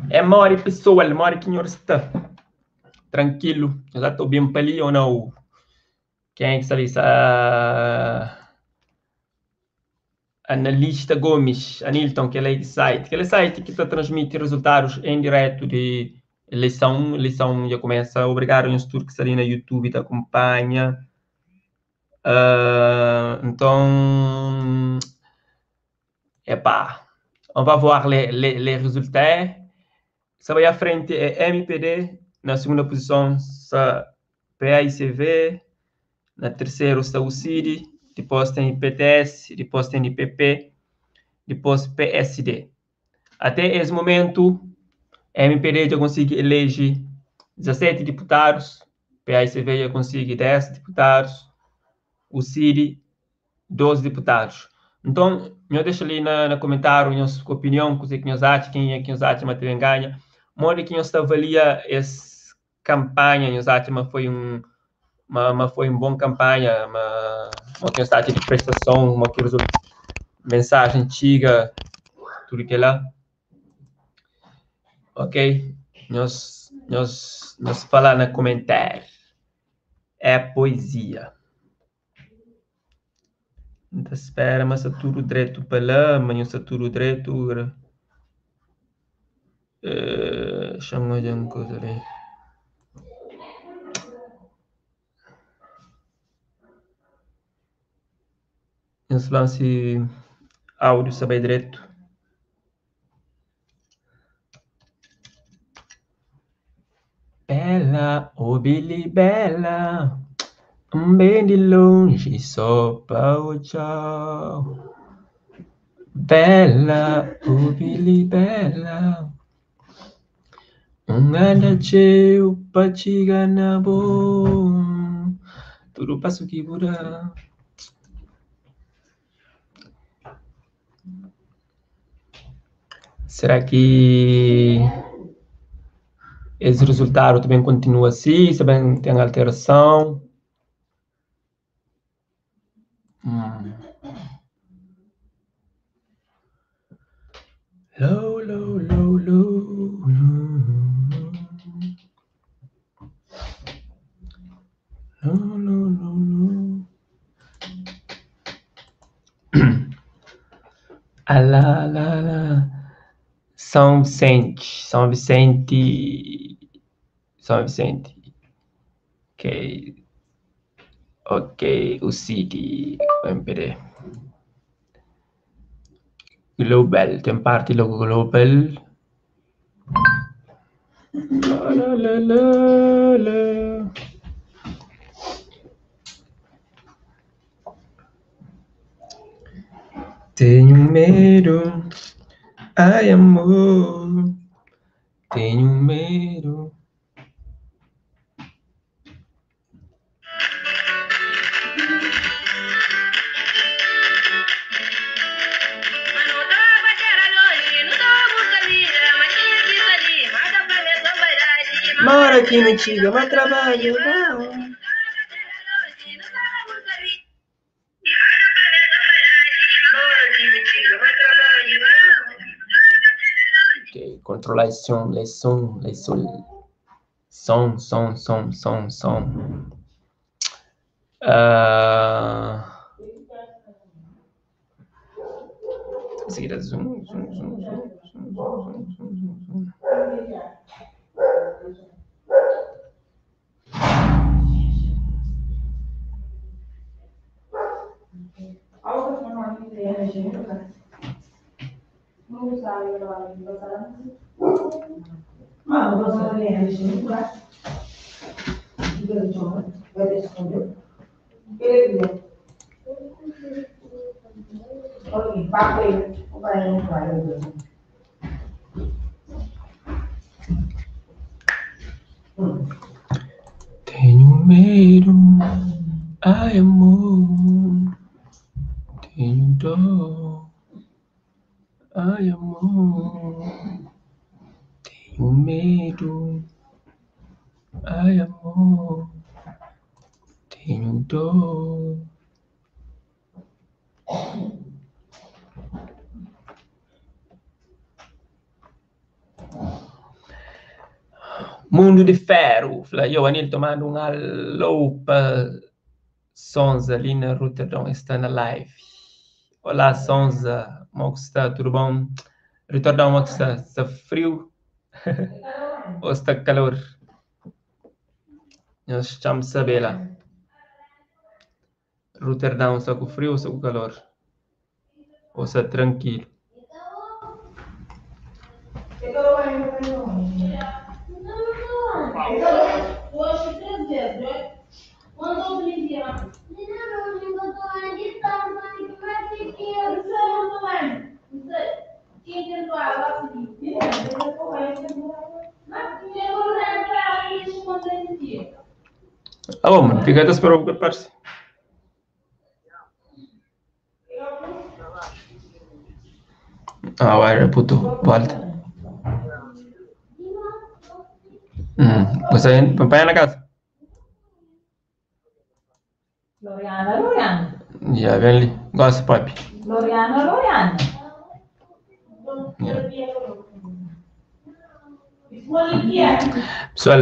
É mori pessoal, mori que está tranquilo. Eu já estou bem para ali ou não? Quem é que sabe isso? Analista Gomes, Anilton, aquele site que está transmite resultados em direto de eleição já começa a obrigar os turcos ali na YouTube te acompanha. Então, epá, on va voir les résultats. Sabe à frente é MPD, na segunda posição está PAICV, na terceira está o CID, depois tem PTS, depois tem IPP, depois PSD. Até esse momento, a MPD já consegue eleger 17 deputados, PAICV já consegue 10 deputados, o CID 12 deputados. Então, eu deixo ali no comentário a sua opinião, o que nós achamos, quem é que nós achamos que ganha. Mora que nós avalia essa campanha, nós achamos foi foi uma boa campanha, uma que está de prestação, uma que mensagem antiga, tudo que lá. Ok? Nós falar no comentário. É poesia. Então, espera, mas é tudo direito para lá, mas é tudo direito. Chama de uma coisa ali. Esse lance áudio saber direito. Bela, oh Billy Bela, bem de longe só para o tchau. Bela, oh Billy Bela, anda cheio para te ganhar bom. Tudo passo que dura. Será que esse resultado também continua assim? Também tem alteração? Low, low, low, low. Low, low, low, low. Alá, lá, lá. São Vicente. São Vicente. São Vicente. Ok. Ok. O City. MPD. Global. Tem parte logo global. Lá, lá, lá, lá, lá. Tenho medo. Ai, amor. Tenho medo. Mora aqui no Tiga, mas trabalho não. Ok, controlar som, som. Seguida zoom. Tenho medo, ai amor, tenho dor, ai amor, tenho medo, ai amor, tenho dor. Mundo de Ferro. Eu, Anil, tomando uma loupa. Sonza, ali na Rotterdam, está na live. Olá, Sonza. Como está? Tudo bom? Rotterdam, como está? Está frio? Ou está calor? Nós estamos a saber lá. Rotterdam está com frio ou está com calor? Ou está tranquilo? Ah, bom, fica até esperar o parceiro. Ah, vai, puto, volta. Você vai na casa? Loriana. Já, vem ali. Gosta, papi. Loriana. Pessoal,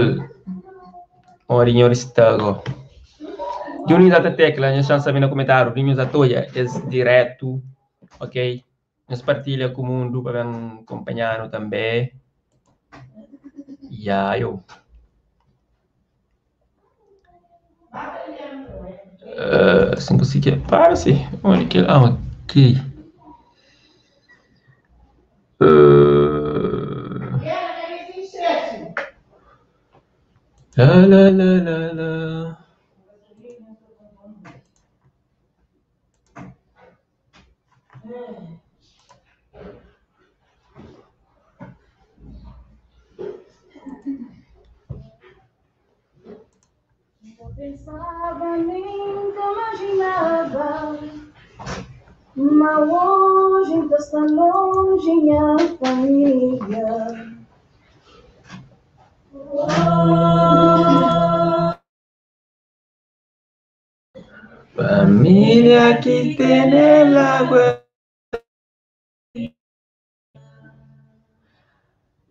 horinha está agora. Juni da tecla, nós estamos sabendo no comentário, Rinhos da Toia, é direto, ok? Nós partilha com o mundo para acompanhar também. E aí, eu. Assim consegui. Para-se. Olha que. Ah, ok. La. Pensava, nunca imaginava, mas hoje ainda está longe minha família. Família que tem nela.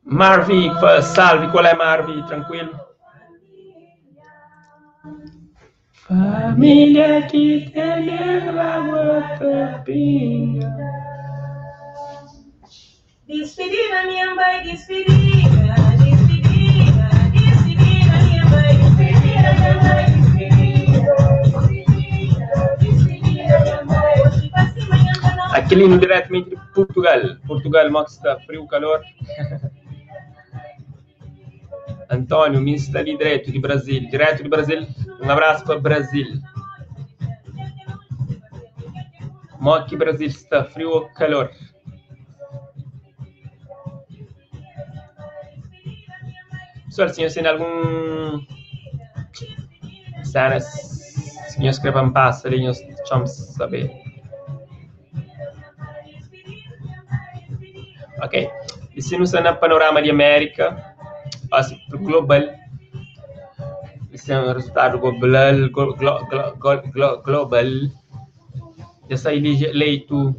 Marvi, salve, qual é Marvi? Tranquilo? Família que tem nela, pinga. Despedida, minha mãe, despedida, minha mãe, despedida, minha mãe, Aquele no diretamente de Portugal. Portugal, Max, está frio, calor. Antônio, me está ali direto de Brasil. Direto de Brasil. Um abraço para Brasil. Aqui Brasil está frio ou calor? Pessoal, se você tem algum... Se não escrevam passa ali, nós vamos saber. Ok. E se não está na panorama de América, passa para o global. Esse é um resultado global. Já sai eleito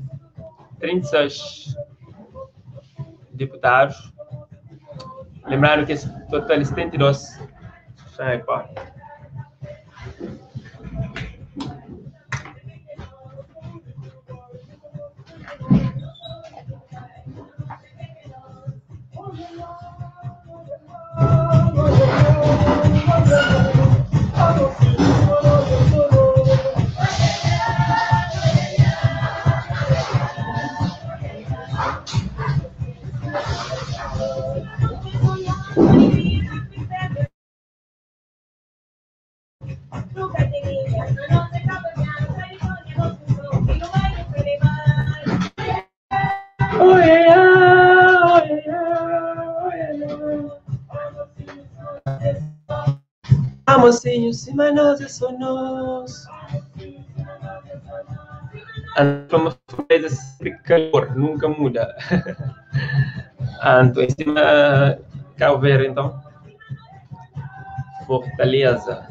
36 deputados. Lembrando que esse total é 72. Sai, pá. Mocinho, cima nós é só nós. Uma coisa sempre calor, nunca muda. Anto, em cima, Cabo Verde, então. Fortaleza.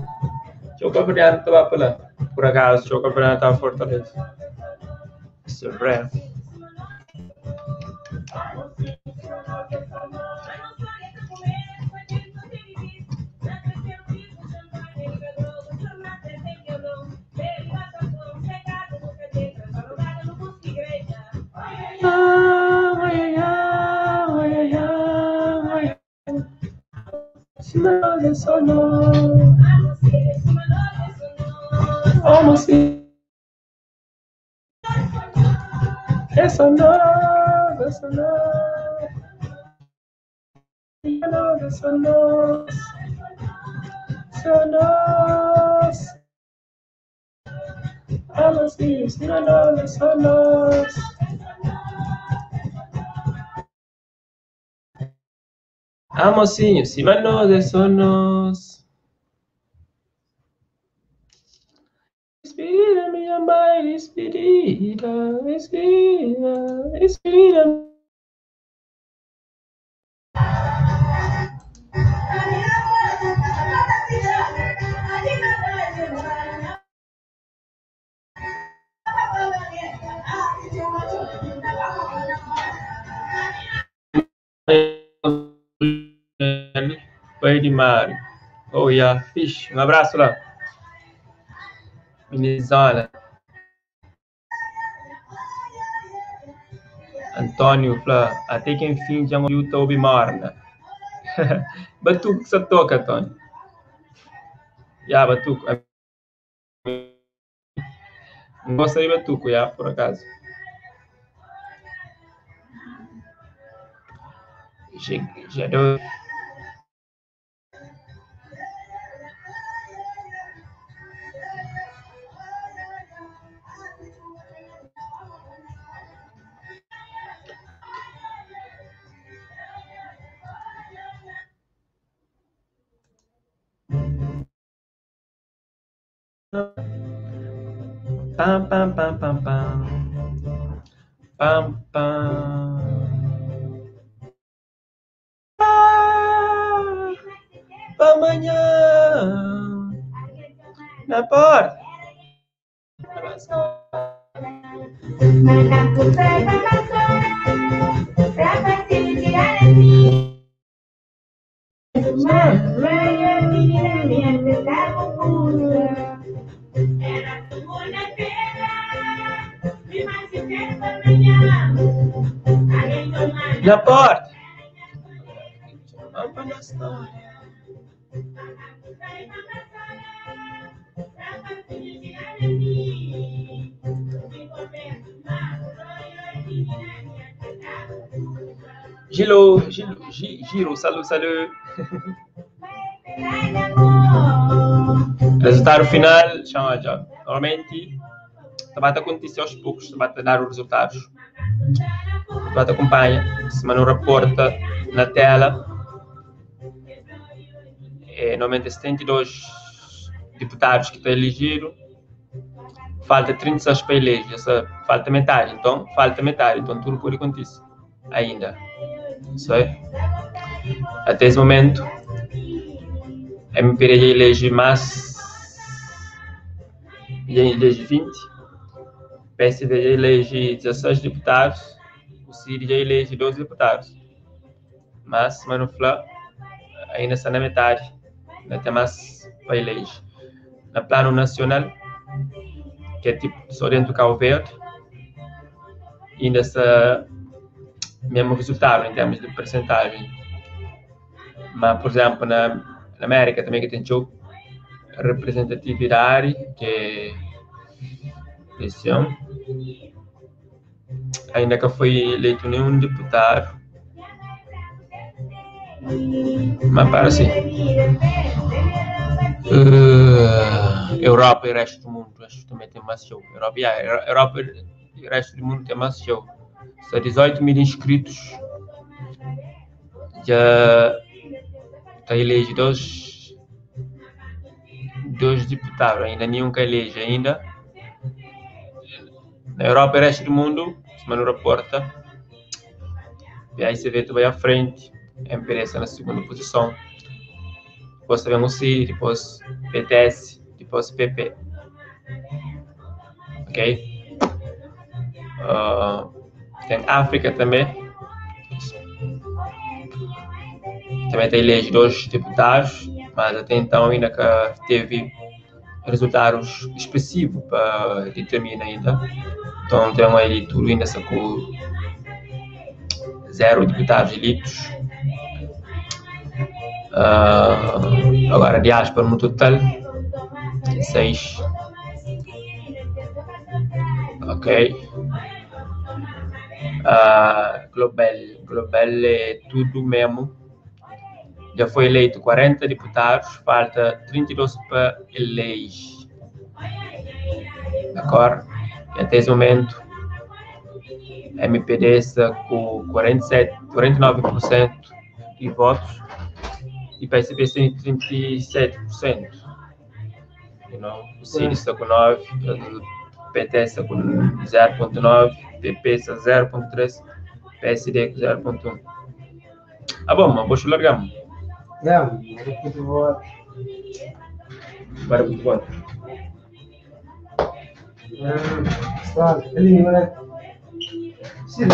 Deixa eu acompanhar, estava por lá. Por acaso, deixa eu acompanhar, estava Fortaleza. Isso é rare. Sinal sonoro. Como se é sonoro, sonoro. Sonoro, sonoro. Sonos. Vamos ir, sonoro, sonos. Amocinho, cima nós, sonos. Respira, minha mãe, respira, respira, respira. Pai de Mário. Oh, yeah, fish. Um abraço lá. Minizona. Antônio, Flá. Até que enfim já ouviu o YouTube Morna. Batuco que só toca, Antônio. Já, batuco. Não gosto de batuco, já, por acaso. Já deu. Pam, pam, pam, pam, pam. Pam, pam. Amanhã. Na porta. Na porta. Vamos na história. Giro, salut. Resultado final, chama já. Normalmente, vai acontecer aos poucos, vai dar os resultados. Vai acompanhar, se não reporta na tela. Normalmente 72 deputados que estão elegidos. Falta 36 para eleger, falta metade. Então, tudo pode acontecer ainda. Isso é. Até esse momento, a MPD já elege mais. Já elege 20. O PSV já elege 16 deputados. O CIR já elege 12 deputados. Mas, no Flá, ainda está na metade. Ainda tem mais para eleger. No plano nacional, que é tipo só dentro do Cabo Verde, ainda está mesmo resultado em termos de percentagem. Mas, por exemplo, na América também que tem representatividade, que esse ano ainda que foi eleito nenhum deputado, mas parece Europa e o resto do mundo, também tem mais show. Europa e o resto do mundo tem mais show. São 18 mil inscritos. Já está eleito dois deputados, ainda nenhum que elege ainda. Na Europa e o resto do mundo, se não reporta. E aí você vê que vai à frente, a empresa na segunda posição. Depois vem o CIR, depois PTS, depois PP. Ok? Tem África também. Também tem eleito 2 deputados, mas até então ainda que teve resultados expressivos para determinar ainda. Então tem uma eleitura ainda com 0 deputados eleitos. Agora, diáspora no total, 6. Ok. Global é tudo mesmo. Já foi eleito 40 deputados, falta 32 para eleger. D'accord? E até esse momento, MPD está com 49% de votos e PSB tem 37%. O CIR está com 9%, o PT está com 0,9%, PP está 0,3%, PSD com 0,1%. Ah, bom, mas vou largar. Já, muito voto. Para o voto. Pessoal, ali, né? Sim,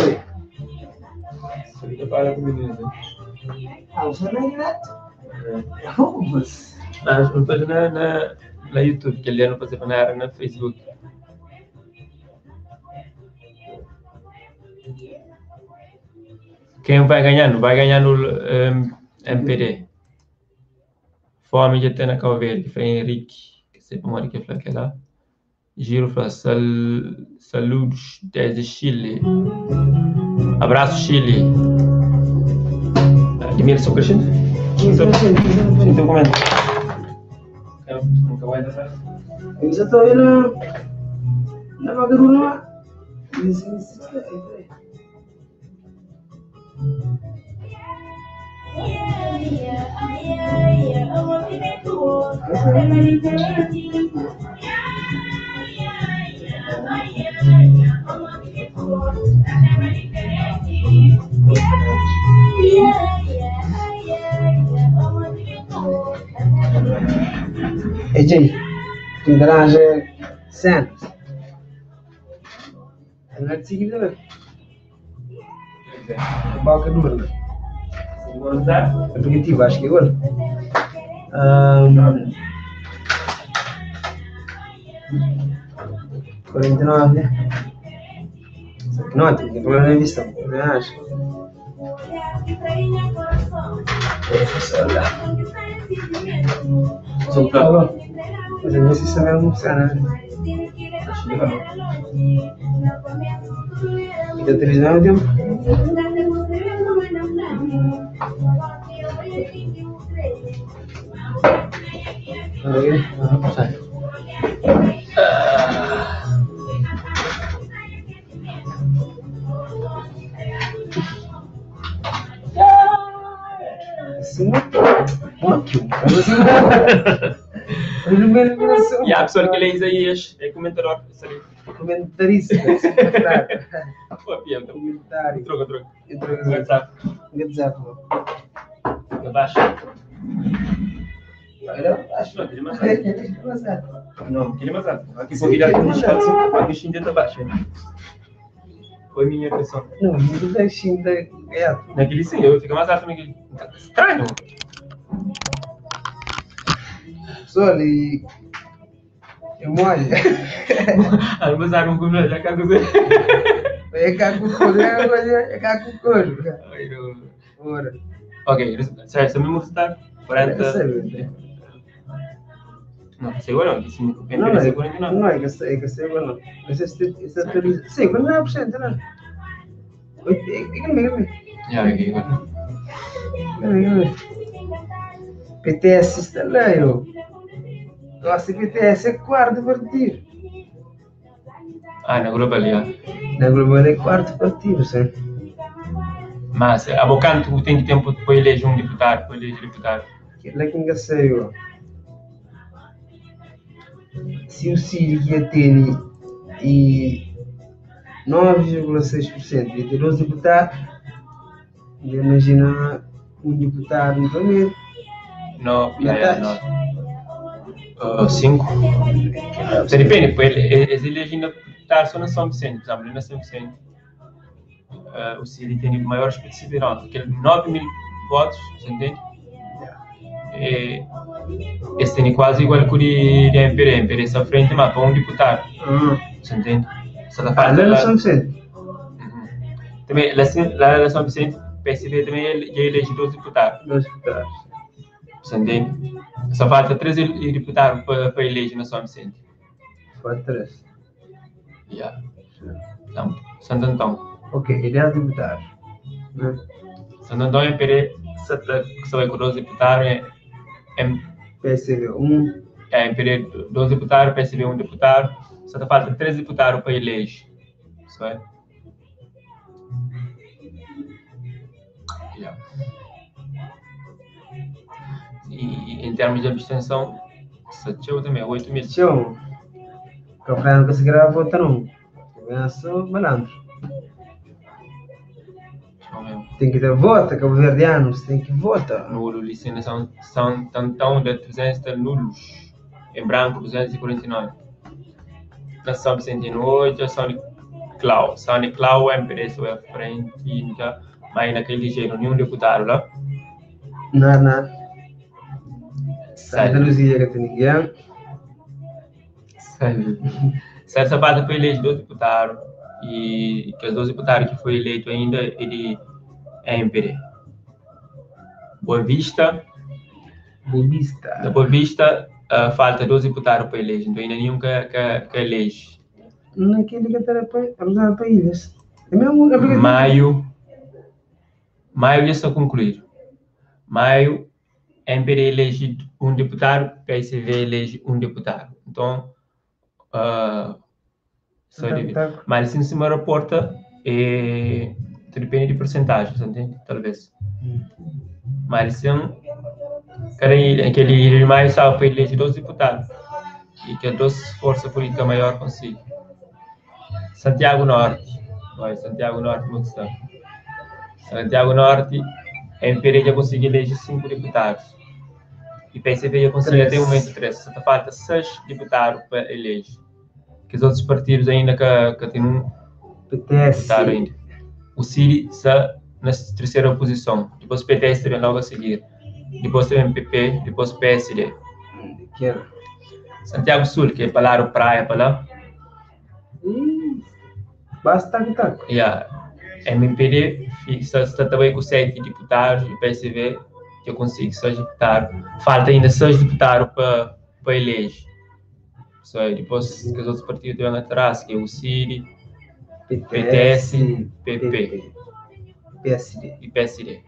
Você para com o menino. você não é direto? Mas... Não faz na YouTube, que ele não faz na Facebook. Quem vai ganhando? Vai ganhando MPD. Fome de ter na Cabo Verde, foi Henrique, que sempre mora aqui lá. Giro para saludos desde Chile. Abraço, Chile. Admiro seu crescendo? 15%. Documento. Nunca vai dar. Eu já estou indo na Vagaruna. Ejei, Tindaranja Santos. Não é de seguida, não. Balca dura. Aplicativo, acho que agora. 49, né? Não, tem que pôr na lista, não acho. Soltar. Mas eu não sei se você vai almoçar, né? E da televisão é tempo? Vamos passar. Assim, E a pessoa que lê Isaías é comentador. Comentarista. Comentário. Troca. Entrou no WhatsApp. WhatsApp. Abaixo. Acho Não, queria mais que Não, queria mais aqui vou virar com os quatro, aqui o dentro abaixo. Foi minha impressão. não, não deixei da gato. Naquele sim, eu fico mais alto naquele. Estranho! Só ali. Eu molho. Ah, não usaram com o já cago dele. É cá com o couro, é cá com o couro. Ora. Ok, certo, você me mostrar 40. Não, seguro não, disse Não, seguro não. não é que seguro não. Mas esse atualiza. Seguro não é por cento, não. É que não. Já, ok, PTS está lá, eu. Nossa, PTS é quarto partido. Ah, na Global, já. Na Global é quarto partido, certo? Mas, a Bocanto tem tempo para eleger um deputado, para eleger deputado. Aquilo é que engraçado, eu. Se o Ciro ia ter 9,6% ia ter 12 deputados, imagina um deputado novamente. Não, não. 5. Você depende, porque eles elegem deputados só na São Vicente, por exemplo, na São Vicente. O Ciro tem maior especificidade, porque 9 mil votos, você entende? Eles têm quase igual que o de MPD. MPD está à frente, mas para um deputado. Você entende? Só está falando lá. São Vicente. Também, lá na São Vicente, PSB também já elege 12 deputados. 12 deputados. Você entende? Só falta 3 deputados para eleger na São Vicente. Falta 3. Yeah. Então, Santo Antão. Ok, ele é deputado. Né? Santo Antão é MPD, só vai com 12 deputados, PSV 1. MPD 12 deputados, PSB 1 deputado, só falta 3 deputados para eleger. Isso é? Yeah. E em termos de abstenção, só tinha também 8 mil. Tchau. Que o cara não conseguirá votar não. Eu sou malandro. Tem que ter vota, Cabo Verdeanos, tem que votar. Nulo, licença são tantão de 300 nulos. Em branco, 249. Na São Vicente hoje, São Nicolau. São Nicolau, MPD, sua frente, mas naquele jeito, nenhum deputado lá. Nada. Santa Luzia, que tem ninguém. Sérgio Sabato foi eleito 12 deputados. E que os 12 deputados que foi eleito ainda, ele é MPD. Boa Vista. Budista. Na Boa Vista, falta 12 deputados para eleger, então ainda nenhum que elege. Naquele que está para ilhas. É mesmo? Maio já está concluído. Maio, MPD elege um deputado, PSV elege um deputado. Então, mas assim se reporta, depende de porcentagem, entende? Talvez. Mas assim, aquele ilha mais só para eleger 12 deputados e que as 2 forças políticas maiores consigam. Santiago Norte, muito estranho. Santiago Norte, MPD já conseguiu eleger 5 deputados e PSB já conseguiu até o momento 3. Só falta 6 deputados para eleger. Que os outros partidos ainda que têm um deputado ainda. O CIRI está na terceira posição. Depois o PTS também logo a seguir. Depois tem o MPP, depois o PSD. Santiago Sul, que é para lá, praia para lá. Basta que Yeah. MPD está também com 7 deputados e o PSV que eu consigo 6 deputados. Falta ainda 6 deputados para eleger. Depois que os outros partidos vêm atrás, que é o CIRI, PTS, PP PSD. e PSD.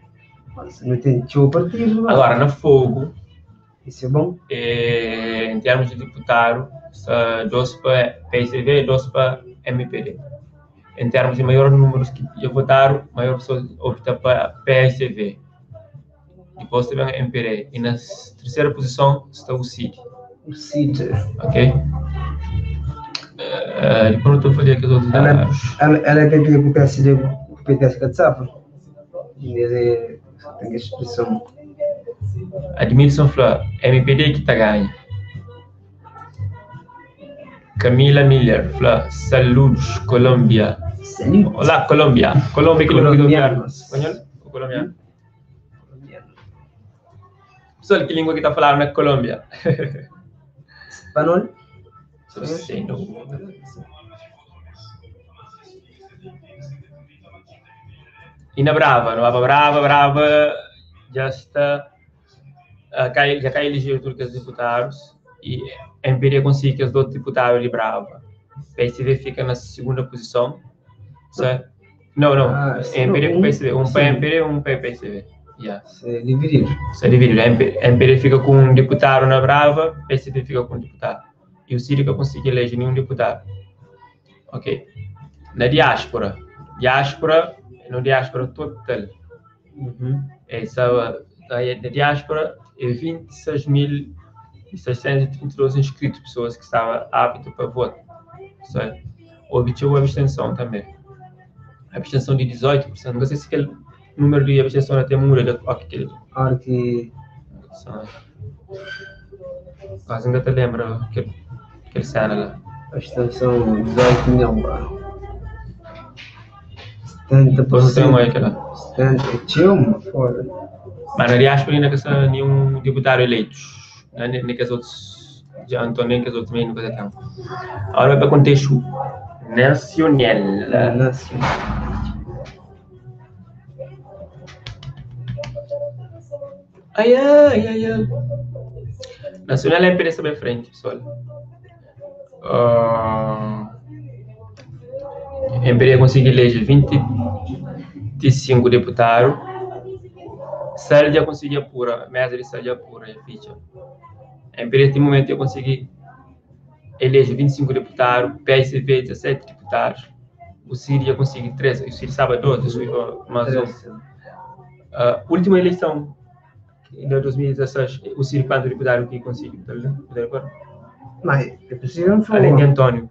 Nossa, não tem tio partido. Agora, na Fogo, isso é bom? Em termos de deputado, 2 para PSV e 2 para MPD. Em termos de maior número que votaram, maior pessoa opta para PSV. Depois tem a MPD. E na terceira posição está o CID. O CID. Ok? Depois eu falei que os outros ela é bem com o PSD, com o PTS que sabe. Tem a expressão. Admilson Flor, MPD que está ganha. Camila Miller, Flor, saludos, Colômbia. Saludos. Olá, Colômbia. Colômbia que colombiano. Espanhol ou colombiano? Pessoal, que língua que está falando na Colômbia? Espanhol? Sei, não. E na Brava, já está, já cai elegeu tudo que os deputados e a MPD consegue que os outros deputados de Brava. PSV fica na segunda posição, certo? Não, MPD com PSV, um para MPD e um para PSV. Yeah. Se dividir. A MPD fica com um deputado na Brava, PSV fica com um deputado. E o CIRI que consegue eleger nenhum deputado. Ok. Na diáspora total. Essa da diáspora é 26.632 inscritos, pessoas que estavam aptas para voto. Obtive a abstenção também. A abstenção de 18%. Não sei se aquele número de abstenção até muda aquele. Quase ainda te lembra aquele cena lá. A abstenção 18 milhões. 70%. 70%. Fora. Mas na diáspora ainda que nenhum deputado eleito. Nem que os outros já estão, nem que os outros também não estão. Agora vai para o contexto nacional. Ai, ai, ai, ai. Nacional é empresa bem frente, pessoal. Empresa conseguir eleger 25 deputados. Sérgia conseguia pura, mesa de Sérgia pura, é ficha. Empresa, no momento, eu consegui eleger 25 deputados, PSV 17 deputados. O Síria conseguiu 3, o Síria sabe 12, mas última eleição, em 2016, o Síria quanto deputado que conseguiu, tá ligado? Mas é possível não Além de Antônio.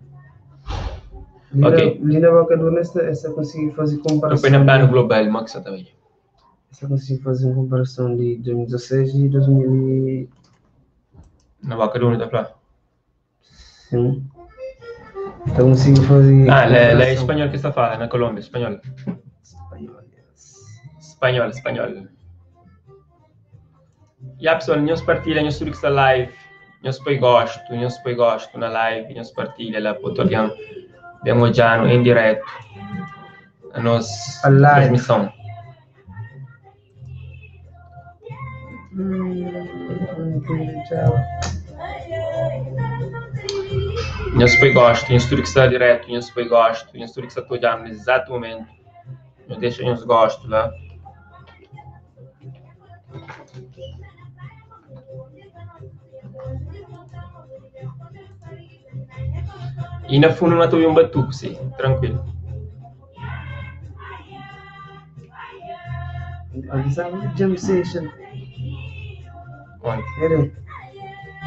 Ok. Linda Bacadona, essa consegui fazer Não comparação. foi no plano global, Max também. Essa consegui fazer uma comparação de 2016 e 2000. Na Bacadona, tá falando? Sim. Então consigo fazer. É espanhol que está falando, na Colômbia, espanhol. Espanhol. E a pessoa, nós partilha, nós surge essa live, nós põe gosto na live, nós partilha lá, portanto, bem olhando em direto a nossa transmissão. Nós põe gosto, nós surge essa direto, nós põe gosto, nós surge essa olhando no exato momento, nós deixamos gosto lá. E na fundo não estou um batuque, sim, tranquilo. Avisava Jam Session. Onde? Era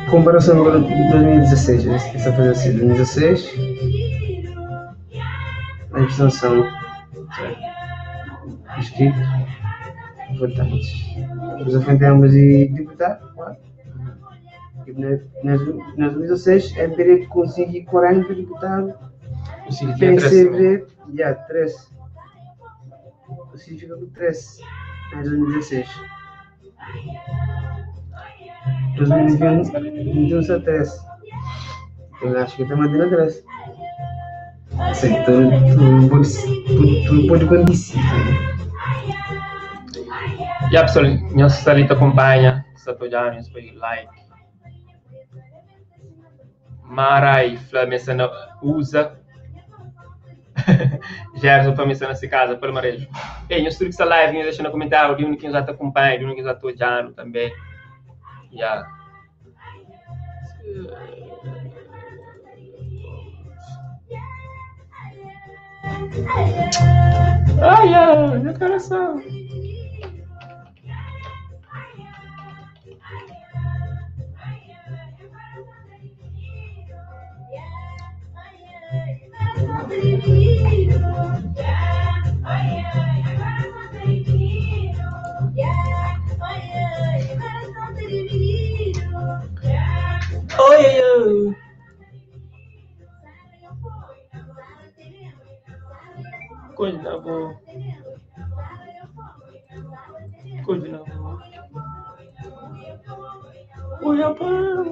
comparação com 2016. Essa foi assim, 2016. A abstenção. Escrito. Votantes. Nos enfrentamos de deputado. Nas 2016, a MPD conseguiu 40 deputados. O Síria tinha 3. Já, 3. O Síria ficou com 3 em 2016. 2021 só 3. Eu acho que está mantendo 3. Sim, tudo pode acontecer. E a pessoa, nossa salita acompanha, está olhando, nos põe like. Marai, Flamengo usa. Gerson, Flamengo nessa casa, pelo marejo. Ei, nós temos essa live, deixa no comentário, de onde que já está acompanhando, de onde que já está olhando também. Yeah. Ai, meu coração. Oi. Coisa boa. Oi, rapaz.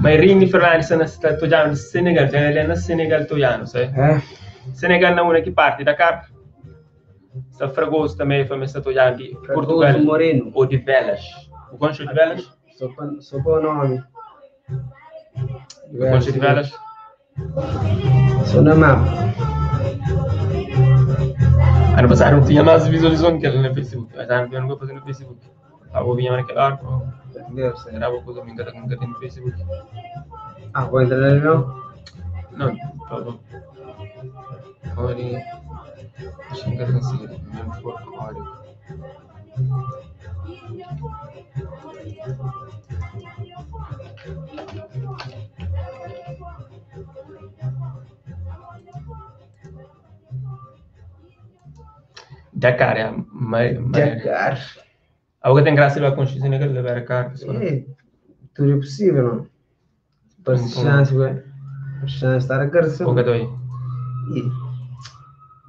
Mas Rini Fernandes está tojando Senegal, ele é na Senegal tojando, sabe? Senegal não é que parte da Dakar. Está Fragoso também, foi está tojando de Portugal. Moreno. Ou de Velas. O concho de Velas? Só para o nome. O concho de Velas? Só na mapa. Ano passado não tinha mais visualização que ela no Facebook. Mas ano que eu não vou fazer no Facebook. Estava ouvindo naquela hora. Era uma coisa que nunca tem no Facebook. Ah, vou entrar ali não? Não, tá bom. Olha, acho que nunca consegui. Mesmo por código. Dakar, é Dakar. Algo tem graça lá com o Senegal levar a carta. Tudo é possível, não? Parece chance, ué. Chance de estar a carta. O que dói?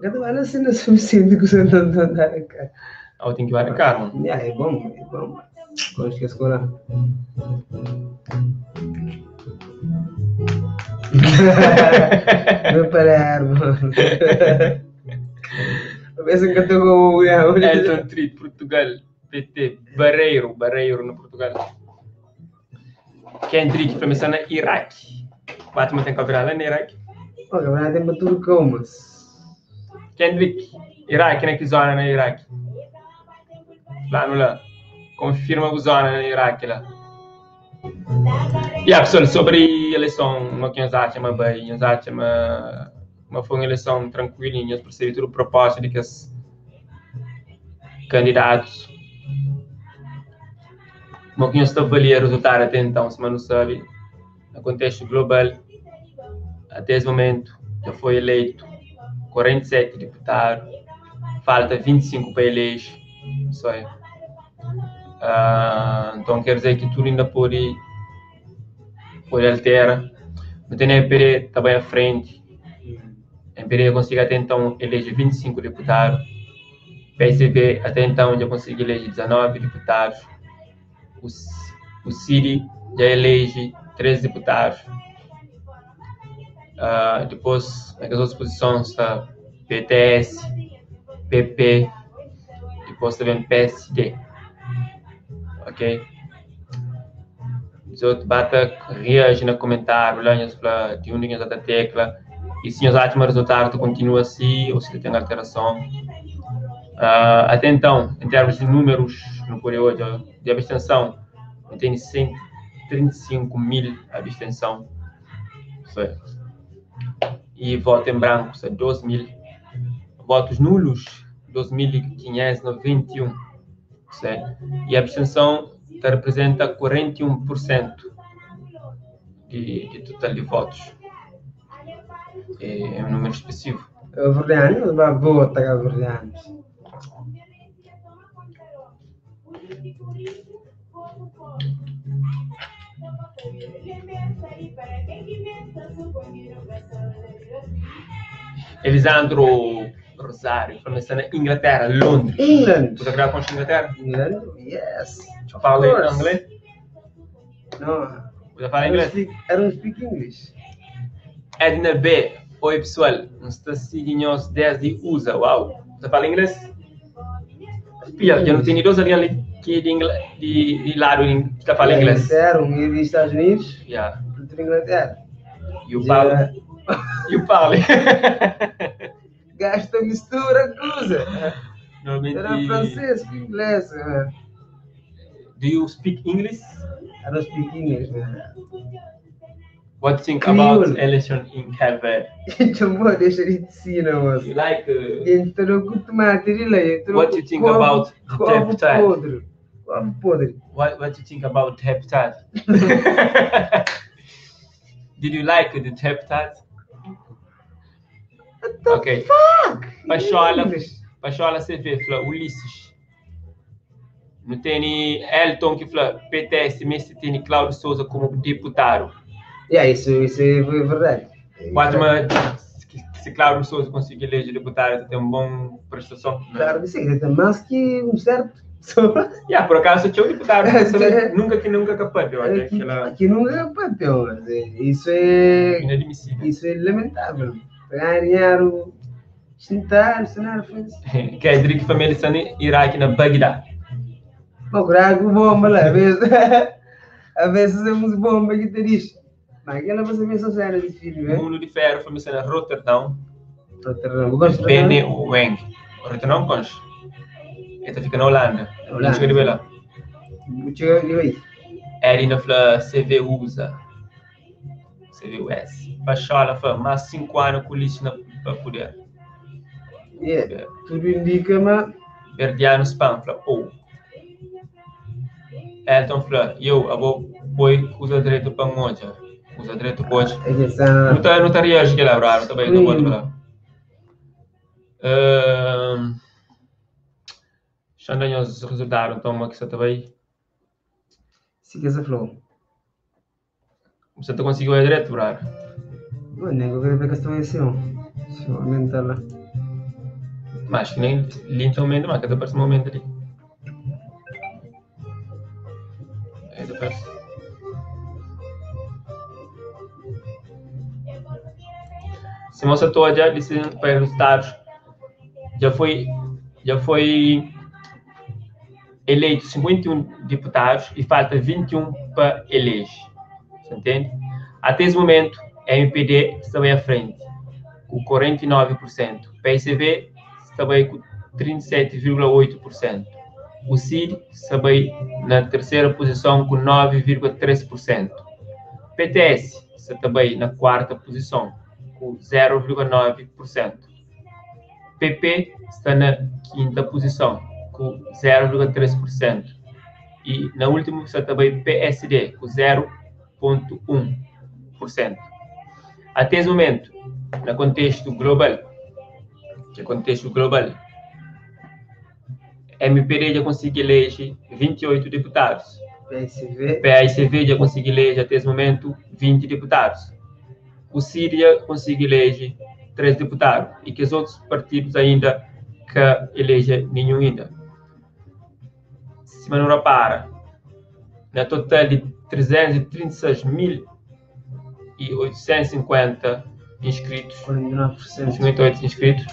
Gado vai assim, não é suficiente que você não andar a carta. Ou tem que levar a carta, mano. É bom. Acho que a escola. Não parar, mano. A ver se cantou com o Elton Street, Portugal. PT. Barreiro no Portugal. Kendrick, para mim, na Iraque. Batman tem que virar lá no Iraque. Olha, mas tem para tudo como. Kendrick, Iraque, né? Que zona na Iraque? Lá. Confirma a zona na Iraque lá. E a pessoa sobre eleição, não que nós achamos bem, nós achamos uma foi uma eleição tranquila, nós percebemos tudo o propósito de que os candidatos não que nós estamos ali a resultar até então, se não sabe, no contexto global, até esse momento, já foi eleito 47 deputados, falta 25 para eleger, isso aí. Então quer dizer que tudo ainda pode alterar. Não tem MPD também à frente. A MPD consegue até então eleger 25 deputados. PSB até então já conseguiu eleger 19 deputados. O CIRI já elege 13 deputados. Depois, nas outras posições está PTS, PP, depois também PSD. Ok? Os outros batem, reagem no comentário, olham para de onde da tecla. E se os últimos resultados continua assim, ou se tem alteração. Até então, em termos de números, no período de abstenção, tem 135 mil abstenção. E voto em branco, 12 mil. Votos nulos, 2.591. E a abstenção representa 41% de total de votos. É um número expressivo. Verdeano, vai votar a Verdeano. Elisandro Rosário, começando na Inglaterra, Londres. England. Você grava com a Inglaterra? England? Yes. Fala em inglês? No. Você fala inglês? I don't speak English. Edna B. Oi, pessoal. Nós estamos seguindo desde USA. Uau. Você fala inglês? Já não tem dois ali que de lado que está falando inglês. Inglaterra, dos Estados Unidos. Yeah. Tudo Inglaterra. E o Paulo? E o Paulo? Gasta mistura, cruza. Normalmente... Era francês, inglês. Do you speak English? I don't speak English, man. What do you think about election in Cape Verde? Então, deixa de ensina, moço. You like... Entrou com tomate, What do you think about the heptide? Ovo podre. What do you think about the heptide? Did you like the heptide? Ok. Pachola CV, fala Ulisses. Não tem Elton que fala PTS, mas tem Cláudio Souza como deputado. Isso é verdade. Se Cláudio Souza conseguir eleger deputado, tem uma boa prestação. Claro que sim, tem mais que um certo. Por acaso tinha um deputado, nunca capaz. Aqui nunca é papel, isso é inadmissível. Isso é lamentável. Ganhar o cenário foi Kendrick família está no Iraque, na Bagdá. Procurar com bomba lá, às vezes temos bomba que te diz. Mas aquela você vê essa cena de filme, né? Mundo de Ferro família está na Rotterdam. Bene Weng. Rotterdam, concha. Esta fica na Holanda. Não chega de ver lá. Chega de ver. Era na CV USA. CVUS. Pachola foi mais 5 anos com lixo para poder. Tudo indica, mas... Verdiano Spam, Elton Flor, eu vou usa direito para moja. Usa direito pode. Não está reagindo que lá, não está bem, não pode falar. Xandão os resultados, então, mas que você está aí? Sim, que você falou. Você não conseguiu ir direto, Brad? Não, nem eu quero ver que estou aí, senhor. Se eu aumentar lá. Mas que nem lentamente, mas cada parte momento ali. Se mostra toda disse para os resultados, já foi eleito 51 deputados e falta 21 para eleger. Você entende? Até esse momento, a MPD está bem à frente, com 49%. O PSV está bem com 37,8%. O CID está bem na terceira posição com 9,3%. O PTS está bem na quarta posição com 0,9%. PP está na quinta posição com 0,3%. E na última está também PSD com 0,1%. Até esse momento, no contexto global, a MPD já conseguiu eleger 28 deputados. PSV já conseguiu eleger até esse momento 20 deputados. O Síria conseguiu eleger 3 deputados e que os outros partidos ainda que elegem nenhum ainda. Se não repara, na total de 336.850 inscritos, 58 inscritos,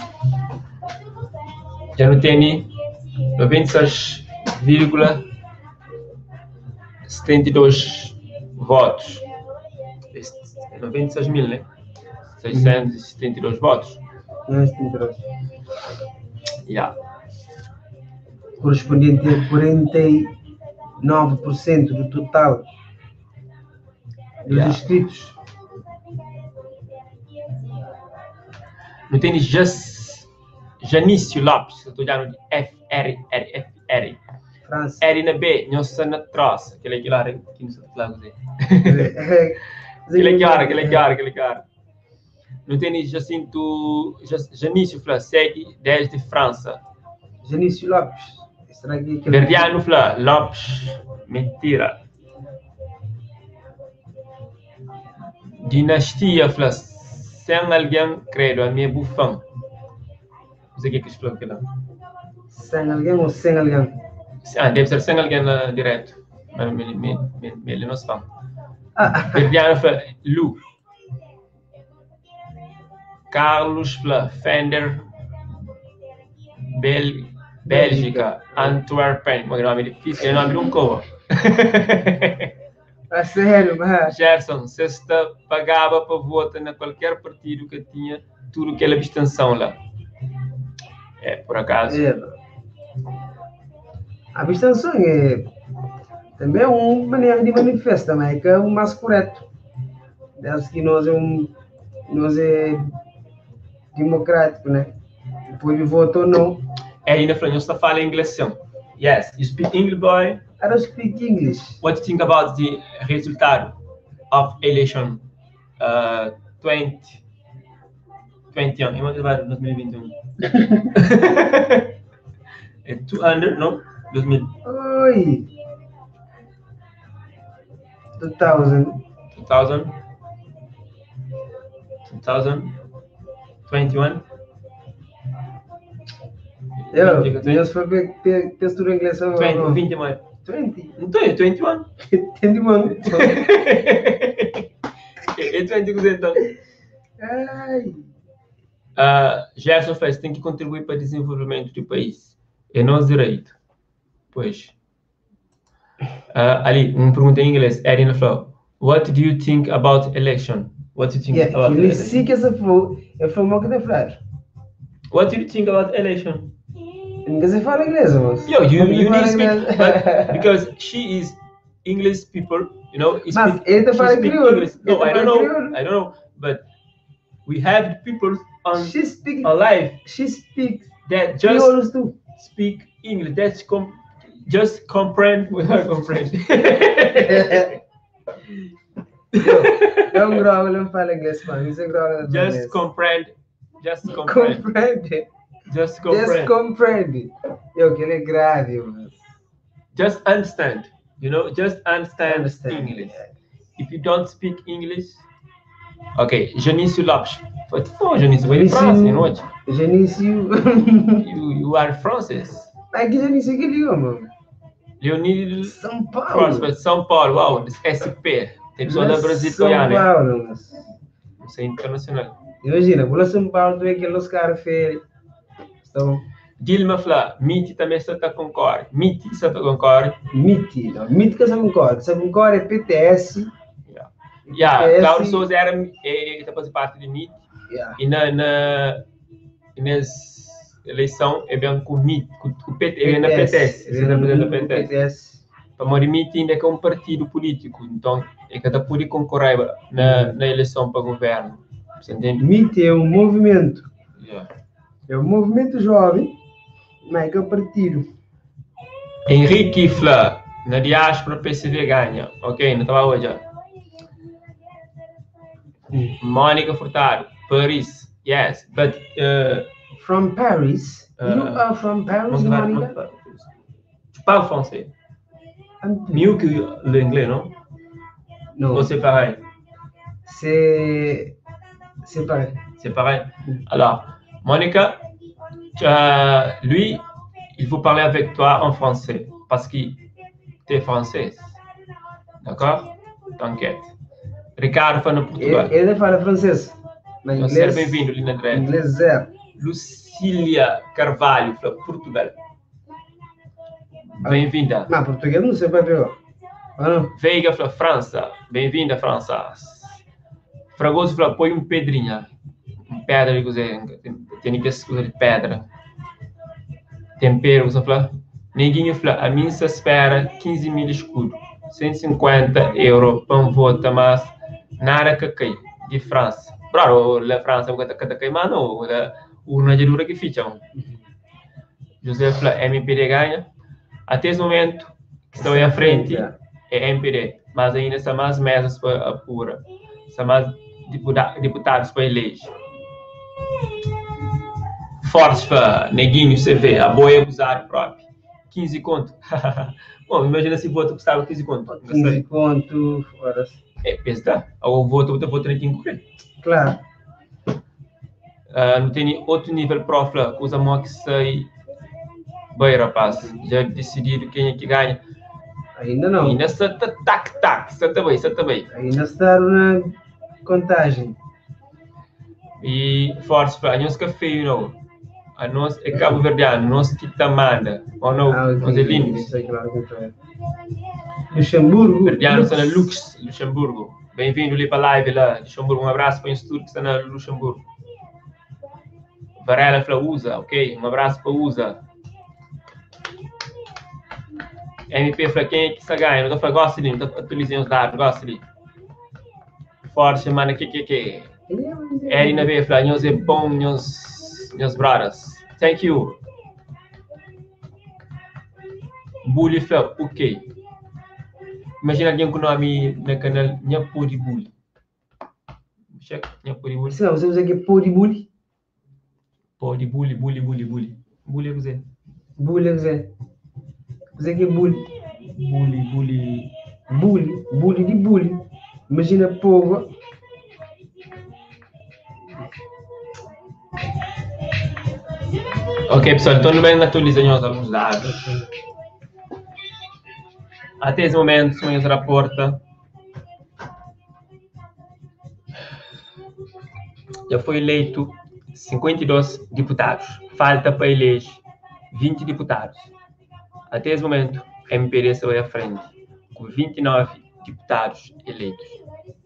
já não tem 96,72 votos. 96 mil, né? 672 votos. 72. Yeah. Correspondente a 49% do total dos inscritos. Não tem Janício Lopes, eu estou olhando de FR. França. R na B, não se na troça. Aquele que lá, que não se lá dizer. Aquele cara. Não tem Janício Flá, segue desde França. Janício Lopes. Verdiano Flá, Lopes, mentira. Dinastia Flá, sem alguém, credo, a minha bufão. Não sei o que é falou aqui lá. Sem alguém ou sem alguém? Ah, deve ser sem alguém direto. Mas ele não se fala. Verdiano Flá, Lu. Carlos Flá, Fender, Bélgica, Antwerpen. Mas nome difícil, é nome de um covo. A sério, mas... Gerson, sexta pagava para votar na qualquer partido que tinha tudo aquela abstenção lá. É, por acaso. É. A abstenção é também uma maneira de manifestar, mas é o mais correto. Desde que nós é democrático, né? Depois de voto ou não. É, ainda falando, você fala inglês. Yes, you speak English, boy? I don't speak English. What do you think about the result of election 2021? Eu vou levar 2021. É 200, não? 2000. Oi! 2000. 2021. Eu só ver textura em inglês. 20 mais. 20. Não estou, é 21. 21. É 20 então. Ai. Gerson faz, tem que contribuir para o desenvolvimento do país. É nosso direito. Pois. Ali, uma pergunta em inglês. Erin falou, what do you think about election? What do you think about ele election? sim que essa foi uma que deve falar. What do you think about election? Ninguém se fala inglês, mas... Yo, you need to speak, but because she is English people, you know, Mas ele fala crioulo. No, I don't know, but we have people on She speaks that just crioulos too. speak English. That's just comprehend without comprehend. Não grava, não fala inglês, mano. Isso é grava. Just comprehend. Just comprehend. Just comprehend. Eu que ele é grave, mano. Just understand. You know, just understand English. If you don't speak English, okay. Janício Lopes. What for, Janício? Where are you from? You know what? Janício. You are Francis. Mas que Janício que liga, mano? Leonil São Paulo. São Paulo, uau, SP. Tem pessoa Não é da Brasil, São né? Paulo, mas... Isso é internacional. Imagina, por São Paulo, tu é aqueles caras feios. Então, Dilma fala, Miti também está concorda. Miti está concorda. MIT, não. MIT que você concorda é PTS. Yeah, Cláudio Souza era fazia parte de MIT. Yeah. E nas eleições é bem com MIT, com PT, é na PTS. Você representa a PTS. Para morrer MIT ainda é um partido político, então é que pode concorrer na eleição para governo. Você entende? MIT é um movimento. Yeah. É um movimento jovem, mas é um partido. Henrique Fla, na diáspora PCV ganha. Ok, não estava hoje. Mônica Furtado, Paris. Yes, but From Paris? You are from Paris, Mônica? Tu parles français? Mieux que l'anglais, non? Non. Ou c'est pareil? C'est pareil. C'est pareil. Alors, Monica, lui, il faut parler avec toi en français parce que tu es française. D'accord? T'inquiète. Ricardo fala no Portugal. Ele fala francês. Mas Então, seja bem-vindo, Lina Dredd. Inglês zero. Lucília Carvalho, fala Portugal. Bem-vinda. Mas português não sei para ver. Veiga, fala França. Bem-vinda, França. Fragoso, fala põe um pedrinha. Pedra, tem que usar de pedra. Tempero, você fala. Neguinho, fala, a mim se espera 15 mil escudos. 150 euros para um voto, mas nada que cai de França. Claro, a França cada queimar não, a urna de dura que fica. José fala, MPD ganha. Até esse momento, que estão à frente, é MPD, mas ainda são mais mesas para apura. São mais deputados para eleger. Forte para Neguinho, você vê, a boia usar próprio. 15 conto. Bom, imagina se o voto custava 15 conto. 15 conto, horas. É, pensa, o voto tem que incluir. Claro. Não tem outro nível próprio, usa mó que sai. Bem, rapaz, já decidido quem é que ganha. Ainda não. Ainda está tac, está bem. Ainda está na contagem. E forte para nós que feio, não. A nós é Cabo Verdeano, nós que tá manda. Ou não, nós é lindos. Luxemburgo. Verdeano está na Luxemburgo. Bem-vindo ali para a live lá, Luxemburgo. Um abraço para o Instituto que está na Luxemburgo. Varela para USA, ok? Um abraço para USA. MP para quem é que está ganhando? Não estou falando, gosto de atualizar os dados, gosto de. Forte, semana que. Erina veio falar, nós é bom, meus brothers. Thank you. Bully fala, ok. Imagina alguém com o nome no canal Nhapuri Bully. Check, Nhapuri Bully. Você usa aqui Puri Bully? Pode Bully. Bully é você. Bully é você. Você aqui Bully. Bully de Bully. Imagina povo. Ok, pessoal, então bem atualizando alguns dados. Até esse momento, sonhos da porta. Já foi eleito 52 deputados. Falta para eleger 20 deputados. Até esse momento, a MPD está à frente, com 29 deputados eleitos.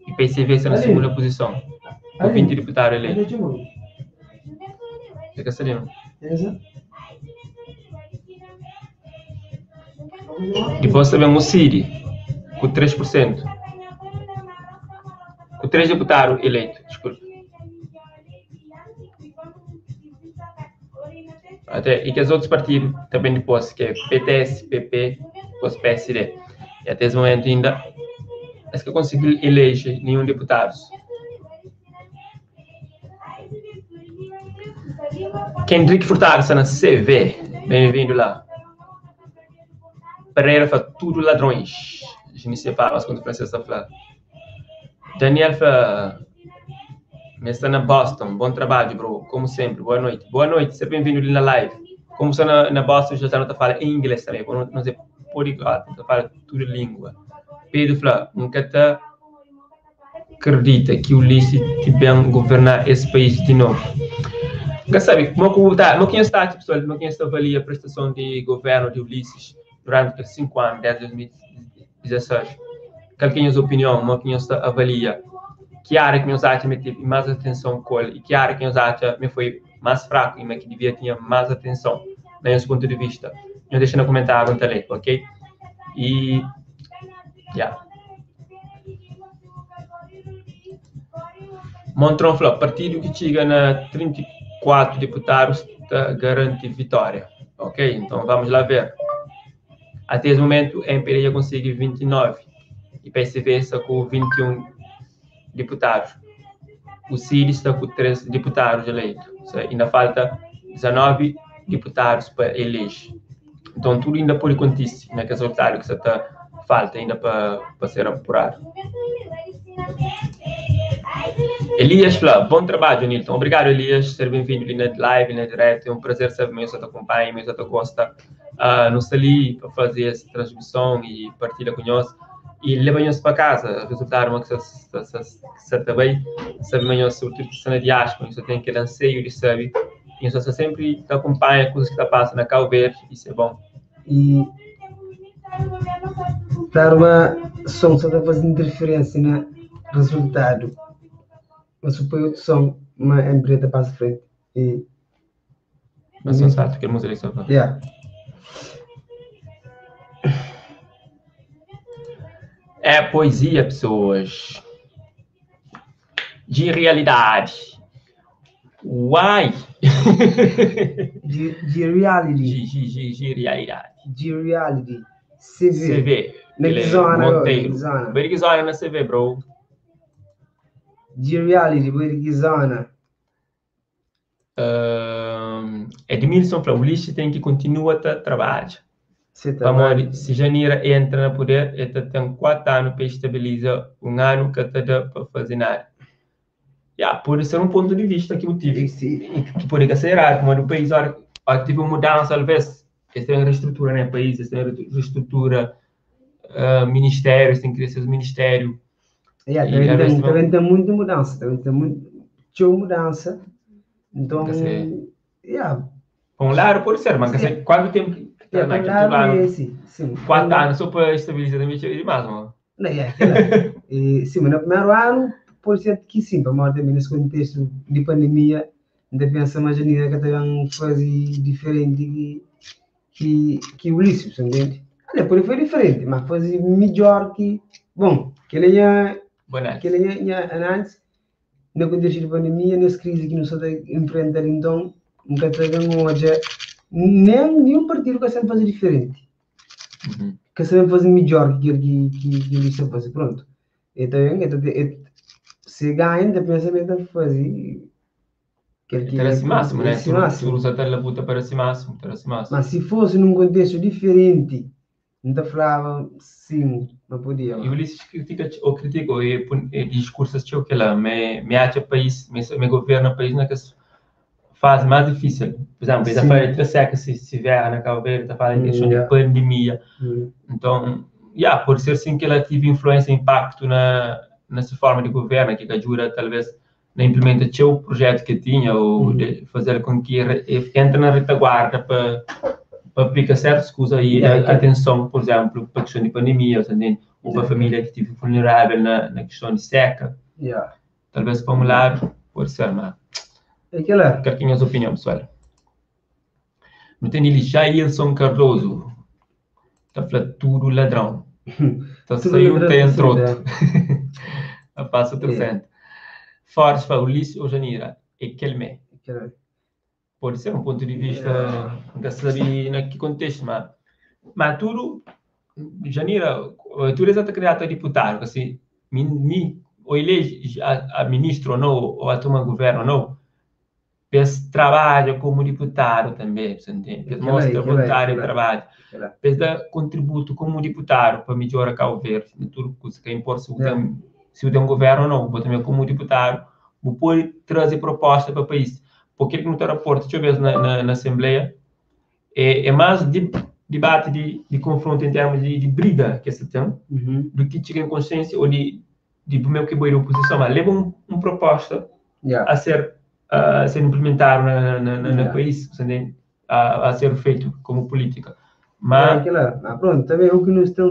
E PCV está na segunda posição, com 20 deputados eleitos. Fica sabendo? Depois também o Siri, com 3%. Com 3 deputados eleitos, desculpa. Até, e que os outros partidos também depois, que é PTS, PP, depois PSD. E até esse momento ainda, acho que conseguiu eleger nenhum deputado. Kendrick Furtado está na CV. Bem-vindo lá. Pereira fala tudo ladrões. A gente se fala, mas quando o francês está falando. Daniel fala, está na Boston. Bom trabalho, bro. Como sempre. Boa noite. Boa noite. Seja bem-vindo ali na live. Como está na Boston, já está falando em inglês também. Não é poliglota, tá fala tudo língua. Pedro fala, nunca tá acredita que o Ulisses te bem governar esse país de novo. Você sabe, como que está, pessoal, como que está avalia a prestação de governo de Ulisses durante os 5 anos, desde 2016? Qual é a sua opinião? Como que está avalia? Que área que nós acha me teve mais atenção com ele e que área que nós acha me foi mais fraco e que devia ter mais atenção, do nosso ponto de vista? Não deixa no comentário também, ok? E, Montron falou, partido que chega na 34 deputados garante vitória. Ok, então vamos lá ver. Até esse momento, a MPD já consegue 29 e PSV está com 21 deputados. O CID está com 3 deputados eleitos. Ainda falta 19 deputados para eleger. Então, tudo ainda pode acontecer, né? Que resultado que está falta ainda para ser apurado. Elias fala, bom trabalho, Nilton. Obrigado, Elias. Seja bem-vindo na live, na direto. É um prazer saber que você acompanha, que você gosta. Nós ali para fazer essa transmissão e partilha conosco. E leva-nos para casa. Resultado que você também sabe melhor sobre tudo que está na diáspora. Você tem aquele anseio de saber. E você sempre acompanha coisas que está passando na Cabo Verde. Isso é bom. E dar uma som só está fazendo interferência no resultado. Mas suponho que são uma empresa para frente. E mas só sabe que música isso vai. Yeah. É poesia, pessoas. De realidade. Why? De reality. De realidade. De reality. CV. CV. Na Guizona. Guizona na CV, bro. De reality, Guizona. Edmilson para o lixo tem que continuar a trabalhar. Se janeiro entra no poder, ele tem 4 anos para estabilizar, 1 ano que está para fazer nada. Pode ser um ponto de vista que eu tive, que pode ser errado, como no país, tive uma mudança, talvez, esta é uma reestrutura no país, esta é uma reestrutura, ministérios, tem que crescer os ministérios. Também tem muita mudança, então, por um lado pode ser, mas quanto tempo que está naquele ano? 4 anos só para estabilizar também é mais, mano. Sim, mas no primeiro ano, pode ser que sim, para também nesse contexto de pandemia, ainda pensa mais que estavam fazer diferente que o Ulisses, entende? Depois foi diferente, mas fazer melhor que, bom, que ele ia antes, no contexto de pandemia, nessa crise que nós estamos enfrentando, então, nunca tivemos hoje nenhum partido que sempre fazer diferente, que sempre fazer melhor que ele sempre fazer, pronto. Então, se ganha, ainda pensamento de fazer. Interesse máximo, né? Tu usa a luta para si máximo, Mas se fosse num contexto diferente, não falava sim, não podia. E o Ulisses critica e discursos que lá, me acha país, me governa o país na fase mais difícil. Por exemplo, ele está falando de 3 séculos, se vier na Cabo Verde, está falando de pandemia. Então, pode ser sim que ela tive influência e impacto nessa forma de governo, que ajuda talvez na implementação do projeto que tinha, ou de fazer com que entre na retaguarda para aplicar certas coisas e atenção, por exemplo, para a questão de pandemia, ou para a família que estive vulnerável na questão de seca. Talvez para um lado, pode ser, mas... Qual é a sua opinião, pessoal? Não tem ele, Jailson Cardoso. Está falando tudo ladrão. Está saindo tem troto. A passa 300. Forte para Ulisses ou Janira? E Kelme. Pode ser um ponto de vista, nunca sabe em que contexto, mas tudo, Janira, tu és candidato a deputado, assim, ou elege a ministro ou não, ou a tomar governo ou não, fez trabalho como deputado também, você entende? Fez mostra vontade de trabalho, fez dar contributo como deputado para melhorar Cabo Verde, tudo que importa se tem um governo ou não, vou também como deputado, vou poder trazer proposta para o país. Porque ele não tem rapport, deixa eu ver na Assembleia, é mais de debate de confronto em termos de briga que se tem, Uhum. do que tinha consciência ou de meu que boa oposição, mas leva uma proposta Yeah. a ser implementada no país, a ser feito como política. Mas Pronto, também o que nos tem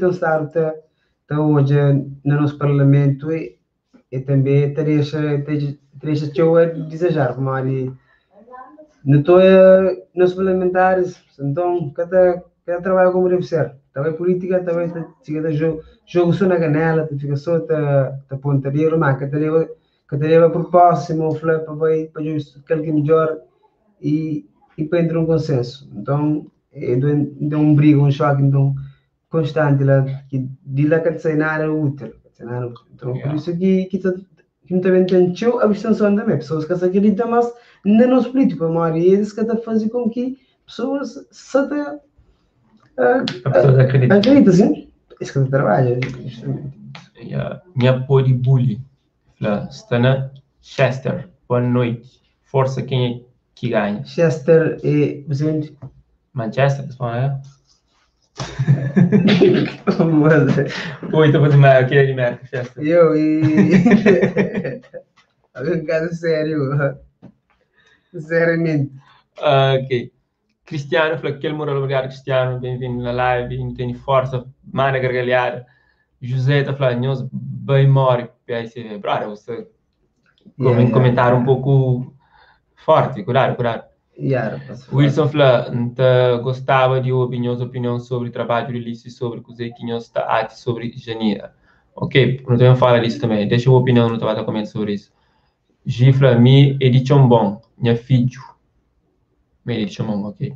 estado tá hoje no nosso parlamento e também teria a desejar, como ali não estou nos parlamentares, então cada trabalho como deve ser. Também política, também fica jogo só na canela, fica só a pontaria, mas que teria proposta, se não for para justo aquele melhor e para entrar um consenso. Então, é um brigo, um choque, então, constante lá, que de lá que sai nada útil. Então, por isso que também tem a abstenção também, pessoas que se acreditam, mas não nos políticos, a maioria eles que fazem com que pessoas se pessoas acreditam, sim. Isso que trabalha, justamente. Minha apoio de bullying. Está na Chester. Boa noite. Força quem é que ganha. Chester e gente. Manchester, pessoal, é? Mas, Oi, estou fazendo mais aqui de merda, Chester. eu e. Algum caso sério. Seriamente. Ok. Cristiano, falou aquele moral, obrigado, Cristiano. Bem-vindo na live. Não tem força, mana gargalhada. José está falando, nós bem mori, PSV. Brother, você comentar um pouco forte, cuidado. Wilson falou, gostava de opinião sobre trabalho de Ulisses, sobre coisa que nós está sobre janeiro. Ok, não tenho falar disso também. Deixa a opinião no trabalho comentar sobre isso. Gifla, me edição bom, minha filho. Me edição bom, ok.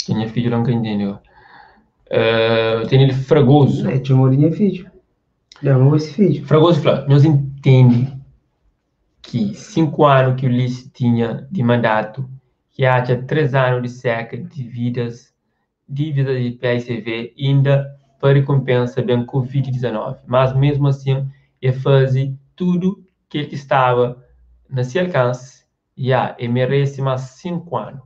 Minha filho não entende. Tem ele Fragoso. É, tinha uma linha filho. Não, esse filho. Fragoso falou, nós entendemos que 5 anos que o Ulisses tinha de mandato, que há 3 anos de seca de dívidas de PSV, ainda para recompensa da Covid-19. Mas, mesmo assim, ele fazia tudo que ele estava no seu alcance e merece mais 5 anos.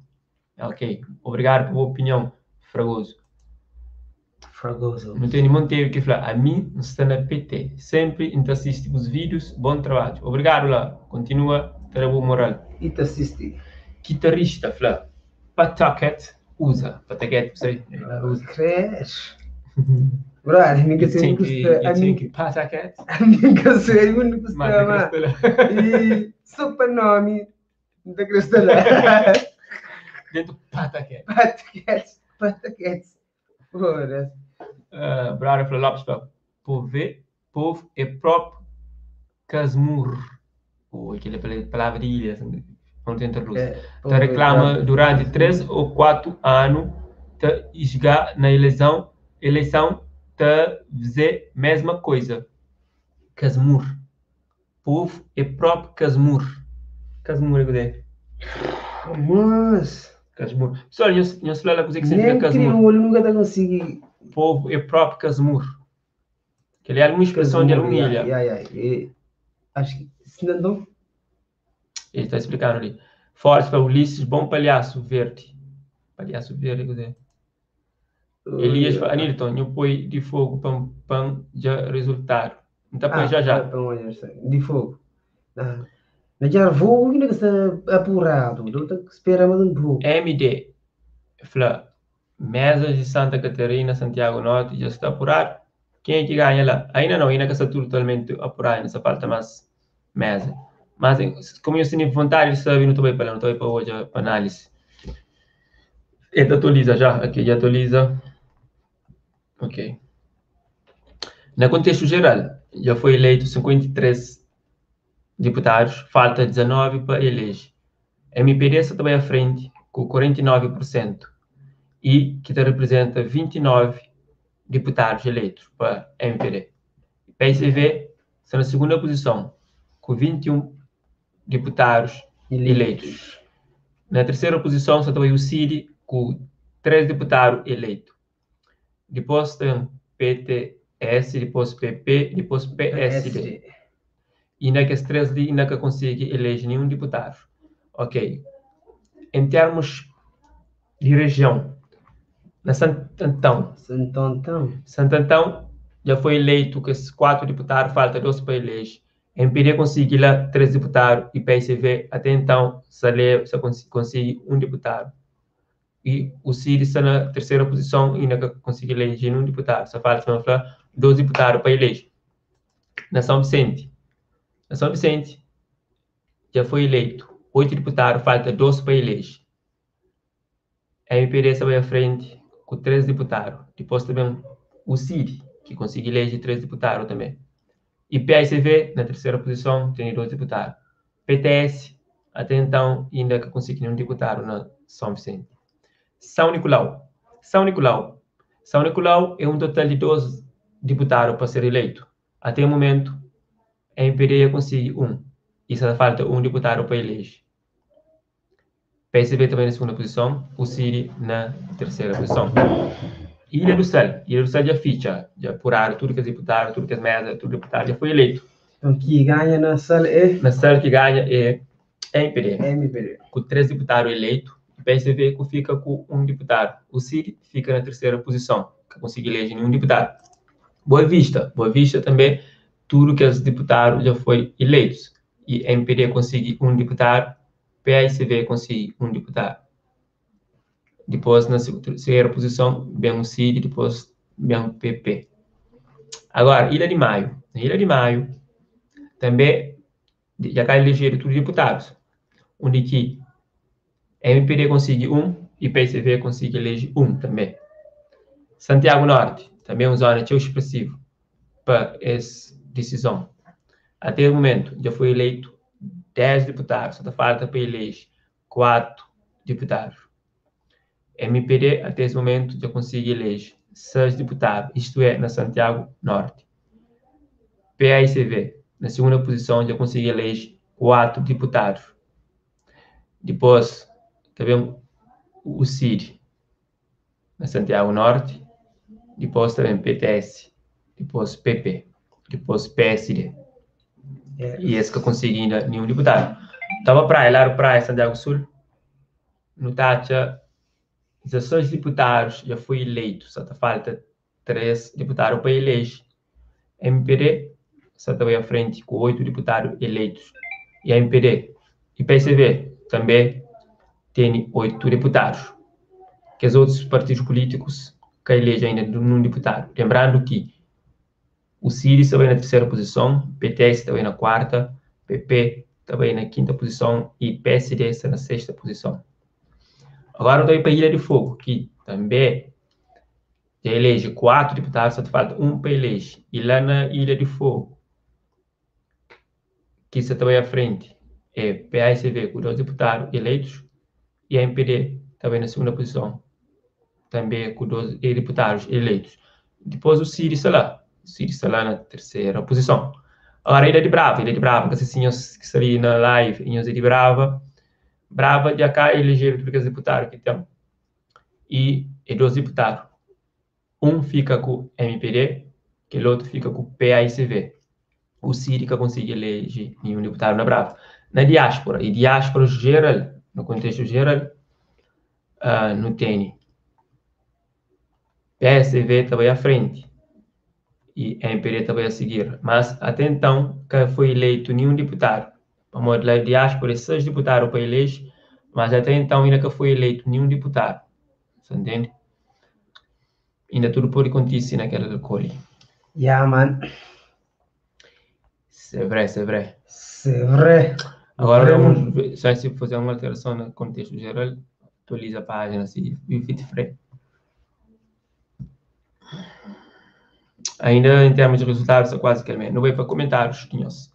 Ok? Obrigado pela opinião, Fragoso. Não tem nenhum tempo que falar. A mim, não está na PT. Sempre assiste os vídeos. Bom trabalho. Obrigado lá. Continua a ter boa moral. E te assisti. Guitarrista, Flá. Pataquete. Usa. Pataquete, você usa. Cresce. Brother, a minha Tem que pataquete. A minha canção é muito gostava. E super nome da Cristela. Dentro pataquete. Pataquete. Porra. Brother, Flá Lopes, povo é próprio Casmurro. Aquela palavra de ilha, não tem traduzir. Reclama durante 3 ou 4 anos de chegar na eleição dizer a mesma coisa. Casmurro. Povo é próprio Casmurro. Casmurro é o que é? Mas... Casmurro. Pessoal, não sei lá o que significa nem Casmurro. crioulo nunca está conseguindo. Povo é próprio Casmurro. Que ele é alguma expressão de alguma ilha. Acho que se não. Ele está explicando ali. Forte para Ulisses, bom palhaço verde. Palhaço verde, quer dizer. Elias para Anilton, não põe de fogo para já resultado. Então, põe já. De fogo. Não já fogo que não está apurado. Não está esperando um pouco. MD. Fala, mesas de Santa Catarina, Santiago Norte, já está apurado. Quem é que ganha lá? Ainda não, ainda que está totalmente apurado, ainda falta mais mesa. Mas, como eu sinto vontade de saber, não estou bem para hoje, para análise. Ele atualiza já, aqui já atualiza. Ok. No contexto geral, já foi eleito 53 deputados, falta 19 para eleger. A MPD está também à frente, com 49%, e que representa 29 deputados eleitos para a MPD. PSV está na segunda posição, com 21 deputados eleitos. Na terceira posição está também o CID, com 3 deputados eleitos. Depois tem PTS, depois PP, depois PSD. E ainda que as 3 ali, ainda que consegue eleger nenhum deputado. Ok. Em termos de região, Na Santo Antão. Santo Antão já foi eleito com 4 deputados, falta 2 para eleger. MPD conseguiu lá 3 deputados e PSV até então só consegue 1 deputado. E o Cid está na terceira posição e ainda consegue eleger 1 deputado. Só falta 2 deputados para eleger. Na São Vicente. Na São Vicente já foi eleito 8 deputados, falta 2 para eleger. A MPD está bem à frente com 3 deputados. Depois também o Cid, que conseguiu eleger 3 deputados também. E PSV, na terceira posição, tem 2 deputados. PTS, até então, ainda conseguiu 1 deputado na São Vicente. São Nicolau. São Nicolau é um total de 12 deputados para ser eleito. Até o momento, a MPD consegue 1. E só falta 1 deputado para eleger. PSB também na segunda posição, o Cid na terceira posição. Ilha do Sal já ficha, já apuraram tudo que é deputado, tudo que é mesa, tudo deputado já foi eleito. Então, que ganha na Sal é? Na Sal que ganha é MPD. Com 3 deputados eleitos, o PSB fica com 1 deputado. O Cid fica na terceira posição, que consegue eleger nenhum deputado. Boa Vista também, tudo que os deputados já foi eleitos. E MPD consegue 1 deputado, PSV consegue 1 deputado. Depois, na terceira posição, vem o Cid, depois vem o PP. Agora, Ilha de Maio. Na Ilha de Maio, também já cai eleger tudo deputados. Onde que MPD consegue 1 e PSV consegue eleger 1 também. Santiago Norte, também uma zona tão expressiva para essa decisão. Até o momento, já foi eleito 10 deputados, só falta para eleger 4 deputados. MPD, até esse momento, já consegue eleger 6 deputados, isto é, na Santiago Norte. PAICV, na segunda posição, já consegue eleger 4 deputados. Depois, também o Cid, na Santiago Norte. Depois também PTS. Depois PP. Depois PSD. E esse que eu consegui ainda nenhum deputado. Estava praia, Santiago Sul. No Tátia, 16 deputados já foi eleito, só falta 3 deputados para eleger. MPD só está à frente com 8 deputados eleitos. E a MPD e PSV também tem 8 deputados. Que os outros partidos políticos que elegem ainda um deputado. Lembrando que o Cid está na terceira posição, PTS está na quarta, PP está na quinta posição e PSD está na sexta posição. Agora eu estou para a Ilha de Fogo, que também já elege 4 deputados, só falta 1 para eleger. E lá na Ilha de Fogo, que está também à frente, é PAICV com 2 deputados eleitos e a MPD também na segunda posição, também com 2 deputados eleitos. Depois o Cid está lá na terceira posição. Agora a Ilha de Brava, que vocês que estão ali na live, Ilha de Brava já cá elegeram todos os deputados que tem. E 2 deputados. Um fica com o MPD, que o outro fica com o PAICV. O Cid que consegue eleger nenhum deputado na Brava. Na diáspora, e diáspora geral, no contexto geral, não tem. PSV também à frente. E MPD também a seguir. Mas até então, que foi eleito nenhum deputado. Vamos lá, diáspora, 6 deputados para eleger, mas até então ainda que foi eleito nenhum deputado. Você entende? Ainda tudo pode acontecer naquela recolha. Yeah, man. C'est vrai. Agora vamos ver, só se fazer uma alteração no contexto geral, atualiza a página assim, e fit free. Ainda em termos de resultados, é quase que é não vai para comentários, tinhos.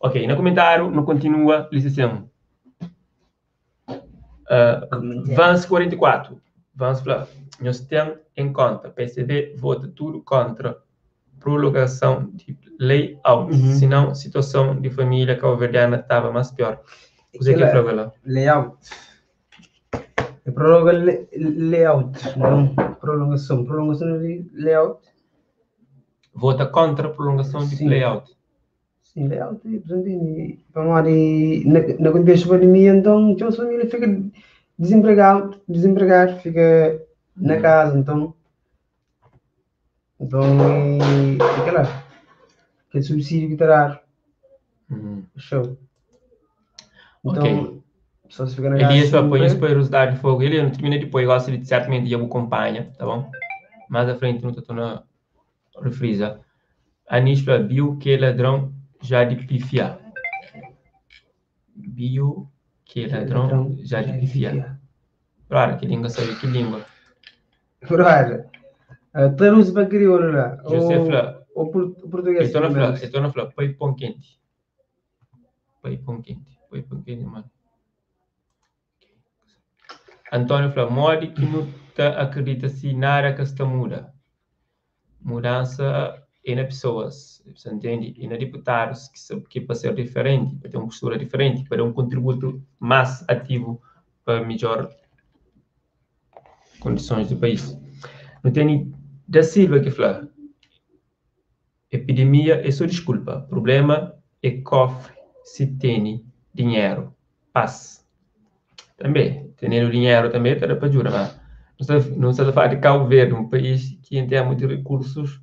Ok, no comentário, não continua, licença. Vance 44. Vamos falar. Nós temos em conta, PCV vota tudo contra prorrogação de layout, senão a situação de família cabo-verdiana estava mais pior. O que é prorroga lá? Layout. É prorroga layout, não prolongação. Prolongação de layout. Vota contra a prolongação de layout. Sim, layout. Vamos na contexto da pandemia, então, a família fica desempregado, fica na casa, então e aquele subsídio que terá, show. Então, só se fica na casa Elias põe isso sempre. para velocidade de fogo. Ele não termina depois, gosta de certamente de acompanha, tá bom? Mais à frente, não estou na refrisa. Anish viu que ladrão já de pifia. Viu que ladrão já de pifia. Claro, que língua sabe que língua. Brother, traduz para crioulo lá. José Ou português. Estou na falar, põe pão quente. Põe pão quente, mano. Antônio fala, morde que não acredita se nada que está muda. Mudança é na pessoas, você entende? E na deputados que para ser diferente, para ter uma postura diferente, para ter um contributo mais ativo para melhor condições do país. Não tem da Silva que fala, epidemia é só desculpa, problema é cofre, se tem dinheiro, paz. Também, tendo dinheiro também está para jurar, mas não se fala de Cabo Verde, um país que em termos de recursos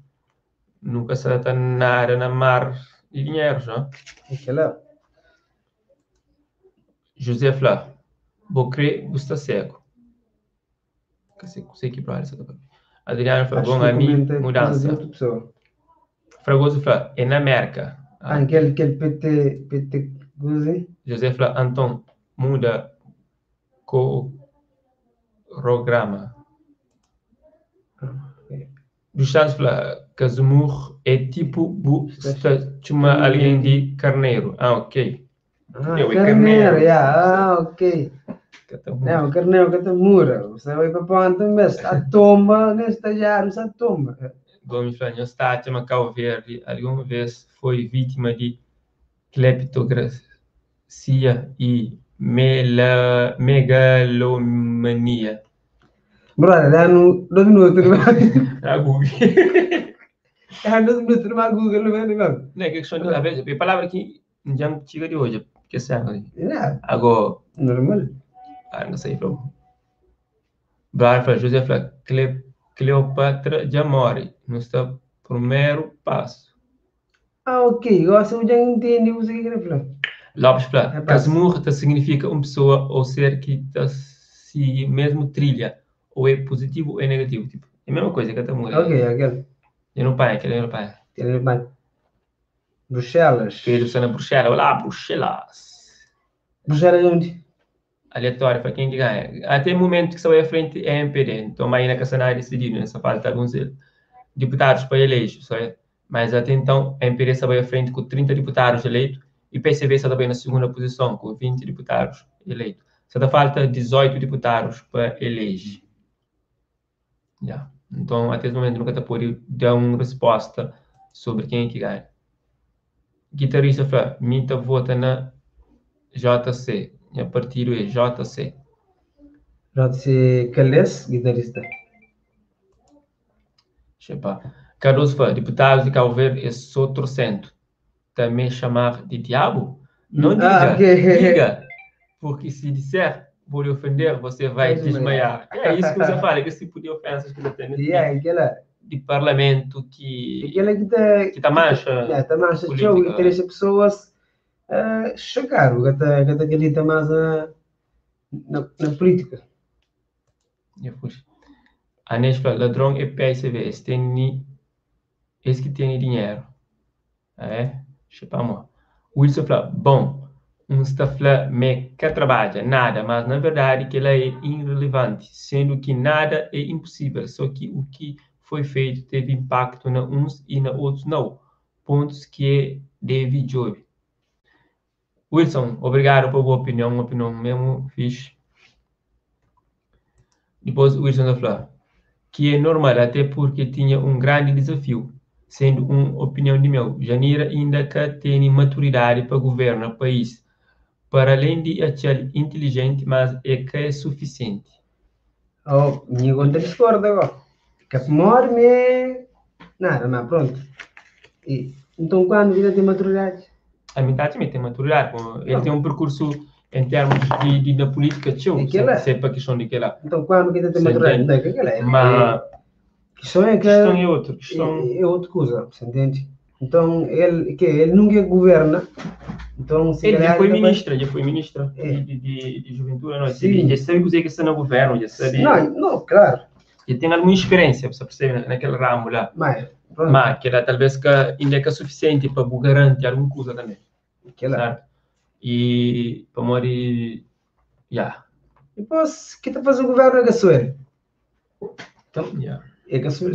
nunca se está nada na mar de dinheiro, não? José Flá, vou crer, está cego. Sei que para essa também. Adriano Flá, bom amigo, mudança. Fragoso Flá, é na América. Aquele PT, José Flá, Anton, muda com programa. Do Santos Flá, Casumur é tipo chama alguém de carneiro. Ok. Carneiro, ok. Não, carneiro catamura. Você vai para ponta, mas a tomba, nesta já, a tomba. Gomes Flânio está chama Cabo Verde, alguma vez foi vítima de cleptocracia e megalomania. Brother, dá 2 minutos. A Google. Dá 2 minutos no Google, não é? Não é questão de, a vezes, a palavra que já chega de hoje, que é certo. Agora, normal. Não sei, bro. Brava, José Flá, Cleopatra já morre, não está primeiro passo. Ok, eu acho que já entendi o que você quer falar. Lopes Flá, Casmurta significa uma pessoa ou ser que está se mesmo trilha, ou é positivo ou é negativo. Tipo, é a mesma coisa que a Casmurta. Ok, aquele. Eu não pai, aquele não pai. Ele não pai. Bruxelas. Pedro está na Bruxelas. Olá, Bruxelas. Bruxelas onde? Aleatório, para quem ganha. Até o momento que saiu à frente é MPD. Então, aí na Caçanara decidido, nessa falta alguns deputados para eleger. Mas até então, a MPD saiu à frente com 30 deputados eleitos e o PCB está também na segunda posição, com 20 deputados eleitos. Só falta 18 deputados para eleger. Yeah. Então, até o momento, nunca está por dar uma resposta sobre quem é que ganha. Guitarrista fala, Mita vota na JC. Minha partido é JC. JC Calles, guitarrista. Cardoso fala, deputados de Cabo Verde é só torcendo. Também chamar de diabo? Não diga, diga. Porque se disser, vou lhe ofender, você vai desmaiar. É isso que você fala, que esse tipo de ofensas que você tem de parlamento que está mancha. Está mancha, show, e ter as pessoas chocaram, que acredita mais na política. A Nes fala, ladrão é PSV, esse que tem dinheiro. É? Chepamos. Wilson fala, bom, está falando, me que trabalha, nada, mas na verdade que ela é irrelevante, sendo que nada é impossível, só que o que foi feito teve impacto na uns e na outros não. Pontos que é David Job. Wilson, obrigado por boa opinião, uma opinião mesmo fixe. Depois o Wilson falou que é normal, até porque tinha um grande desafio, sendo uma opinião de meu. Janeiro ainda que tem maturidade para governar o país, para além de achar inteligente, mas é que é suficiente. Oh, minha conta discorda agora. Que morre, nada, mas pronto. Então quando ele tem maturidade? A metade também tem maturidade. Ele tem um percurso em termos da política, tio, Aquela- sempre a questão daquela. Então, quando que tem Sim, maturidade, entende. não é que aquela é. Mas Questão é que questão é outra. Questão... é outra coisa, você entende? Então, ele nunca governa. Então, se Ele já calhar foi também- ministra É. de juventude, não? Sim. Ele já sabe o que é que está no governo, já sabe. Não, claro. Ele tem alguma experiência, você percebe, naquele ramo lá. Mas, pronto, Mas que era talvez que ainda é suficiente para garantir alguma coisa também, aquela. certo? E para morrer, já. Depois, o que está fazendo o governo é Gassuel. Então, Yeah. é Gassuel,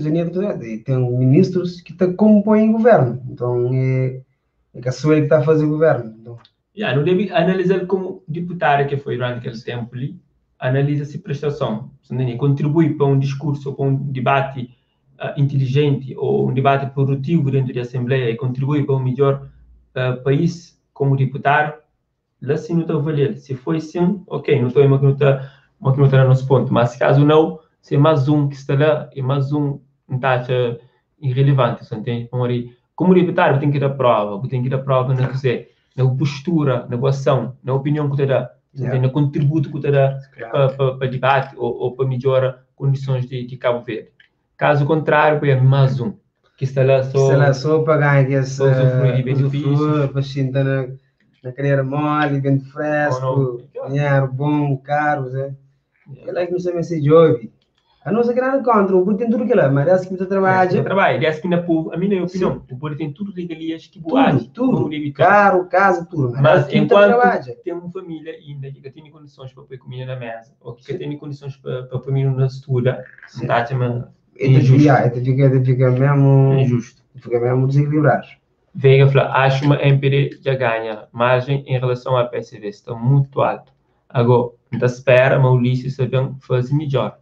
e tem ministros que compõem o governo. Então, é Gassuel que está a fazer o governo. Então, Não deve analisar como deputado que foi durante aquele tempo ali, analisa-se prestação, contribui para um discurso, para um debate inteligente ou um debate produtivo dentro da Assembleia e contribui para um melhor país como deputado, lá sim não está a valer. Se foi sim, ok, não estou a maquinar no nosso ponto, mas se caso não, se é mais um que está lá e mais um taxa irrelevante, você entende? Como deputado, tem que ir à prova, tem que ir à prova na postura, na ação, na opinião que te dá, no contributo que te dá para debate ou para melhorar condições de Cabo Verde. Caso contrário, é mais um que está lá só para ganhar esse usufruir de benefícios, para sentar na cadeira mole, vento fresco, dinheiro bom, caro, Zé. Aquela que não sabe se jovem. A nossa grande contra, o povo tem tudo aquilo, mas é que você trabalha. A minha opinião, o povo tem tudo regalias que boate, tudo, carro, casa, tudo. Mas enquanto tem uma família ainda que tem condições para pôr comida na mesa, ou que tem condições para pôr comida na estuda, fica mesmo injusto. Fica mesmo desequilibrado. Veiga fala, acho uma MPD já ganha margem em relação à PSV, está muito alto. Agora, da espera, mas o Ulisses sabem fazer melhor.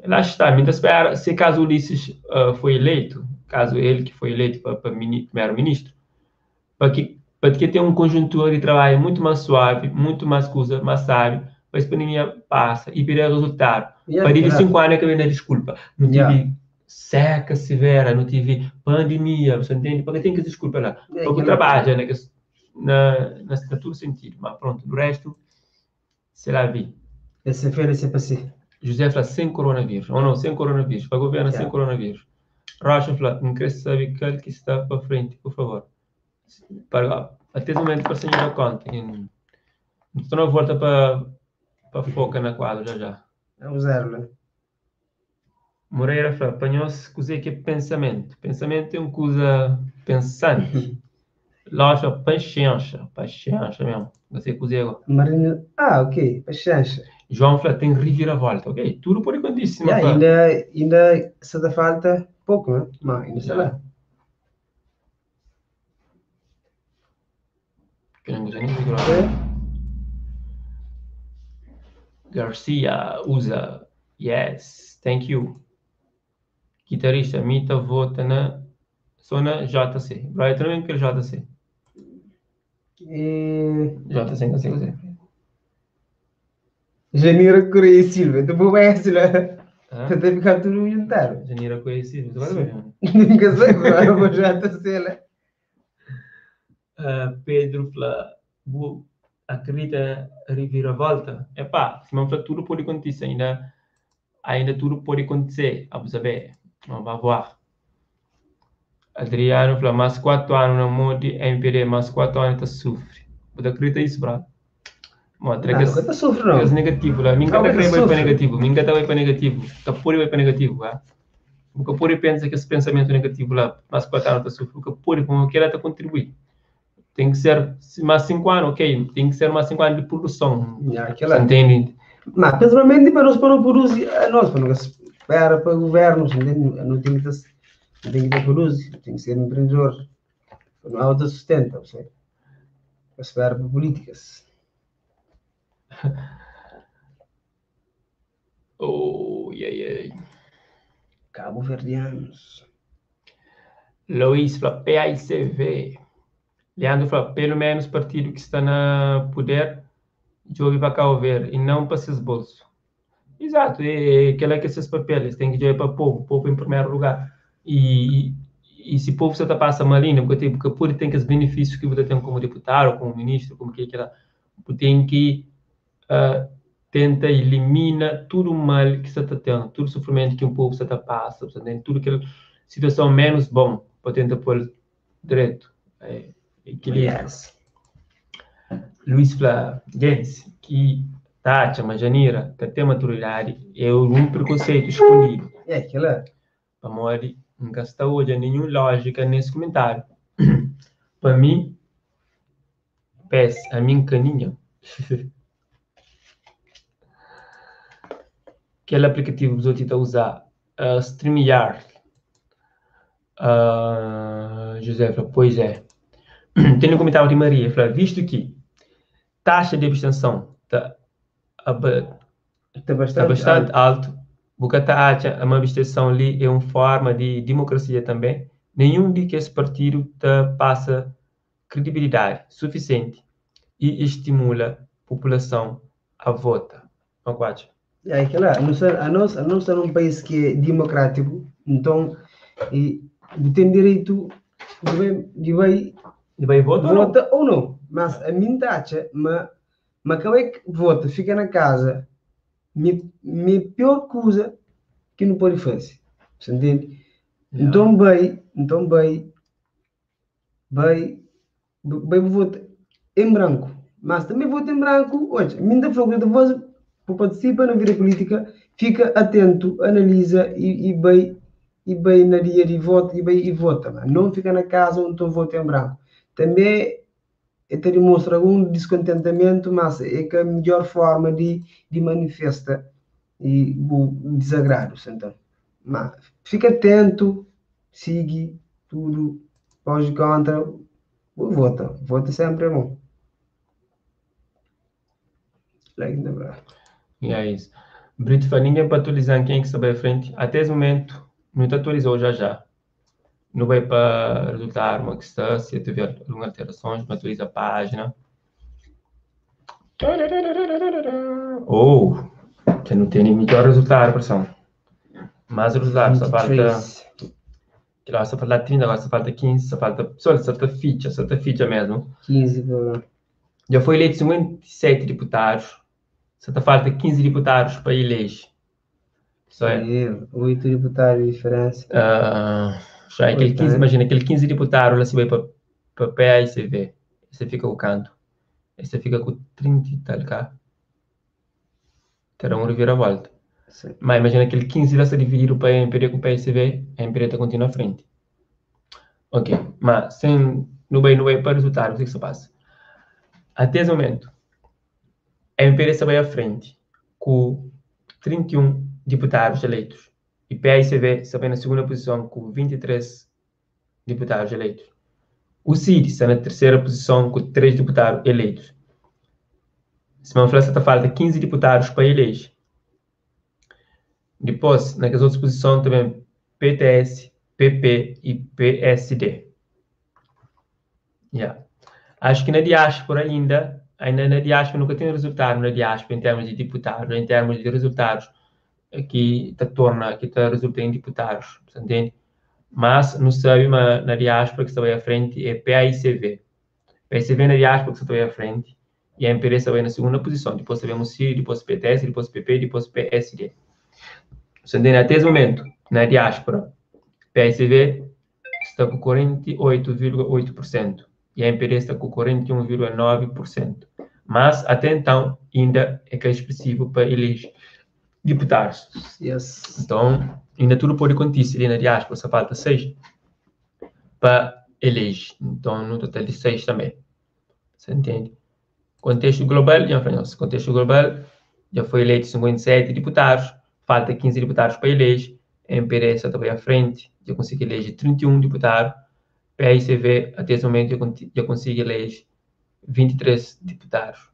Lá está, me espera, se caso o Ulisses foi eleito, caso ele que foi eleito para primeiro-ministro, para que tenha uma conjuntura de trabalho muito mais suave, muito mais coisa, mais sábio, para a pandemia passa e pedir resultado. Para ir de 5 anos que vem a desculpa. Não tive seca severa, não tive pandemia, você entende? Porque tem que desculpa lá. Porque trabalha na todo sentido, mas pronto, do resto, sei lá, vi. Esse feira, esse passei. José fala sem coronavírus, ou não, sem coronavírus, para o governo sem coronavírus. Rocha fala, não quer saber qual que está para frente, por favor. Até o momento para a senhora conta. Estou na volta para focar na quadra já. É um zero, né? Moreira fala, apanhou-se coisa que é pensamento. Pensamento é uma coisa pensante. Rocha, paciência mesmo. Você cozer agora. Marinho, ok, paciência. João fala, tem reviravolta, ok? Tudo pode acontecer. Ainda se dá falta pouco, né? Mas ainda sei lá. Garcia usa yes, thank you. Guitarrista, Mita vota só na JC. Brian também quer JC. JC, não sei. Janeiro Correia Silva, tu vou essa lá. Tu deve ficar tudo juntar. Janeiro Correia Silva, tu vai ver. Nunca sei, eu vou JC lá. Pedro fala, acredita reviravolta? Epá, se não for tudo pode acontecer, ainda tudo pode acontecer, vamos saber, vamos ver. Adriano fala, mais 4 anos no mundo, MPD, mais 4 anos está sofre. Você acredita isso, bravo? Não está sofre, não. É negativo, lá. Ninguém está vai para negativo, ninguém está vai para negativo, Capuri vai para negativo, tá? O Capuri pensa que esse pensamento negativo lá, mais 4 anos está sofre, o Capuri, como que ela está contribuindo. Tem que ser mais 5 anos, ok? Tem que ser mais 5 anos de produção. Você entende? Mas, principalmente para nós produzir, nós para espera para o governo, não tem que produzir, tem que ser empreendedor. Não autossustenta, você. Espera para políticas. Cabo Verdeanos. Luiz fala, PAICV. Leandro fala, pelo menos partido que está no poder, jogue para Cabo Verde e não para seus bolsos. Exato, é aquela que esses papéis tem que jogar para o povo em primeiro lugar. E se o povo só passa malinha, porque pode ter os benefícios que você tem como deputado, como ministro, como que é, tem que tenta eliminar tudo o mal que você está tendo, todo o sofrimento que um povo está passa, tudo aquela situação menos bom, para tentar pôr direito, equilíbrio. Yes. Luís fala, gente, que Tati, a Janira, que tem maturidade, é um preconceito escondido. É, aquilo é. Para morrer, não gasta hoje nenhuma lógica nesse comentário. Para mim, peço a minha caninha. Aquele aplicativo que você está a usar, StreamYard. José fala, pois é. Tem um comentário de Maria, fala, visto que taxa de abstenção está bastante alto, porque a uma abstenção ali é uma forma de democracia também. Nenhum de que esse partido passa credibilidade suficiente e estimula a população a votar. Não acha? É aquilo é. Nós estamos num país que é democrático, então tem direito de vai votar vota ou não. Mas a minha taxa, mas como é que vota, fica na casa, me pior coisa que não pode fazer. Você entende? Yeah. Então vai votar em branco. Mas também vota em branco, hoje, minha flor de voz, para participar na vida política, fica atento, analisa e vai na dia de voto e vota. Não fica na casa onde então vota em branco. Também te demonstra algum descontentamento, mas é que a melhor forma de manifestar o desagrado. Então, mas fica atento, siga tudo, pode contra, vota sempre é bom. E é isso. Brito fala, ninguém para atualizar quem é que sabe à frente. Até esse momento, não está atualizou já. Não vai para resultar uma questão, se tiver alguma alterações, não atualiza a página. Ou, que não tem nem melhor resultado, pressão. Mas o resultado, só falta... Lá, só falta 30, agora só falta 15, só falta ficha mesmo. 15, para... Já foi eleito 57 deputados. Só falta 15 deputados para eleger. Isso é. 8 deputados de diferença. Já é aquele 15, imagina, aquele 15 deputados lá se vai para PAICV. Você fica com o canto. Você fica com 30 e tal, cá. Terá um reviravolta. Sim. Mas imagina aquele 15 lá se dividir o MPD com o PAICV, a MPD continua à frente. Ok, mas sem não vai para resultado, o que se passa? Até esse momento, a MPD está à frente com 31 deputados eleitos. E PAICV está na segunda posição com 23 deputados eleitos. O CID está na terceira posição com 3 deputados eleitos. Simão França falta 15 deputados para eleger. Depois, nas outras posições também PTS, PP e PSD. Yeah. Acho que na diáspora ainda na diáspora nunca tem resultado na diáspora em termos de deputados, em termos de resultados que resulta em deputados, entende? Mas não sabe, mas na diáspora que está aí à frente é PAICV. PAICV na diáspora que está aí à frente e a MPD está aí na segunda posição. Depois sabemos CIR, depois PTS, depois PP, depois PSD. Entende? Até esse momento, na diáspora, PAICV está com 48,8% e a MPD está com 41,9%. Mas, até então, ainda é que é expressivo para eleger deputados. Yes. Então, ainda tudo pode acontecer ali na diáspora, só falta 6 para eleger. Então, no total de 6 também. Você entende? Contexto global, contexto global, já foi eleito 57 deputados, falta 15 deputados para eleger, a MPD só está à frente, já consegui eleger 31 deputados, PAICV, até esse momento, já consegui eleger 23 deputados.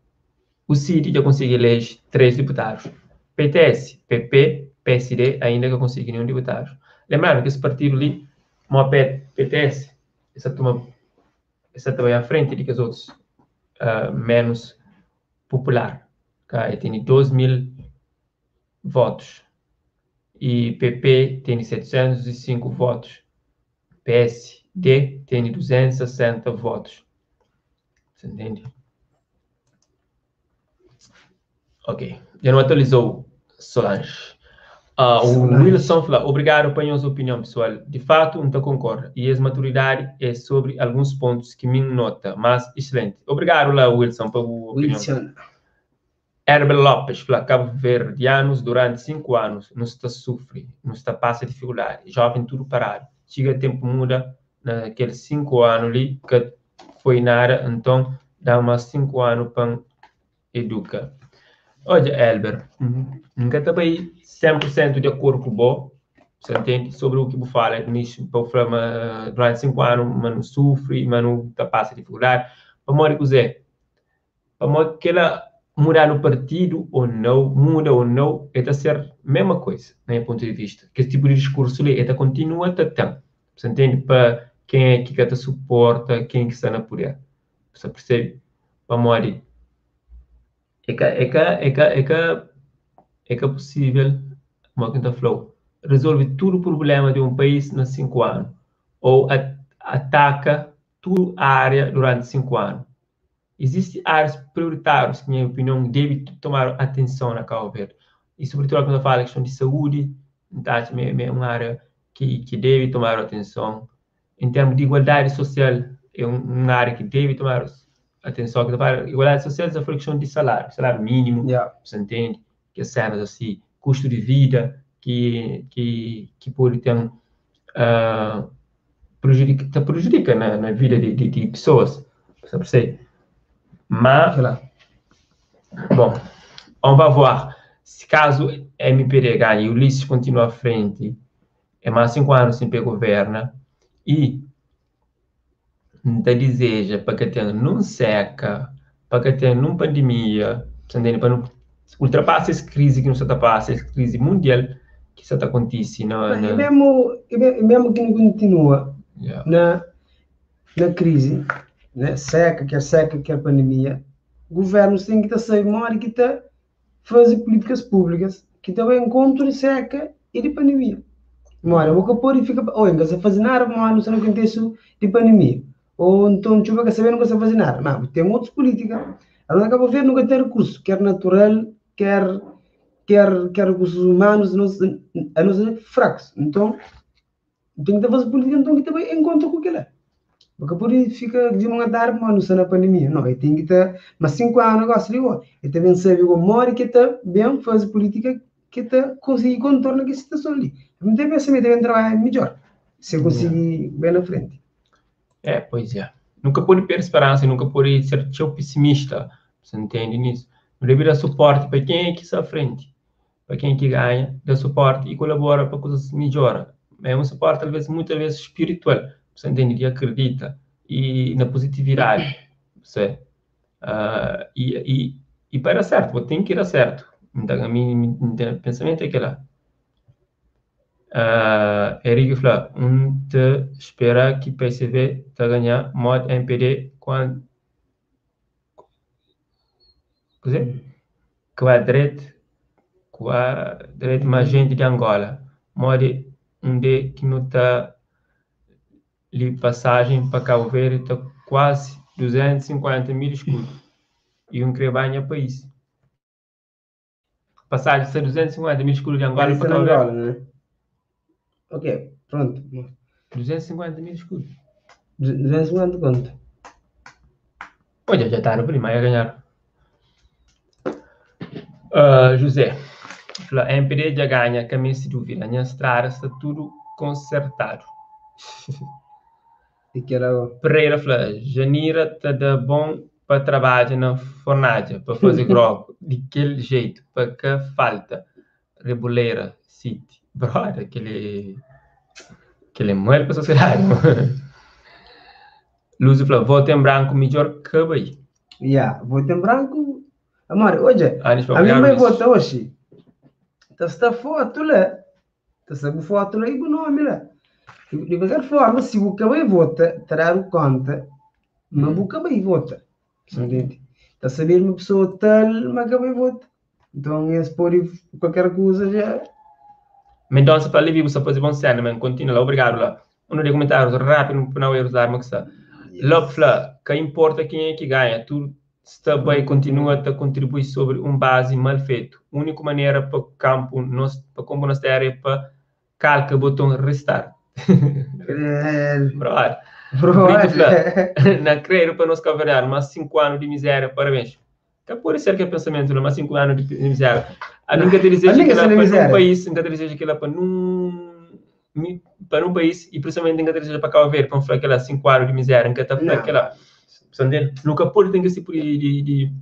O CID já consegui eleger 3 deputados. PTS, PP, PSD, ainda que consegui nenhum deputado. Lembrando que esse partido ali, uma PTS, essa também à frente de que os outros menos popular. Okay? Tem 12.000 votos. E PP tem 705 votos. PSD tem 260 votos. Você entende? Ok. Já não atualizou Solange. O Solange. Wilson fala, obrigado por a sua opinião, pessoal. De fato, não concordo. E a maturidade é sobre alguns pontos que me nota, mas excelente. Obrigado, lá, Wilson, pela opinião. Wilson. Herbert Lopes fala, Cabo Verdeanos durante 5 anos não está sofre, não está passa dificuldade. Jovem tudo parado. Chega tempo muda naqueles 5 anos ali que foi nada, então dá mais 5 anos para educar. Olha, Elber, nunca estava aí 100% de acordo com o Bo, você entende? Sobre o que eu falo, nisso, para durante 5 anos, mas não sofre, mas não está passa dificuldade. Para morrer com Zé, para morrer que ela mudar no partido ou não, muda ou não, é a ser a mesma coisa, do meu ponto de vista. Que esse tipo de discurso ali, é continua a ter, você entende? Para quem é que te suporta, quem é que está na poder. Você percebe? Para morrer. É possível, como que falou, resolve todo o problema de um país nos 5 anos, ou ataca toda a área durante 5 anos. Existem áreas prioritárias que, na minha opinião, devem tomar atenção na Cabo Verde. E, sobretudo, quando eu falo questão de saúde, é uma área que deve tomar atenção. Em termos de igualdade social, é uma área que deve tomar atenção. Quando eu falo igualdade social, é a questão de salário mínimo, você entende? Que é cenas assim, custo de vida, que pode ter prejudica na vida de pessoas, você percebe? Mas, bom, on va voir. Se caso MPD ganha e o Ulisses continua à frente, é mais 5 anos sem governa, e não deseja para que tenha não seca, para que tenha não pandemia, para não ultrapassar essa crise que não está passando, essa crise mundial que está acontecendo. Mesmo que não continua na crise, né? Seca, quer pandemia, governos têm que estar sair uma hora que está fazer políticas públicas que também encontram seca e de pandemia. Uma hora, vou pôr e fica, ou em casa fazer nada, uma hora não acontece de pandemia. Ou então, chuva que saber não consegue fazer nada. Não, tem outras políticas. Ela acaba vendo nunca ter recurso, quer natural, quer recursos humanos, a não ser fracos. Então, tem que fazer política então, que também encontra com aquilo. Porque por isso fica de uma dar uma noção na pandemia. Não, ele tem que ter, mas 5 anos negócio de igual. Ele também sabe como mora que está bem fazer política que está conseguir contornar a situação ali. Não tem pensamento, deve trabalhar melhor. Se conseguir bem na frente. Pois é. Nunca pode ter esperança, nunca pode ser tão pessimista. Você entende nisso? Não deve dar suporte para quem é que está à frente. Para quem é que ganha, dá suporte e colabora para coisas melhorar. É um suporte, talvez, muitas vezes espiritual. Você entende? E acredita. E na positividade. Você. E para dar certo, tem que dar certo. Então, a minha pensamento é que lá. Eric fala, te espera que PSV te ganhar mod MPD quando quadrete mais gente de Angola mod onde que não está ali passagem para Cabo Verde está quase 250 mil escudos e crebanha país passagem de 250 mil escudos de Angola para Cabo Verde, né? Ok, pronto. 250 mil escudos. 250 quanto? Olha, já está no primeiro a ganhar. José, a MPD já ganha, caminho se dúvida. A minha estrada está tudo consertado. Pereira fala, Janira está de bom para trabalhar na fornalha, para fazer grog, de aquele jeito, para que falta. Reboleira City. Brother, aquele moel para a sociedade. Lúcio fala, voto em branco melhor que aí. Voto em branco. Amor, hoje, a minha mãe vota hoje. Está foto lá. Está foto lá e o nome lá. De qualquer forma, se o cabelo vota, terá o conta, mas o cabelo vota. Entende? Está a saber uma pessoa tal, mas cabelo vota. Então, esse por qualquer coisa já. Mendonça para ali, você pode bom ser, mas continua lá, obrigado lá. Um de comentários rápido para não usar, mas que Lopfla, que importa quem é que ganha, tudo também continua a contribuir sobre base mal feito. A única maneira para o campo, para como nós é para calca botão restart. Brother. Não creio para nós cavalhar, mas 5 anos de miséria, parabéns. Que pode ser que é pensamento, mas 5 anos de miséria. A ninguém deseja que ela para um país, ninguém deseja que ela para um país e principalmente ninguém deseja para Cabo Verde, para falar aquela 5 anos de miséria, ninguém está falando aquela. Nunca pode ter esse tipo de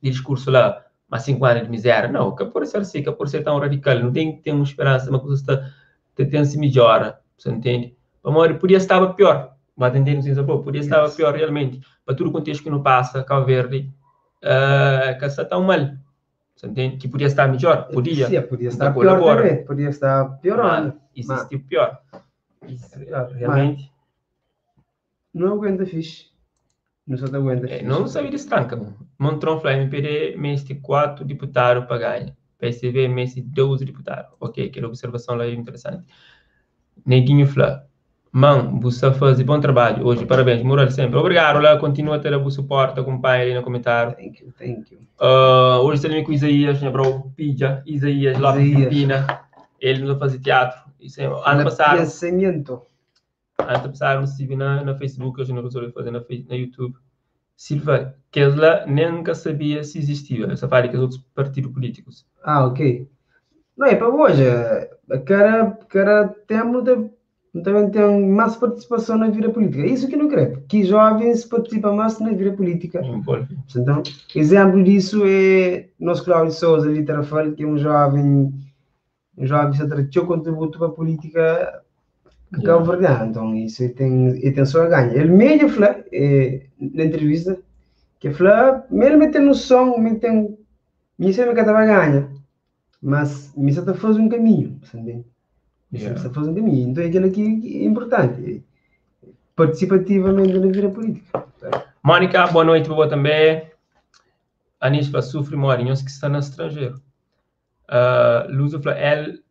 discurso lá, mas 5 anos de miséria. Não, que pode ser assim, que pode ser tão radical. Não tem uma esperança, uma coisa está se melhora, você entende? Mas podia estar pior. Mas entendendo, podia estar pior realmente. Para todo o contexto que não passa, Cabo Verde, que está tão mal. Você entende? Que podia estar melhor? Podia. Sim, podia estar pior também. Podia estar piorando. Existe pior. Realmente. Não aguenta fixe. Não só aguenta fixe. Não sabe de estanca. Montron Fly, MPD, mês de 4 deputados para ganhar. PSV, mês de 12 deputados. Ok, aquela observação lá é interessante. Neguinho Flá. Man, você faz bom trabalho hoje, parabéns, moral sempre. Obrigado, lá, continua a ter o suporte, acompanha ali no comentário. Thank you. Hoje estou com Isaías, né, bro? Pija, Isaías, lá na Filipina. Ele não faz teatro. Isso é, ano passado. Ano passado, não estive na Facebook, hoje não resolvi fazer na YouTube. Silva, que ela nunca sabia se existia. Eu só falei que os outros partidos políticos. Ok. Não é para hoje. Cara tem muita. Também tem mais participação na vida política. É isso que não creio. Que jovens participam mais na vida política. Então, exemplo disso é nosso Cláudio Souza, ali Tarafal, que é um jovem que trazeu contributo para a política cabo-verdiana. Então, isso tem só a ganhar. Ele mesmo falou, na entrevista, que falou, mesmo me tem noção, me sabe que estava a ganhar, mas me está a fazer um caminho, entende? Está fazendo caminho. Então é aquilo que é importante. Participativamente na vida política. Mônica, boa noite para você também. Anisfa sofre morinhos que está no estrangeiro. Luso fala,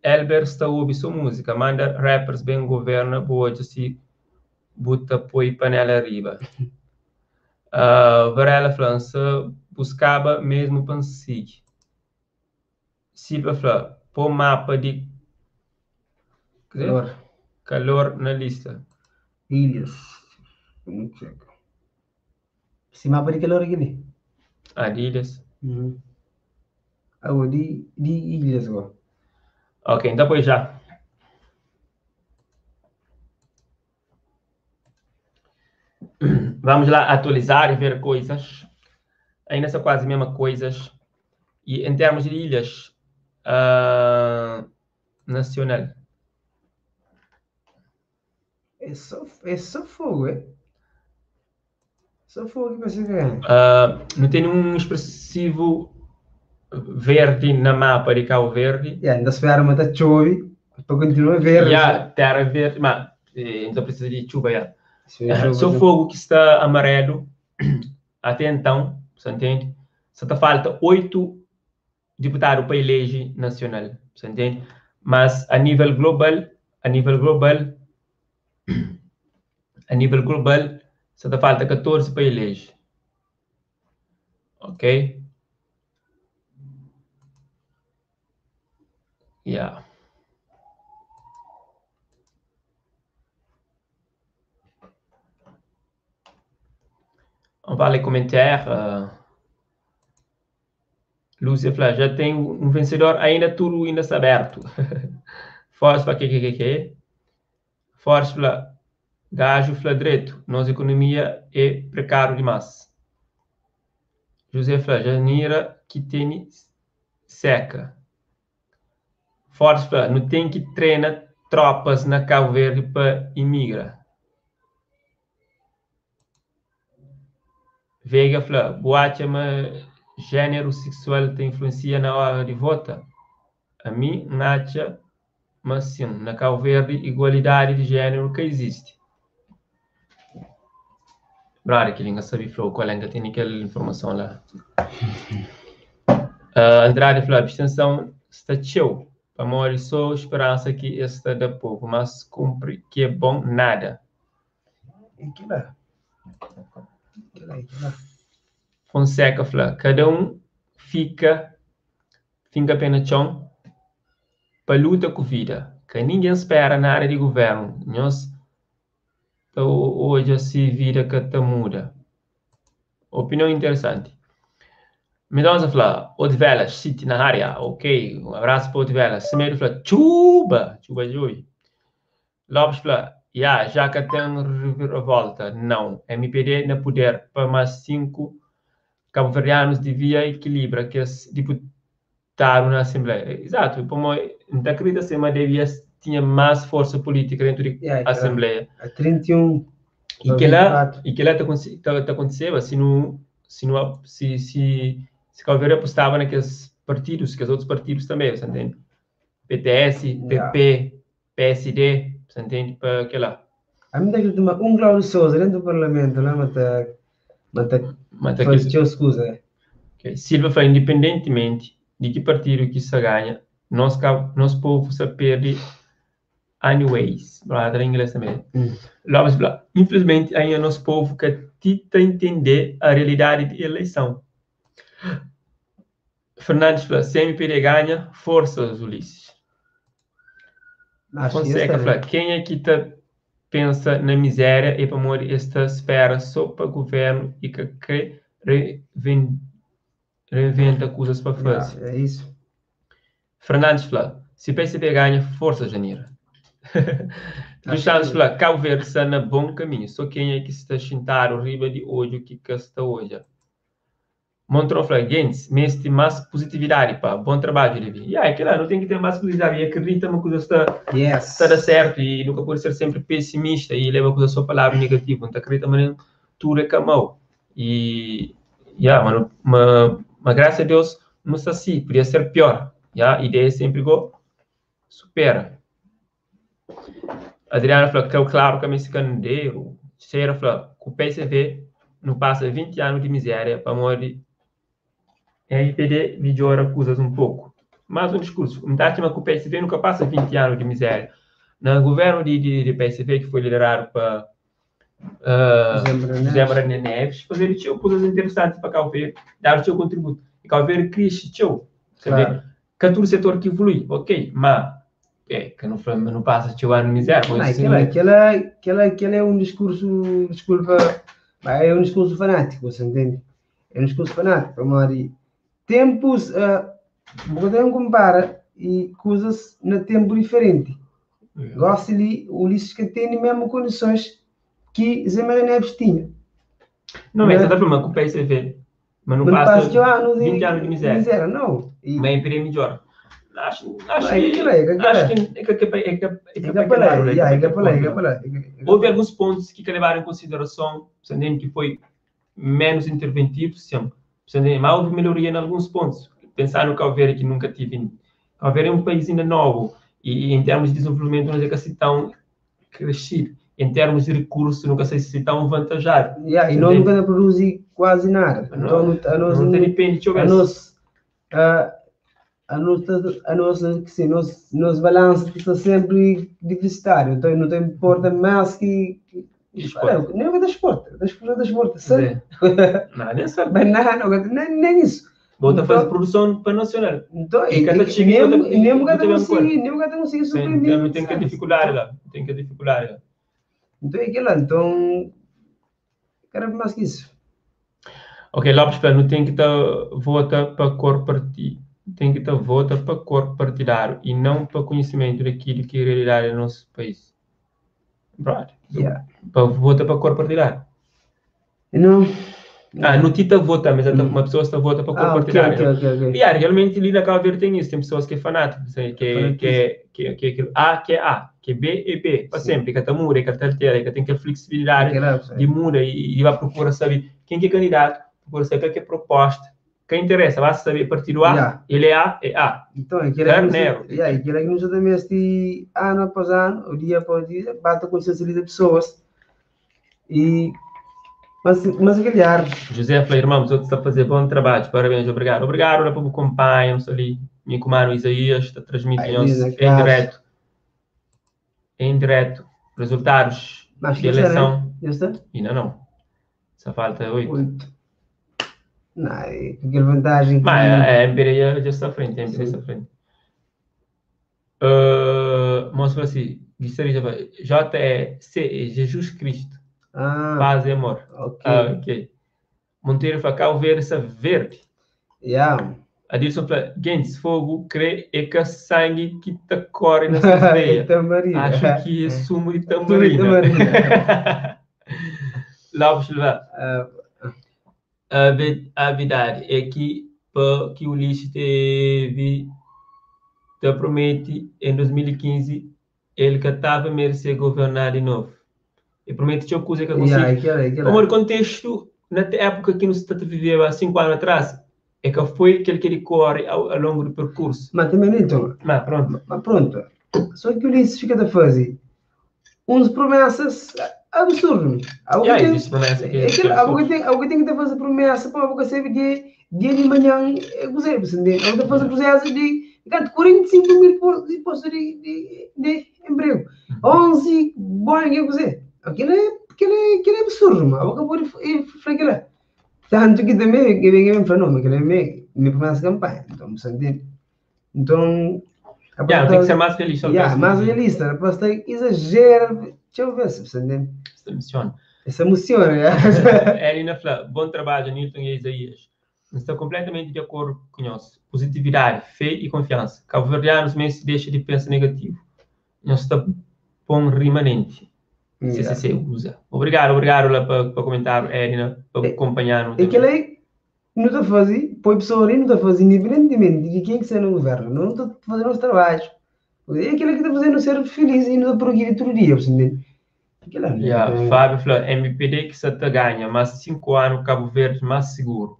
Elber está ouvindo sua música. Manda rappers bem governa, boa se bota põe panela arriba. Varela França buscava mesmo para seguir. Silva fala, pô mapa de calor na lista. Ilhas. Se mapa de calor aqui. De ilhas. De ilhas agora. Ok, então depois já. Vamos lá atualizar e ver coisas. Ainda são quase as mesmas coisas. E em termos de ilhas, nacional. É só fogo, é? Só fogo que você vê. Não tem um expressivo verde na mapa de Cabo Verde. Ainda se vier uma da chove, para continuar verde. Terra verde, mas não precisa de chuva. Só fogo que está amarelo até então, você entende? Só te falta 8 deputados para eleger nacional, você entende? Mas a nível global, só te falta 14 para eleger. Ok? On va les comentar. Lúcia fala, já tem um vencedor, ainda tudo ainda está aberto. Força para que? Força fala, gajo fala direito, nossa economia é precário demais. José fala, janeiro que tem seca. Força fala, não tem que treinar tropas na Cabo Verde para imigrar. Vega fala, boate, mas gênero sexual tem influência na hora de votar? A mim, acha, mas sim, na Cabo Verde, igualdade de gênero que existe. Brother, que ninguém sabe qual é que tem aquela informação lá. Andrade falou, a abstenção está cheio. Para morrer só esperança que está da povo, mas cumpre que é bom nada. Fonseca fala, cada fica apenas chão para luta com a vida, que ninguém espera na área de governo. Nós hoje se vida que está muda. Opinião interessante. Mendonça fala, Odivelas, City na área, ok, um abraço para Odivelas. Semedo fala, chuba Joy. Lopes fala, já que tem revolta, não. MPD no poder para mais 5 cabo-verdianos devia equilibrar que os deputados na Assembleia. Exato, como não acredito que devia tinha mais força política dentro da Assembleia. A 31 e que lá está acontecendo se Cabo-Verde apostava naqueles partidos, que os outros partidos também, você entende? PTS, PP, PSD, você entende? Para aquela. A mim daquele tema, Cláudio Souza dentro do Parlamento, lá, mata faz teu escusa. Silva fala, independentemente de que partido que se ganha, nós povo se perde anyways. Para inglês também. Lopes fala, infelizmente, ainda nosso povo que tenta entender a realidade da eleição. Fernandes fala, se MPD ganha, forças, Ulisses. Fonseca fala, quem é que pensa na miséria e para morrer esta espera só para o governo e que reinventa coisas para fazer? É isso. Fernandes fala, se PCB ganha, força, Janeiro. Luciano fala, Cabo Verde está no bom caminho, só quem é que está sentado riba de hoje que está hoje. Montrou fala, gente, mas tem mais positividade, pá, bom trabalho, Levi. É que lá, não tem que ter mais positividade, e acredita uma coisa está dando certo e nunca pode ser sempre pessimista e leva a coisa só palavra negativa, não acredita, mas tudo é camão. E, mas graças a Deus, não está assim, podia ser pior. A ideia é sempre supera. Adriana falou que é claro que a mexicana deu. Cheira falou que o PCV não passa 20 anos de miséria para morrer. A MPD melhora coisas um pouco. Mas um discurso. Me dá que o PSV nunca passa 20 anos de miséria. No governo de PSV, que foi liderado para José Maranhão Neves, fazer coisas interessantes para Cabo Verde, dar o seu contributo. E Cabo Verde cresce, Claro. Que todo o setor que evolui, ok, mas que não passa 2 anos de miséria. Aquele é um discurso, desculpa, é um discurso fanático, você entende? É um discurso fanático, amor. Tempos, podemos comparar e coisas no tempo diferente. Gosto de Ulisses que tem mesmo condições que Zé Maria Neves tinha. Não, mas está problema com o PSV. Mas não passa 20 anos de miséria. Não. Mas é bem melhor. Acho que houve alguns pontos que levaram em consideração, que foi menos interventivo, mas houve melhoria em alguns pontos. Pensar no Cabo Verde, que nunca tive. Cabo Verde é um país ainda novo, e em termos de desenvolvimento não é que se tão crescido. Em termos de recursos, nunca sei se tão vantajado. E nós nunca produzimos quase nada. Então, não depende de nos balanços está sempre deficitário. Então, não importa mais que... Nem o desporto. Não, nem sabe. Nem isso. Bota fazer produção para nacional. Então, nem consigo suprimir. Não tem que dificuldade lá. Então, é aquilo lá. Então, quero mais que isso. Ok, Lopes, não tem que votar para cor partido. Tem que votar para cor partidário e não para conhecimento daquilo que é realidade no nosso país. Right. Para votar para cor partidário. Não. Não tita vota, mas uma pessoa está vota para cor partidário. Ok. Realmente ali na Cabo Verde tem isso, tem pessoas que é fanáticas, que A, que é A, que B é B, para sempre, que muda, que altera, que tem que flexibilidade de muda e vai procurar saber quem que é candidato, procura saber que é proposta. Quem interessa, vai saber partido A, ele é A. Então, aquilo é que nos também este ano após ano, o dia após dia, bate com essas pessoas. Mas aquele José falou, irmãos, outros estão a fazer bom trabalho, parabéns, obrigado. Obrigado, para o acompanham ali, minha comando Isaías, está transmitindo em direto, resultados de eleição. Já está? Ainda não. Só falta 8. Não, aquela vantagem que... Mas a MPD já está à frente, a MPD está à frente. Mostra assim, JEC, Jesus Cristo, paz e amor. ok. Ok. Monteiro fala, Cabo Verde. Yeah. Adilson fala, gente, fogo, crê e que sangue que te corre nessas veias. Tamarina. Acho que é sumo de Sumo de tamarina. tamarina. Lopes Silva, Ah, a verdade é que o lixo te promete em 2015 ele que estava a merecer governar de novo. E promete que eu coisa que eu yeah, consigo. Como o contexto, na época que nós vivemos há 5 anos atrás, é que foi aquele que ele corre ao longo do percurso. Mas também não então. Mas pronto. Mas pronto. Só que o Ulisses fica a fazer uns promessas absurdas. Existe promessa que Alguém tem que fazer promessa para a boca ser dia de manhã. Você entende? Alguém fazer promessa de 45 mil postos de emprego. 11 bom que você. Aquilo é absurdo, mas a boca pode fazer. Tanto que também que vem me falou, mas aquilo é me promessa campanha. Então, você entende? Então, tem que ser mais realista. mais realista. A proposta exagera. Deixa eu ver se você entende. Essa emociona. Elina fala, bom trabalho, Nilton e Isaías. Estou completamente de acordo com nós. Positividade, fé e confiança. Cabo-verdianos mesmo se deixa de pensar negativo. Nós está bom rimanente. CCC usa. Obrigado pelo comentário, Elina, por acompanhar. É que ele não está fazendo, põe pessoa ali, não está fazendo, independentemente de quem que seja no governo, não está fazendo os trabalhos. É aquele que está fazendo ser feliz e não está por aqui todo dia, você entende? Fábio falou, MPD que se te ganha, mas 5 anos Cabo Verde mais seguro.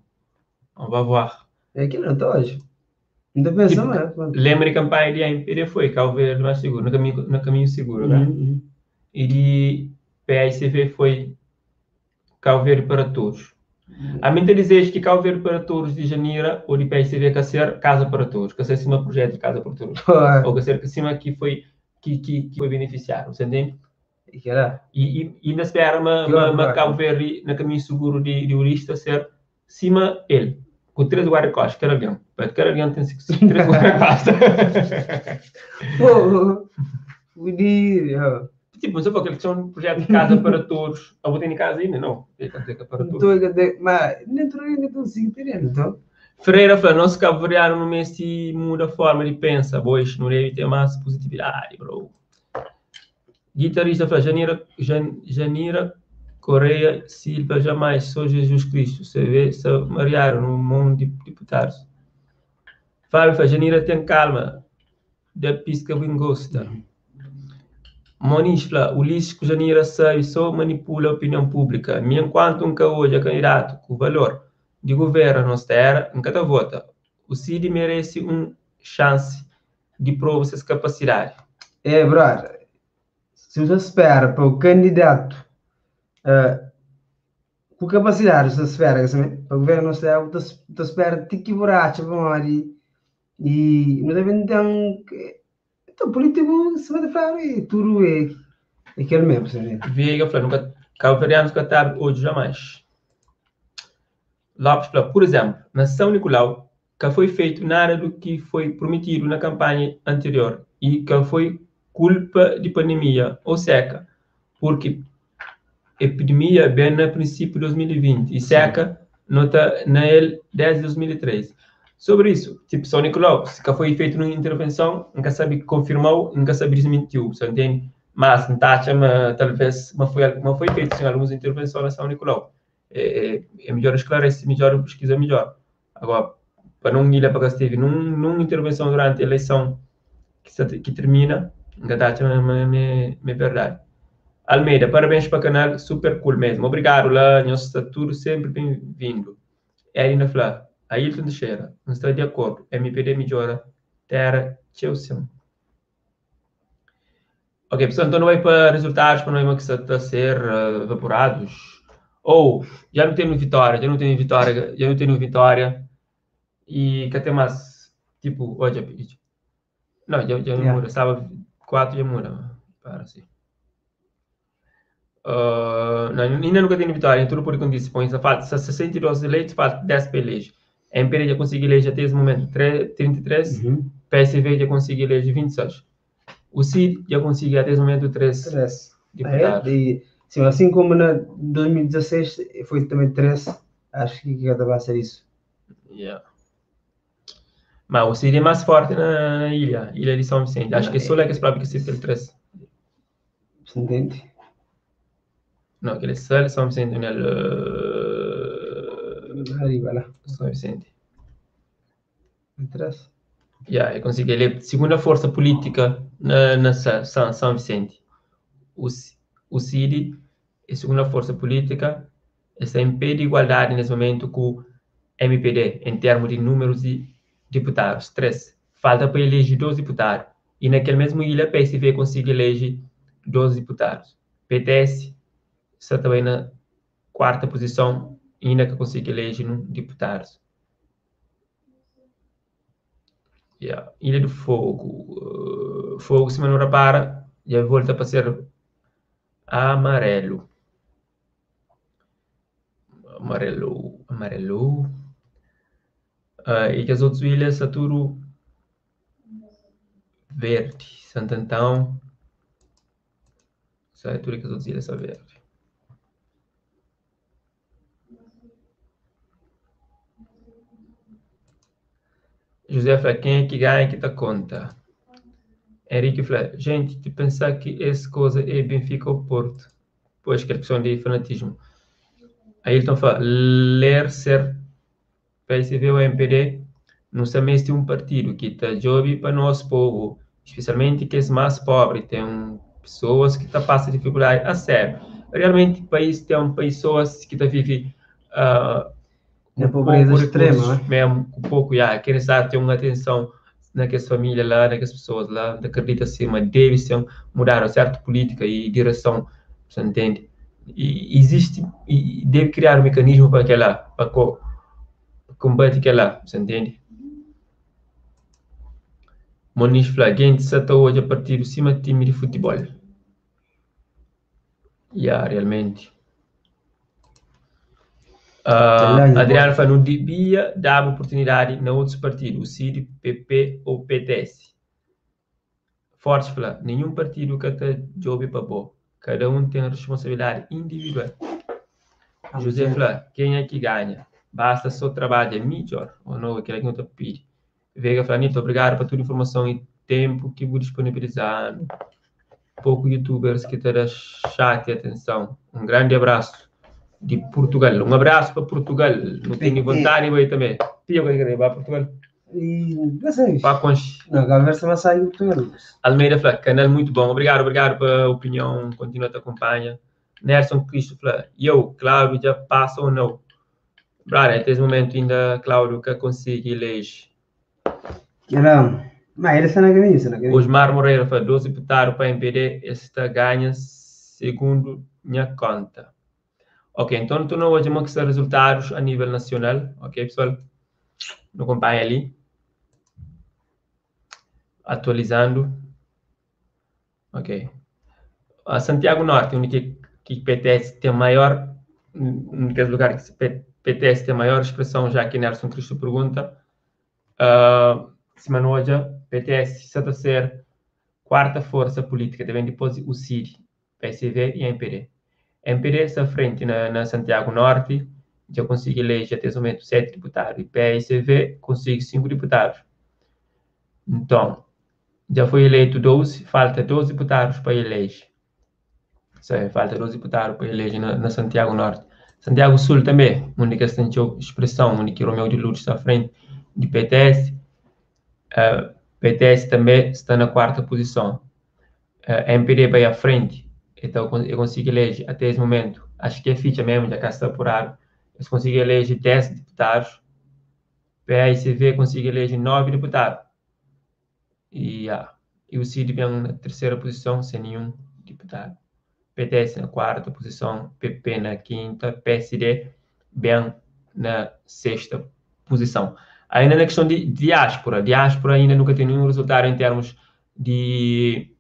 Vamos voir. É aquilo, não está hoje. Não está pensando, mas... Lembra que a campanha de MPD foi Cabo Verde mais seguro, no caminho seguro, né? E de PSV foi Cabo Verde para todos. A mim te dizes que Cabo Verde para todos de janeiro ou de PSV que ser casa para todos, que ser cima projeto de casa para todos. Ou que ser que cima que foi beneficiado, você entende? E ainda espera uma Cabo Verde no caminho seguro de urista ser cima ele. Com 3 guarda-costas, Caralhão. Para Caralhão tem 3 guarda-costas. Pô, tipo, não sei porque são um projeto de casa para todos. Eu vou ter em casa ainda, não. É para todos. Mas nem tudo ainda consigo ter, então. Ferreira falou, nosso cabo-verdiano no mês se muda a forma de pensar. Pois, não deve ter mais positividade, bro. Guitarrista falou, Janira Correia Silva, jamais sou Jesus Cristo. Você vê, se mariaram no mundo de deputados. Fábio falou, Janira tem calma. Da pisca bem gosta. Moniz falou, Ulisses que Janira sabe só manipula a opinião pública. Me enquanto um hoje é candidato com valor de governo nos terra, em cada vota, o Cid merece uma chance de provar suas capacidades. Brother, se você espera para o candidato com capacidade, você espera, para o governo nos terra, você espera te quebrar, e não deve então, político, se vai falar, tudo é aquele mesmo, sabe? Viega falou, nunca, cabo-verdianos que está hoje jamais. Lopes falou, por exemplo, na São Nicolau, que foi feito nada do que foi prometido na campanha anterior e que foi culpa de pandemia ou seca, porque epidemia bem no princípio de 2020 e seca desde 2003. Sobre isso, tipo, São Nicolau, se foi feito uma intervenção, nunca sabe confirmou, nunca sabe desmentiu, você entende? Mas, talvez, não foi feito em algumas intervenções na São Nicolau. É melhor esclarecer, melhor pesquisa, melhor. Agora, para não ir para que esteve numa intervenção durante a eleição que termina, nunca é verdade. Almeida, parabéns para o canal, super cool mesmo. Obrigado lá, nós está tudo sempre bem-vindo. Elina Flá, Ailton Teixeira, não está de acordo. MPD melhora, terra, Chelsea. Ok, pessoal, então não vai para resultados, para não que está a ser evaporados. Ou, já não tenho vitória, e que até mais, tipo, hoje, não, já muda, estava 4, já muda, para assim. ainda nunca tem vitória, em tudo por condições. Falta 62 eleitos, falta 10 para eleger. A MPD já conseguiu eleger até esse momento 33, PSV já conseguiu eleger 26. O CID já conseguiu até esse momento 3 deputados. Sim, assim como na 2016 foi também 3, acho que vai ser isso. Mas o CID é mais forte na ilha de São Vicente. Acho que só é que é próprio que se tem 3. Você entende? Não, que ele só São Vicente Arriba lá. São Vicente. 3. Eu consegui ele segunda força política na São Vicente. O CID é segunda força política, está em pé de igualdade nesse momento com o MPD em termos de números de deputados, 3. Falta para eleger 12 deputados. E naquele mesmo ilha, PSV consegue eleger 12 deputados. PTS está também na quarta posição, ainda que consiga eleger deputados. Ilha do Fogo. Fogo, se não repara, já volta para ser amarelo. E que as outras ilhas são tudo verde. Santo Antão, é tudo que as outras ilhas são verde. José fala, quem é que ganha que dá conta? Henrique fala, gente, de pensar que essa coisa é Benfica ou Porto. Pois, que é questão de fanatismo. Aí eles estão falando, ler ser PSV ou MPD, não somente um partido que está jovem para o nosso povo, especialmente que é mais pobre, tem pessoas que passam dificuldade a sério. Realmente, o país tem pessoas que vivem na pobreza extrema, mesmo com pouco, querem ter uma atenção naquelas famílias lá, naquelas pessoas lá, acredita acima, deve ser mudar a certa política e direção, você entende? E existe, e deve criar um mecanismo para combater aquela, você entende? Moniz Flagente está hoje a partir do cima do time de futebol. Realmente. Adriano falou, não devia dar oportunidade na outros partidos, o CID, PP ou PTS. Forte fala, nenhum partido que está jovem para bom. Cada um tem a responsabilidade individual. José fala, quem é que ganha? Basta só trabalhar melhor, ou não, aquilo que não está pedindo. Vega fala, Nito, obrigado por toda a informação e tempo que vou disponibilizar. Pouco youtubers que terá chat e atenção. Um grande abraço de Portugal. Um abraço para Portugal. Não tenho vontade, vai também. Pia que querer para Portugal. Para Conche. Não, a conversa vai sair do Portugal. Almeida fala, canal muito bom. Obrigado pela opinião. Continua a te acompanhar. Nelson Cristo fala, Cláudio, já passa ou não? Brother, até esse momento ainda Cláudio que consiga eleger. Mas ele está na caminho, Osmar Moreira fala, 12 deputados para MPD, esta ganha segundo minha conta. Ok, então tu não hoje mostrar resultados a nível nacional, ok, pessoal? Não acompanha ali. Atualizando. Ok. A Santiago Norte, onde que PTS tem maior, naquele lugar que PTS tem maior expressão, já que Nelson Cristo pergunta. Semana hoje, PTS está a ser quarta força política, também depois o CID, PSV e a MPD. A MPD está à frente na Santiago Norte, já consegue eleger até esse momento 7 deputados, e PSV consegue 5 deputados. Então, já foi eleito 12, falta 12 deputados para eleger. Falta 12 deputados para eleger na Santiago Norte. Santiago Sul também, onde que tem expressão, onde que Romeu de Lourdes está à frente de PTS. PTS também está na quarta posição. MPD vai à frente, então eu consigo eleger até esse momento, acho que é ficha mesmo, já cá está apurado, eu consigo eleger 10 deputados, PSV consigo eleger 9 deputados, e o CID vem na terceira posição, sem nenhum deputado. PTS na quarta posição, PP na quinta, PSD bem na sexta posição. Ainda na questão de diáspora ainda nunca tem nenhum resultado em termos de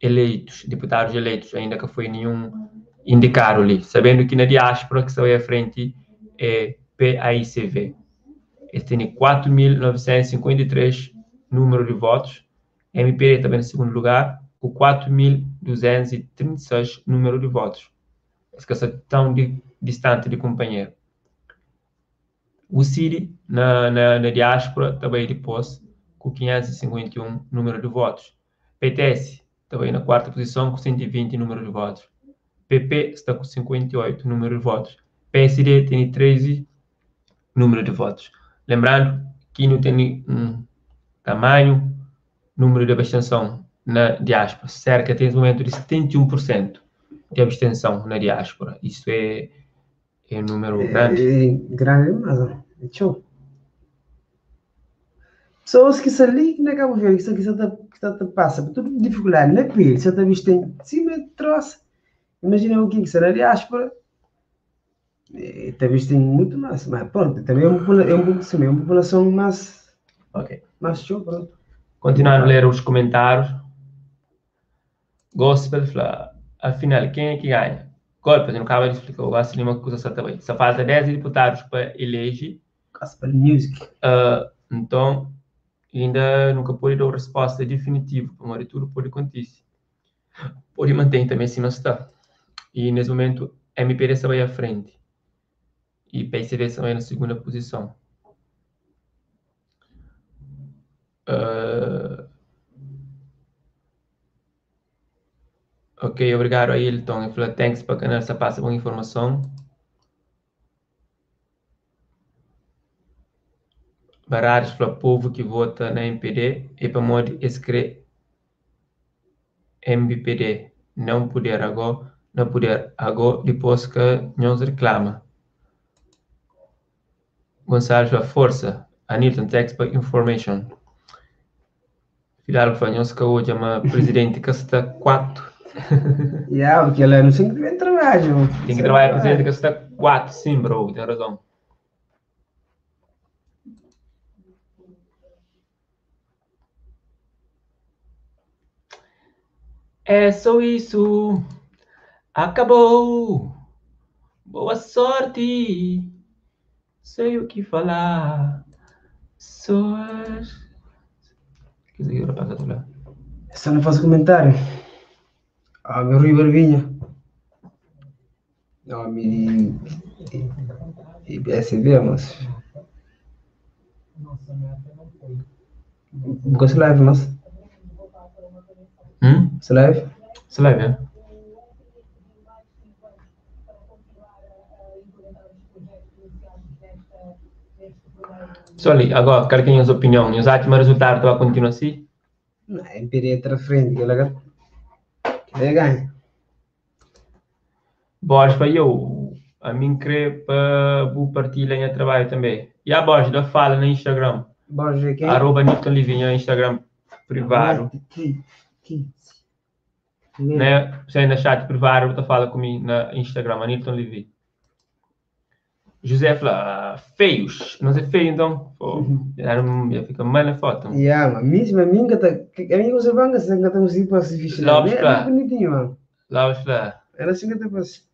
eleitos, deputados eleitos, ainda que foi nenhum indicaram ali, sabendo que na diáspora que vai à frente é PAICV. Ele tem 4.953 número de votos, MPD também em segundo lugar, com 4.236 número de votos. Essa é tão distante de companheiro. O CIRI, na diáspora, também depois, com 551 número de votos. PTS, também na quarta posição, com 120 número de votos. PP está com 58 número de votos. PSD tem 13 número de votos. Lembrando que não tem um tamanho, número de abstenção na diáspora. Cerca, tem um momento de 71% de abstenção na diáspora. Isso é um número grande. Grande, mas é show. Pessoas que se ali, né, Cabo Verde, que está passa por toda dificuldade, né, Pio? Você está visto em cima de troça. Imagina o que será na diáspora. Está visto em muito mais, mas pronto, também é uma população mais. Ok. Mais show, pronto. Continuando a ler os comentários. Gospel, afinal, quem é que ganha? Gospel, não acaba de explicar. Eu gosto de uma coisa também. Só falta 10 deputados para eleger. Gospel Music. Então, ainda nunca pode dar uma resposta definitiva. Mas tudo pode acontecer. Pode manter também assim, mas está. E nesse momento, MPD vai à frente. E PCV vai na segunda posição. Ok, obrigado a Hilton. Ele falou, thanks para canal, essa passa boa informação. Baratos para o povo que vota na MPD e para modo escrever MPD. Não poder agora, depois que nos reclama. Gonçalves, a força. Anilton, thanks for information. Fidalgo, fanhos que hoje é uma presidente que está 4. Porque ela não tem que ter trabalho. Tem que trabalhar presidente que está 4, sim, bro, tem razão. É só isso. Acabou. Boa sorte. Sei o que falar. Só não faço comentário. Meu Rui Barbinha. E PSV, mas. Você live, mas. Você live? Você vai ver. Só ali, agora, quero que tenha a opinião. Os últimos resultados vai continuar assim? Não, é para frente, ela ganha. Boas para eu. A mim creio para o partilhar em trabalho também. E a voz da fala no Instagram. Boas, quem? @Nilton Livinha, Instagram privado. Né? Você ainda chat privado, você fala comigo na Instagram, Nilton Livi. José fala, feios. Não sei feio, então. Já fica mal na foto. Mas mesmo a mim que você vai ganhar, você está assim para se vestir. É bonitinho, mano. Lopes fala. Era assim que eu te passo.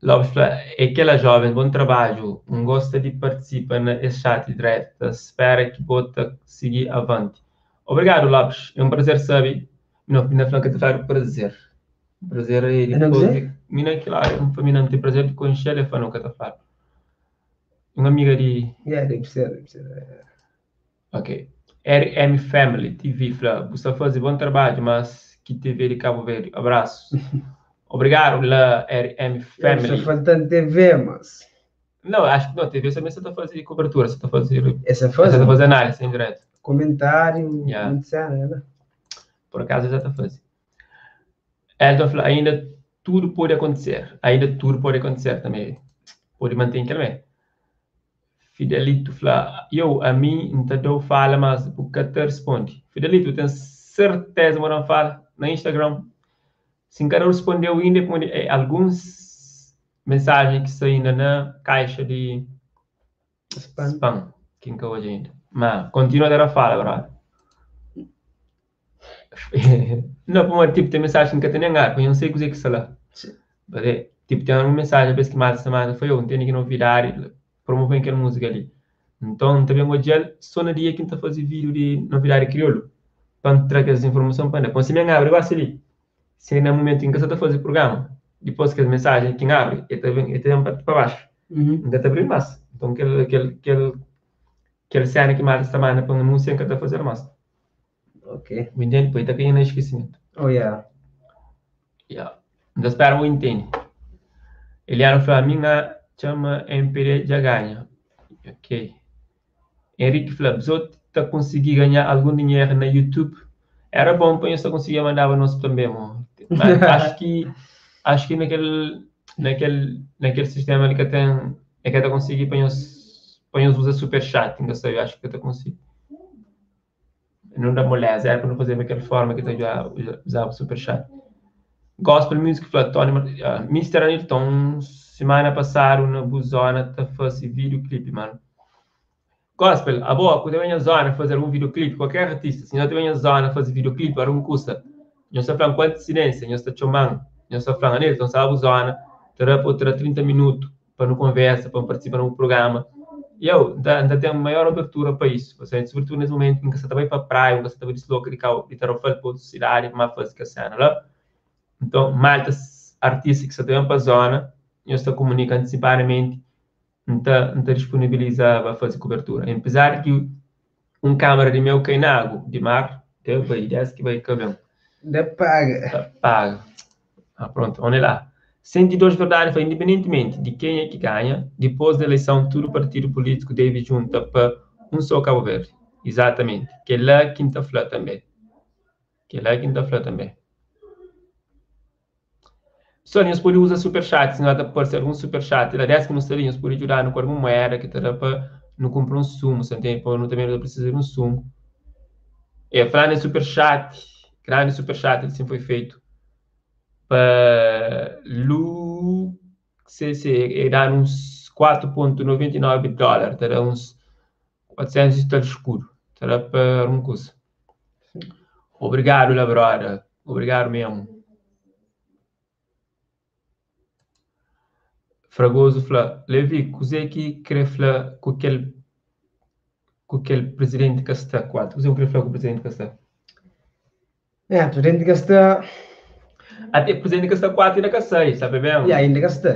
Lopes fala, é aquela jovem, bom trabalho, não gosta de participar nesse chat direto, espera que bota seguir avante. Obrigado, Lopes. É um prazer saber. Não, na franca te faz prazer. Prazer é depois. Mina que lá, para mim não tem prazer de conhecer ele, fala que te faz. Uma amiga de. Deve ser. Ok. RM Family TV, fala, você faz bom trabalho, mas que TV de Cabo Verde. Abraços. Obrigado, la RM Family. Só falta TV, mas. Não, acho que não, TV também você está fazendo cobertura, você está fazendo. Essa Você está fazendo análise em direto. Comentário, muito sério, né? Por acaso já está fazendo. Elton falou, ainda tudo pode acontecer. Ainda tudo pode acontecer também. Pode manter em calma. Fidelito falou, a mim não fala, mas porque te responde. Fidelito, tenho certeza que não fala no Instagram. Se não respondeu ainda, algumas mensagens que saem na caixa de spam. Quem que hoje ainda. Mas continua a dar a fala, agora. Não, por tipo, tem mensagem que tem nenhum, eu não sei o que é lá. Tipo, tem uma mensagem para que mais semana foi eu, entende que não virar promover aquela música ali. Então, também o dia só no dia que está fazendo vídeo de novidade crioulo. Para trazer essa informação para ele. Quando você me abre, eu ali. Se no momento em que você está fazendo o programa, depois que as mensagens que abre, ele está para baixo. Ainda está abrindo mais. Então, aquele cena que mais semana para a música que está fazendo mais. Ok. Me entende? Depois está caindo no esquecimento. Oh, yeah. Yeah. Então, espero que entenda. Eliana Flaminga chama MPD já ganha. Ok. Henrique Flabzot está conseguindo ganhar algum dinheiro na YouTube. Era bom para eu só conseguir mandar para nós também, mano. Mas acho que naquele sistema ali que tem é que está conseguindo para nós usar super chat, então eu acho que está conseguindo. Não dá moleza, era para não fazer daquela forma que está usava o super chat. Gospel Music Platônio, Mr. Ayrton, semana passada na Buzona tá fazendo videoclipe, mano. Gospel, a boa, quando eu venho à zona fazer um videoclipe, qualquer artista, se não eu venho à zona fazer videoclipe, para um custa. Não está falando quanto incidência, não está chamando, não está falando nele, então sabe a zona, terá 30 minutos para não conversa, para participar no programa. E eu ainda tenho maior abertura para isso, sobretudo nesse momento em que você está bem para a praia, em que você está bem deslocado, e está para outra cidade, mas faz que a cena, lá. Então, maltas artistas que estão para a zona, eu estou comunicando antecipadamente, não disponibiliza para fazer cobertura. Apesar que câmera de meu cainago, de mar, eu vai, desce que vai cabelo. Da paga. Paga. Pronto, onde lá. 102 verdade foi independentemente de quem é que ganha, depois da eleição, todo partido político deve juntar para um só Cabo Verde. Exatamente. Que é lá quinta-feira também. Sonhos por usar superchat, se não dá para ser um superchat, ela desce que nos telinhos por ajudar no corpo moeda que terá para não comprar um sumo, se tem para não também não precisa de um sumo. E falando em superchat, grande superchat, assim foi feito para Lu CC, dar uns 4,99 dólares, terá uns 400 e tal escuro, terá para um curso. Obrigado, Labrada, obrigado mesmo. Fragoso fala, Levi, cos'è que quer falar com aquele presidente que está quatro? Cos'è que quer falar com o presidente que está? É, presidente que está... Até o presidente que está quatro ainda que sai, sabe bem? Yeah, ainda que está,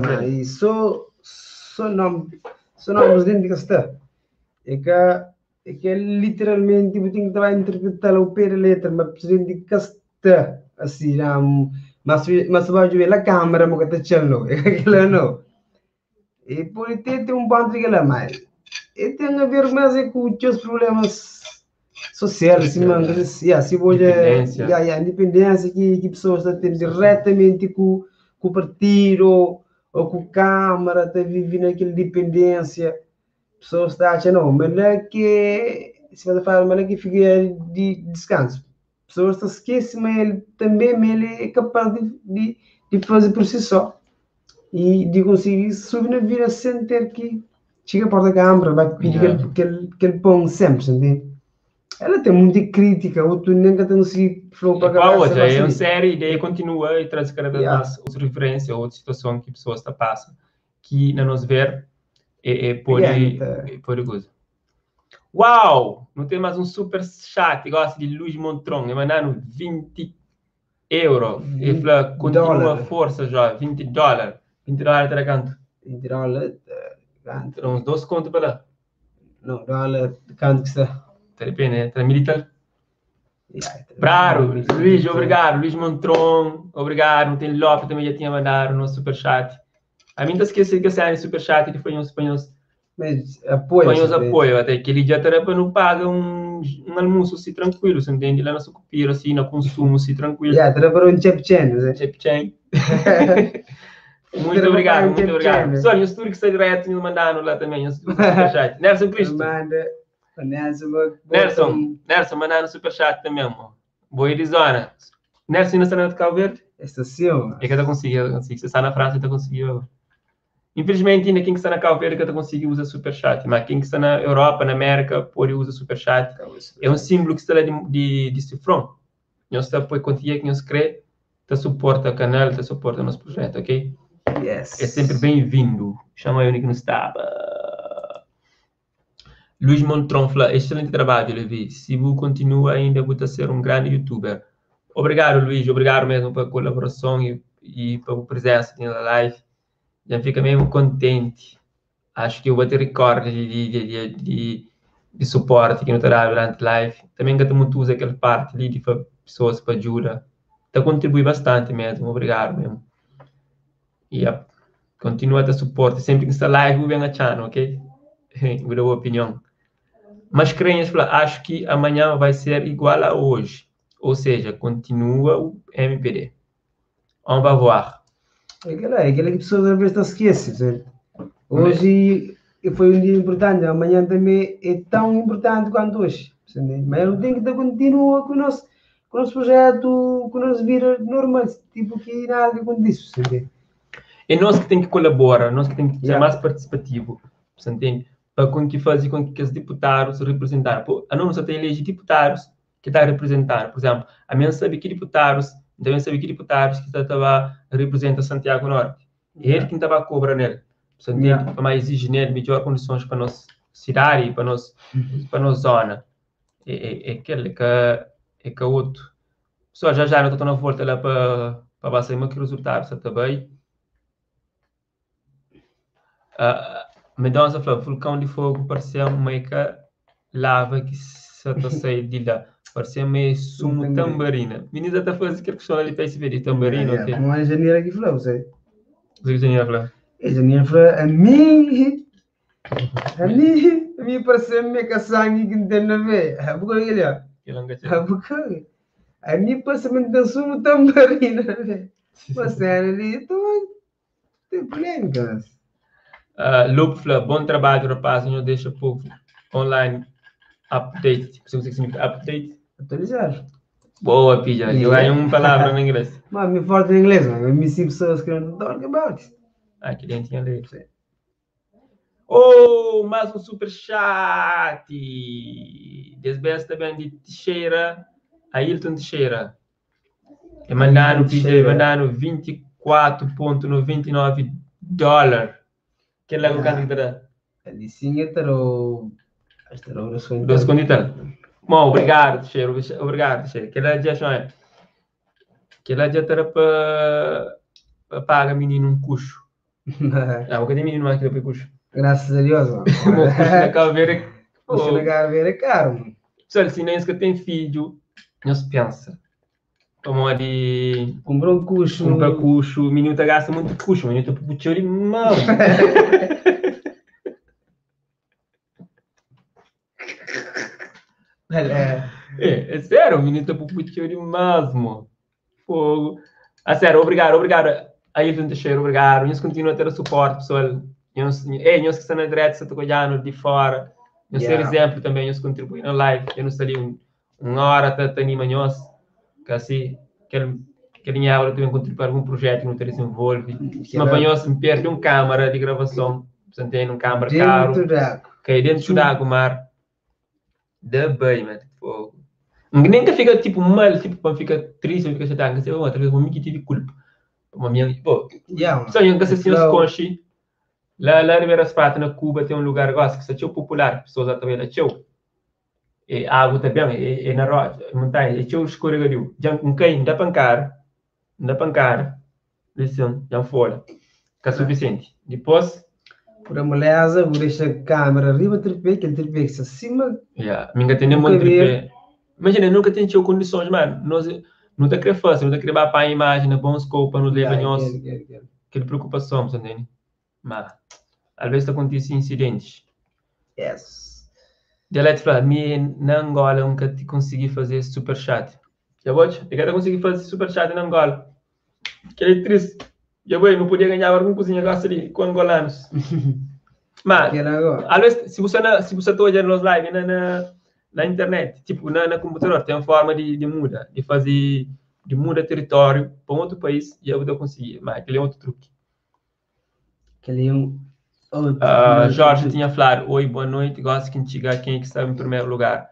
mas só nome presidente que está. É que literalmente eu tenho que estar a interpretar o pé da letra, mas presidente que está, assim, mas vai ver a câmera, mas que está chelo, é aquilo não. E por isso tem um ponto que lá mais. E tem a ver mais com os problemas sociais, se vou a independência que pessoas estão tendo diretamente com o partido ou com a Câmara, está vivendo aquela dependência. Pessoas estão achando, não, mas não é que se vai falar, mas não é que fica de descanso. Pessoas estão esquecendo, mas ele também ele é capaz de fazer por si só e de conseguir subir na vida sem ter que chegar para a Câmara, vai pedir que ele põe sempre, entende? Ela tem muita crítica, outro nunca tem conseguido falar para a outra, é uma série, e daí continua e traz cada vez mais outras referências, outras situações que pessoas estão passando, que na nos ver é perigoso. Uau! Não tem mais um super chat, gosta de Luiz Montron, é mandando 20 euros, e fala, continua a força já, 20 dólares. 20 dólares terá quanto? 20 dólares, quanto? Uns 2 contos para lá. Não, dólar, quanto que está? Depende, tra militar. Braro, Luiz, obrigado. Luiz Montron, obrigado. Não tem Lopes, também já tinha mandado no superchat. A mim não esqueci que esse superchat ele foi uns apoio, até que ele já terá para não pagar um almoço assim tranquilo, você entende? Lá na Sucupira, assim, no consumo, assim, tranquilo. Terá para um chep-chen, Chep-chen. Muito obrigado, muito obrigado. Só, os turcos estão direto me mandando lá também, os superchat. Nelson Cristo. Nelson, mandando superchat também, amor. Boa Arizona. Nelson, ainda está na Cabo Verde? Estação. É que eu consigo. Você está na França, eu consigo. Infelizmente, ainda quem está na Cabo Verde, eu consigo usar superchat. Mas quem está na Europa, na América, pode usar superchat. É um símbolo que está lá de cifrão. Nós está por quantia que nós crê, te suporta o canal, te suporta o nosso projeto, ok? Yes. É sempre bem-vindo. Chama eu que não estava. Luiz Montron fala, excelente trabalho, Levi. Se você continua ainda, vou ser um grande youtuber. Obrigado, Luiz. Obrigado mesmo pela colaboração e pela presença na live. Já fica mesmo contente. Acho que eu vou ter recorde de suporte que não terá durante a live. Também que muito usa aquela parte ali de pessoas para ajudar. Então contribui bastante mesmo. Obrigado mesmo. E continua a ter suporte. Sempre que está live, vem a channel, ok? Vou dar a opinião. Mas Crenhas fala, acho que amanhã vai ser igual a hoje. Ou seja, continua o MPD. On va voir. Aquela que pessoas às vezes não se esquecem, certo? Hoje foi um dia importante, amanhã também é tão importante quanto hoje. Mas eu tenho que continuar com o nosso projeto, com a nossa vida normal, tipo que nada acontece, certo? É nós que temos que colaborar, nós que temos que ser Yeah. mais participativo, você entende? Para fazer com que os deputados representar. A não só tem eleger deputados que está representando. Por exemplo, a minha sabe que deputados, também sabe que deputados que estava representa Santiago Norte. É ele que estava a cobrar nele. Você entende? Yeah. Para mais exigir nele melhor condições para nossa cidade, para nossa zona. É aquele que é outro. Só já não estou na volta lá para passar que resultado, você também. Mendonça falou, vulcão de fogo parecia meio que lava que se está saindo de lá. Parecia meio sumo tambarina. Menina está fazendo aquela questão ali para esse vídeo, tambarina, ok? Como a engenheira aqui falou, você. O que você ia falar? A engenheira falou, a mim parecia meio que sangue que não tem nada a ver. A boca ali, ó. A boca. A mim parece meio que sumo tambarina, velho. Mas ali, tem polêmica. Lupo falou, bom trabalho, rapaz, não deixa o povo online update. Você significa update? Atualizar. Boa, pija. Eu ganho uma palavra em inglês. Mas me falta em inglês, mas me sinto pessoas que não talk about it. Que nem tinha lido. Oh, mais um super chat. Desbesta também de Teixeira, Ailton Teixeira. E mandando 24,99 dólares. Que é lá o canto que dá? Ali sim, terá Dos conditas. Bom, obrigado, Teixeira. Obrigado, Teixeira. Que ela já chama. Que ela já terá para pagar menino um cucho. O que tem menino mais que depois cucho? Graças a Deus, mano. Bom, cucho na caveira. Cucho na caveira é caro, mano. Pessoal, se não é que tem filho, não se pensa. Como de... Comprou um cucho. Compra cucho, o menino tá gasta muito cucho, o menino tá puxando de mão. É sério, o menino tá puxando de mesmo. Fogo. Sério, obrigado. Ailton Teixeira, obrigado. Nós continuamos a ter suporte, pessoal. Nós que estão na direita, se olhando de fora. Nós ser exemplo também, nós contribuímos na live. Eu não sei ali uma hora até anima nós. Que assim, que minha aula também contribui para algum projeto que não te desenvolve. Mas para nós perde uma câmera de gravação. Você tem uma câmera caro. Que é dentro da água, mar. Da bem, mano. Fogo. Nem que fica tipo mal, tipo, quando fica triste, fica chateado, que você outra vez, uma tive culpa. Uma minha, pô, só eu que assim os conchi. Lá Ribeira Prata, na Cuba, tem um lugar gosto que se é popular, pessoas através da teu. E a água também, é na rocha, montanha, é teu escorregadio. Já um cai, dá pancada, lição, já fora. Que é suficiente. Depois, por a moleza, vou deixar a câmera arriba, tripé, que ele tripé que acima. Me engatei muito tripé. Imagina, nunca tem tido condições, mano. Nós não está querendo fazer, não está querendo para a imagem, na bom scope, não leva nós. Aquela preocupação, você entende? Mas, às vezes acontece incidentes. Yes. Delete fala, na Angola nunca te consegui fazer super chat. Já vou? Eu quero conseguir fazer super chat na Angola. Que é triste. Já vou, não podia ganhar alguma coisinha ali com angolanos. Mas, às vezes, se você está olhando nos live na internet, tipo, na computador, tem uma forma de mudar, de mudar território para outro país e eu vou conseguir. Mas aquele é outro truque. Aquele é um outro Jorge tinha falado, oi, boa noite, gosto que chegar quem está em primeiro lugar.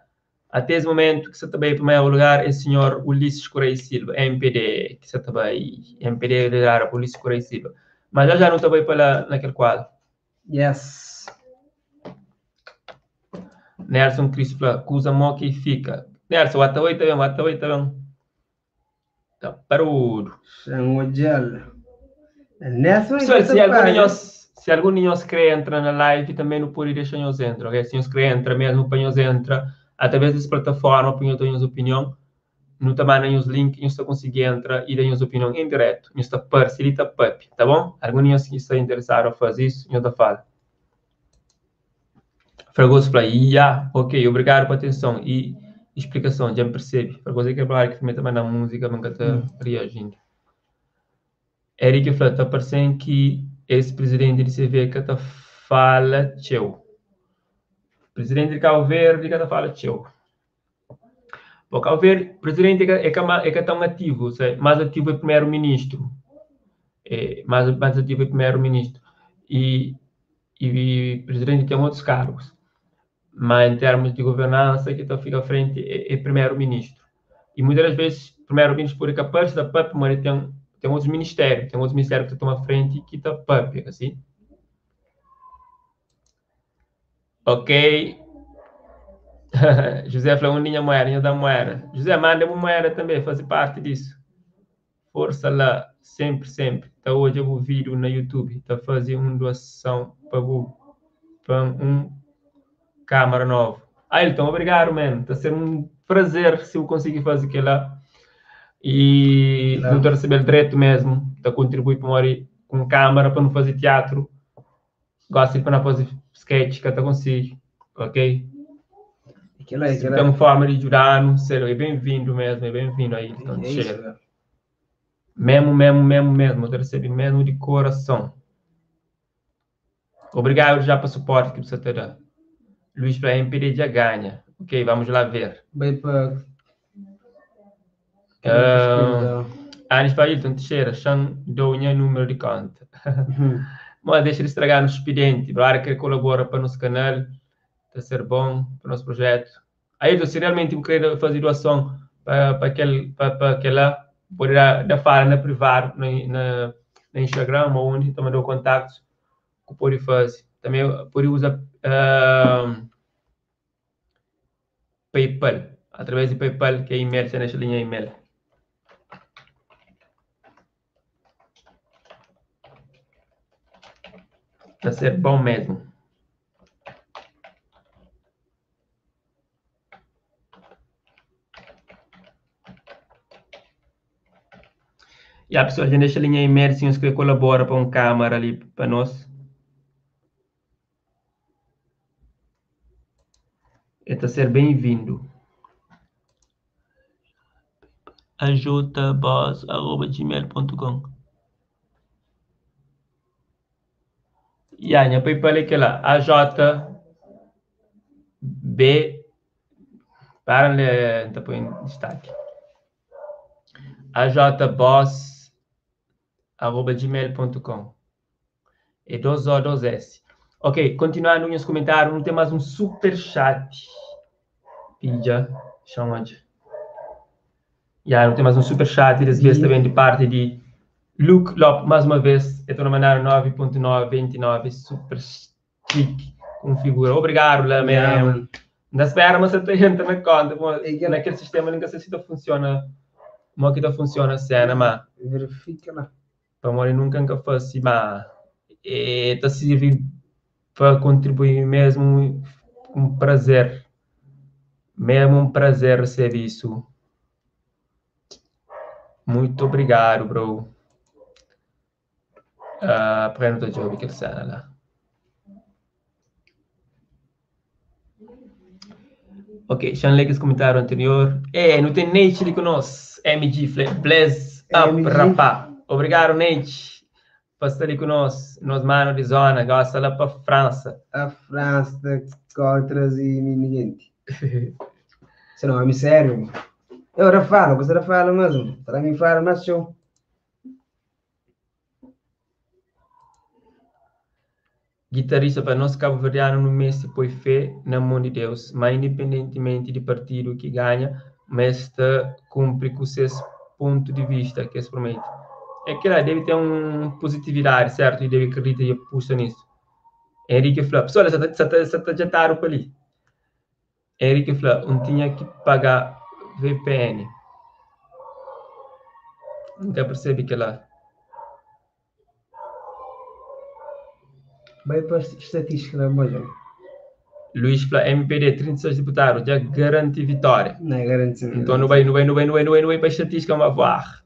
Até esse momento, que você também, em primeiro lugar, é o senhor Ulisses Correia Silva, MPD, que você também, MPD liderar Ulisses Correia Silva. Mas já não também para naquele quadro. Yes. Nelson Cristo fala, cusa mo que fica. Nelson, até oito também, até oito também. Tá parado. Xangojal. Nessa Pessoal, se algum de nós quer entrar na live, também não pode deixar nós entrar, ok? Se nós quer entrar mesmo, para nós entrar, através dessa plataforma, para nós ter nossa opinião, não também nos link, nós conseguir entrar e dar nossa opinião em direto, nós facilita PUP, tá bom? Algum de nós que está interessado em fazer isso, nós fala. Fragoso fala, ok, obrigado pela atenção e explicação, já me percebe. Fragoso é que falar que também na música, nunca está reagindo. Eric fala, está parecendo que esse presidente de CV que está fala tchau. Presidente de Cabo Verde que está fala tchau. O Cabo Verde, presidente é tão ativo, mais ativo é primeiro-ministro. Mais ativo é primeiro-ministro. E presidente tem outros cargos. Mas em termos de governança, que fica à frente é primeiro-ministro. E muitas das vezes, primeiro-ministro por capaz da PAP, mas tem outros ministérios que estão à frente e que estão PAP, assim. Ok. José falou, ninha moeda, da moeda. José, manda uma moeda também, faz parte disso. Força lá, sempre, sempre. Tá hoje eu vou vídeo no YouTube, tá fazendo uma doação para um câmera novo. Ailton, obrigado, mano. Tá sendo um prazer se eu conseguir fazer aquilo lá. E não estou a receber direto mesmo. Tá contribuir para morrer com câmera para não fazer teatro. Gosto de para não fazer sketch, que eu consigo. Ok? Se tem uma forma de ajudar, sério, é bem-vindo mesmo, é bem-vindo aí. Então, chega. Mesmo, eu recebi mesmo de coração. Obrigado já para o suporte que você terá. Luiz para MPD já ganha. Ok, vamos lá ver. Bem para... Anis para Hilton Teixeira, Xan dou o número de conta. Mas deixa de estragar no expediente. Para que colabora para o nosso canal, para ser bom para o nosso projeto. Aí, se realmente eu querer fazer doação para aquela, poderá dar fala na privada, na Instagram, ou onde também dou contatos que pode fazer. Também pode usar PayPal, através de PayPal, que é e-mail, se nessa linha e-mail. Vai ser bom mesmo. E a pessoa já deixa a linha e-mail, se que colabora para um câmera ali para nós. Está a ser bem-vindo. ajutaboss@gmail.com. E a minha PayPal é aquela AJB para então põe em destaque. ajboss@gmail.com. É 2O, 2S. Ok, continuando nos comentários, não tem mais um super chat. Pija, chama de. Não tem mais um super chat, dessa vez também de parte de Luke Lop, mais uma vez, estou a mandar 9.929, super chique, configura. Obrigado, lá mesmo. Na espera, mas você entra na conta, naquele sistema, nunca sei se funciona, como que funciona a cena, mas... Verifica lá. Para morrer nunca faz assim, mas... Está servindo para contribuir mesmo, um prazer. Mesmo um prazer receber isso. Muito obrigado, bro. Prendo o jogo que ele sai lá. Ok, deixa eu ler esse comentário anterior. Não tem Nate ali com nós. MG, Blaze Up, rapá. Obrigado, Nate. Por estar ali com nós. Nós, mano de zona, gosta lá para a França. A França contra e ninguém. Se não, é sério. Eu já falo, você já fala mesmo. Para mim, fala mais show. guitarrista para nós cabo-verdiano no mês põe fé na mão de Deus, mas independentemente do partido que ganha, mas está cumpre com seus pontos de vista que se promete. É que ela deve ter uma positividade, certo? E deve acreditar e apostar nisso. Henrique Flá, pessoal, você está já está para ali. Henrique Flá, não tinha que pagar VPN. Nunca percebi que lá. Vai para a estatística da bolha. Luís Flá, MPD, 36 deputados, já garante vitória. Não é garantido. Então não vai para a estatística, vamos voar.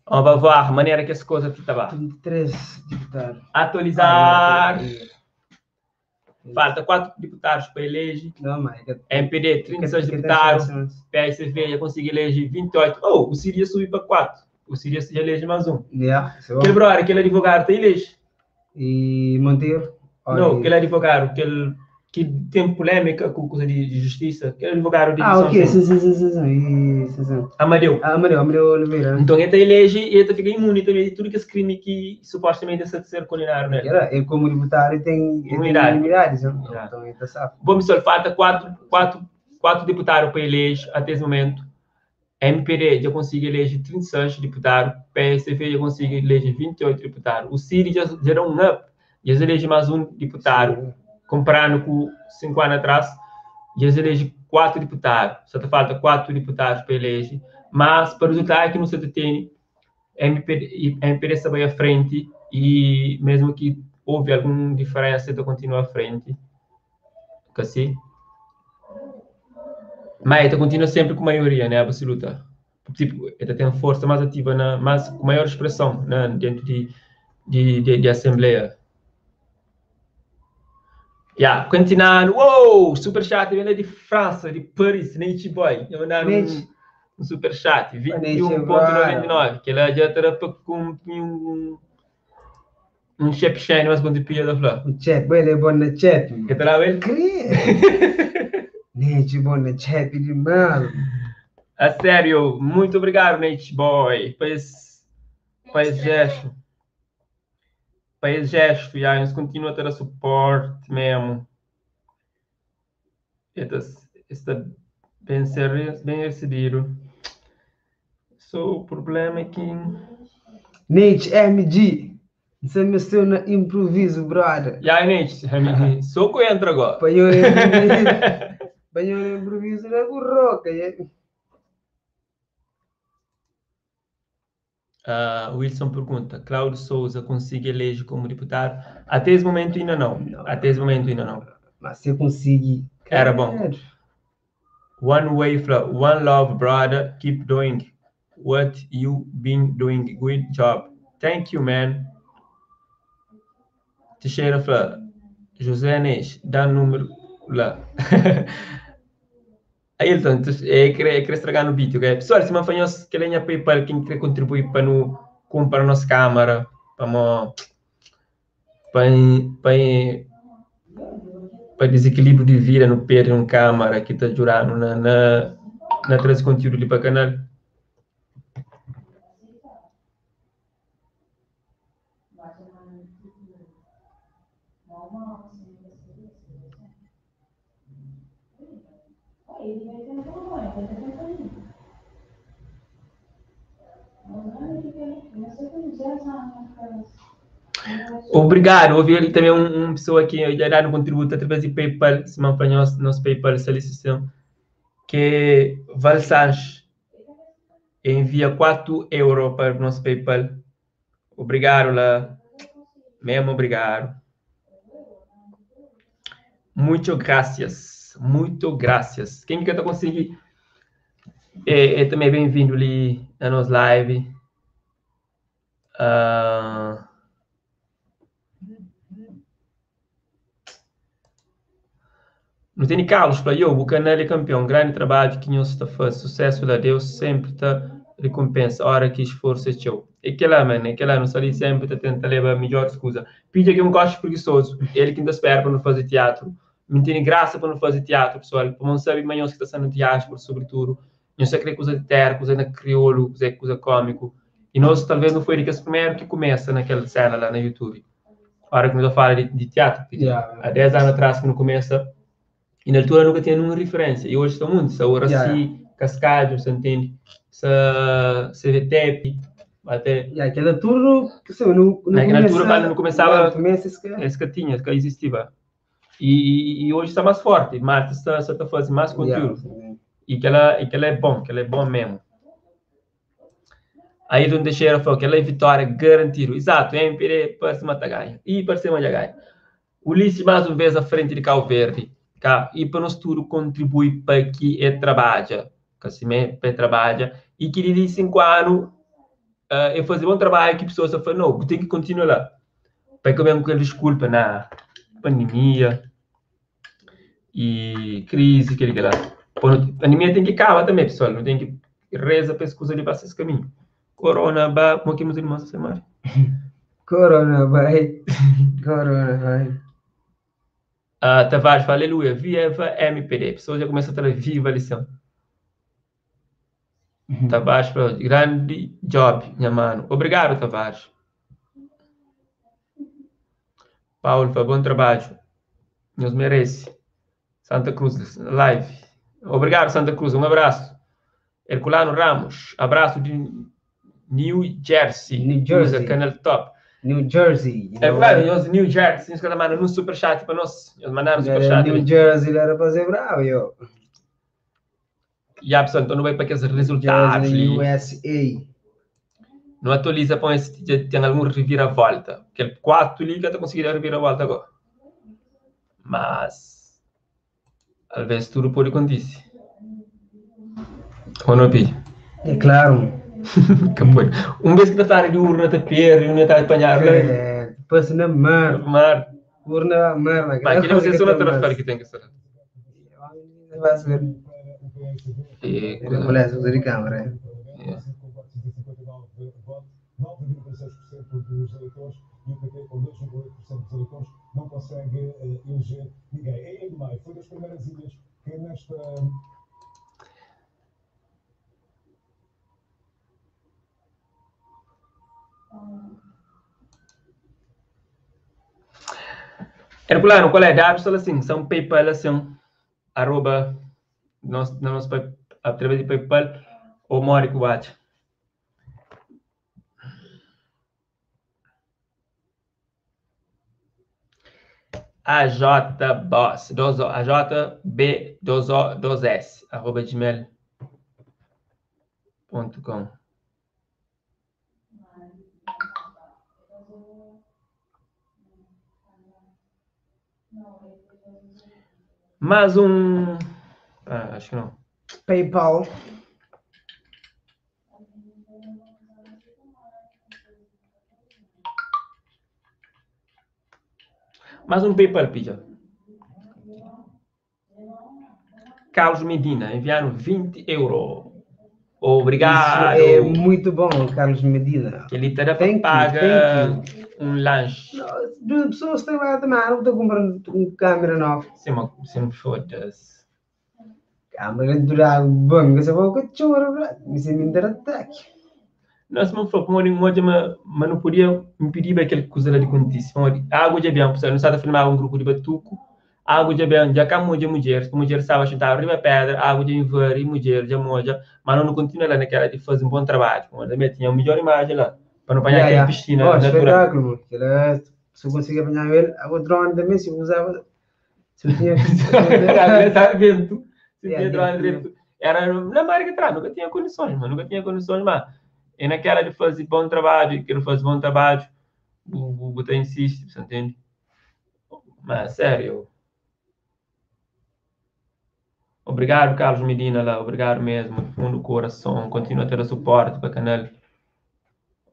Vamos voar, maneira que as coisas aqui estão. 23 deputados. Atualizar. Falta 4 deputados para eleger. Não, mas... MPD, 36 deputados. PSV já conseguiu eleger 28. Oh, o Síria subiu para 4. O Síria já elege mais um. Yeah, aquele brother, aquele advogado, tem elege. E Monteiro? Não, aquele advogado, que tem polêmica com coisa de justiça. Aquele advogado de ok, sim. Amadeu Oliveira. Então ele elege e ele fica imune também de tudo que esse crime que supostamente é ser condenado, né? Ele como deputado tem imunidade. Então ele está safo. Bom, pessoal, falta 4 deputados para eleger até esse momento. MPD já conseguiu eleger 36 deputados, PSV já conseguiu eleger 28 deputados. O Ciri já gerou um up, já elege mais um deputado. Sim. Comparando com 5 anos atrás, já elege 4 deputados. Só te falta 4 deputados para eleger. Mas, para o resultado que não se tem, MPD está bem à frente e mesmo que houve alguma diferença, ele continua à frente. Assim? Mas ele continua sempre com maioria, né? Absoluta. Tipo, ele tem força mais ativa, mas com maior expressão, né? Dentro de assembleia. Continuando. Uou! Super chat, vem de França, de Paris, Nate Boy. Eu mandar um super chat, 21,99. Que ela já terá para cumprir um chef shine, mas quando pilha da flor. O chat, ele é bom na chat. Que terá ele? Nate bom na chat demais. A sério, muito obrigado, Nate Boy. Pois gesto. País gesto, e aí continua a ter suporte mesmo. Está bem recebido. Só o problema é que... Nate, MG. Você me estou no improviso, brother. E aí, Nate, MG. Só que eu entro agora. Banhou no improviso na burroca. Wilson pergunta, Cláudio Souza consegue eleger como deputado? Até esse momento ainda não. Até esse momento ainda não. Mas se eu conseguir... Era bom. One way flow, one love, brother. Keep doing what you been doing. Good job. Thank you, man. Teixeira Flá, José Nes, dá número lá. Aí, então, queria estragar no vídeo, ok? Pessoal, se me apanhou, que lenha PayPal, quem quer contribuir para comprar a nossa câmera, para desequilíbrio de vida no pé de uma câmera que está ajudando na trazer conteúdo ali para o canal. Obrigado. Ouvi ali também uma pessoa que já dá um contributo através de PayPal, se me apanhou nosso PayPal solicitação, que Valsange envia 4 euros para o nosso PayPal. Obrigado lá. Mesmo obrigado. Muito graças. Muito graças. Quem quer conseguir é também bem-vindo ali na nossa live. Não tem Carlos para eu, o canal é campeão, grande trabalho que nós está fazendo, sucesso da Deus sempre está recompensa, a hora que esforço é teu. É que lá, mano, é que lá, não sabe sempre está tentando levar a melhor excusa. Pede que um gosto preguiçoso, ele que ainda espera para não fazer teatro, não tem graça para não fazer teatro, pessoal, para não saber amanhã que está sendo teatro, sobretudo, não sei que coisa de terra, coisa de crioulo, coisa cômico, e nós talvez não foi o primeiro que começa naquela cena lá no YouTube. hora que nós falamos de teatro, há 10 anos atrás que não começa, e na altura nunca tinha nenhuma referência, e hoje está muito, essa hora sim, Cascalho, você entende? Essa CVTEP, até... E aquela turno, que se não naquela altura, quando não começava, esse que tinha, que existia. E hoje está mais forte, Marta está fazendo mais conteúdo. E que ela é bom mesmo. Aí onde Teixeira falou que ela é vitória garantida. Exato, MPD para cima da ganha. E para cima da ganha. Ulisses mais uma vez à frente de Cabo Verde. E para nós tudo contribui para que ele trabalha. Que assim para trabalha. E que de 5 anos eu fazer bom trabalho que pessoas falam, não, tem que continuar lá. Para que mesmo com ele desculpa na pandemia e crise, que lá. A pandemia tem que acabar também, pessoal. Não tem que reza para escusa de passar esse caminho. Corona, como que nos irmãos essa semana? Corona, vai. Tavares, aleluia, viva MPD. Pessoas já começam a falar viva a lição. Tavares, grande job, minha mano. Obrigado, Tavares. Paulo, bom trabalho. Nos merece. Santa Cruz, live. Obrigado, Santa Cruz. Um abraço. Herculano Ramos, abraço de New Jersey. Canal Top. New Jersey. New Jersey. Nós mandaram um super chat para nós. Nós mandaram um super chat. New Jersey era para ser bravo, eu. E a pessoa então não vai para aqueles resultados. USA. Não atualiza para esse tem algum reviravolta. Aquele 4 liga está conseguindo reviravolta agora. Mas às vezes tudo pode acontecer. Ou não, Pi? É claro. Vez que está de urna, está perto, não está apanhado. Depois na mar. Urna, mar. Mas que você só não está que tem que ser. Vai ser. Molesta usar câmera. 9,6% dos eleitores e o PT com 2,8% dos eleitores não consegue eleger ninguém. A Ilha do Maio foi das primeiras ilhas que nesta... Herculano, qual é? Dá assim, são PayPal assim, arroba, nós através de PayPal ou Mórico Bate. AJBoss, AJB2S, arroba gmail.com. Mais um... acho que não. PayPal. Mais um PayPal, Pija. Carlos Medina, enviaram 20 euros. Obrigado. Isso é muito bom, Carlos Medina. Que ele terá para pagar um lanche. Duas pessoas estão lá a tomar, não estou comprando uma câmera nova. Sim, foda-se. Câmera durar bom, você vai com choro, isso é mentira ataque. Nós não falamos mas não podia impedir aquele coisa lá de condição. Água de bem, pessoal, não sabe filmar um grupo de batuco. Água de bem, já cá de mulher estava sentada arriba pedra, água de inverno e mulher já moja, mas não continua lá naquela de fazer um bom trabalho. Também tinha uma melhor imagem lá, para não apanhar aquela piscina natural. Espetáculo, se eu conseguir apanhar ele, o drone também se usava, se eu tinha vento, se tinha drone, era na América atrás, nunca tinha condições, mas e naquela de fazer bom trabalho, quero fazer bom trabalho, o botar insiste, você entende? Mas sério. Obrigado, Carlos Medina, lá. Obrigado mesmo, do fundo do coração. Continua a ter o suporte para o canal.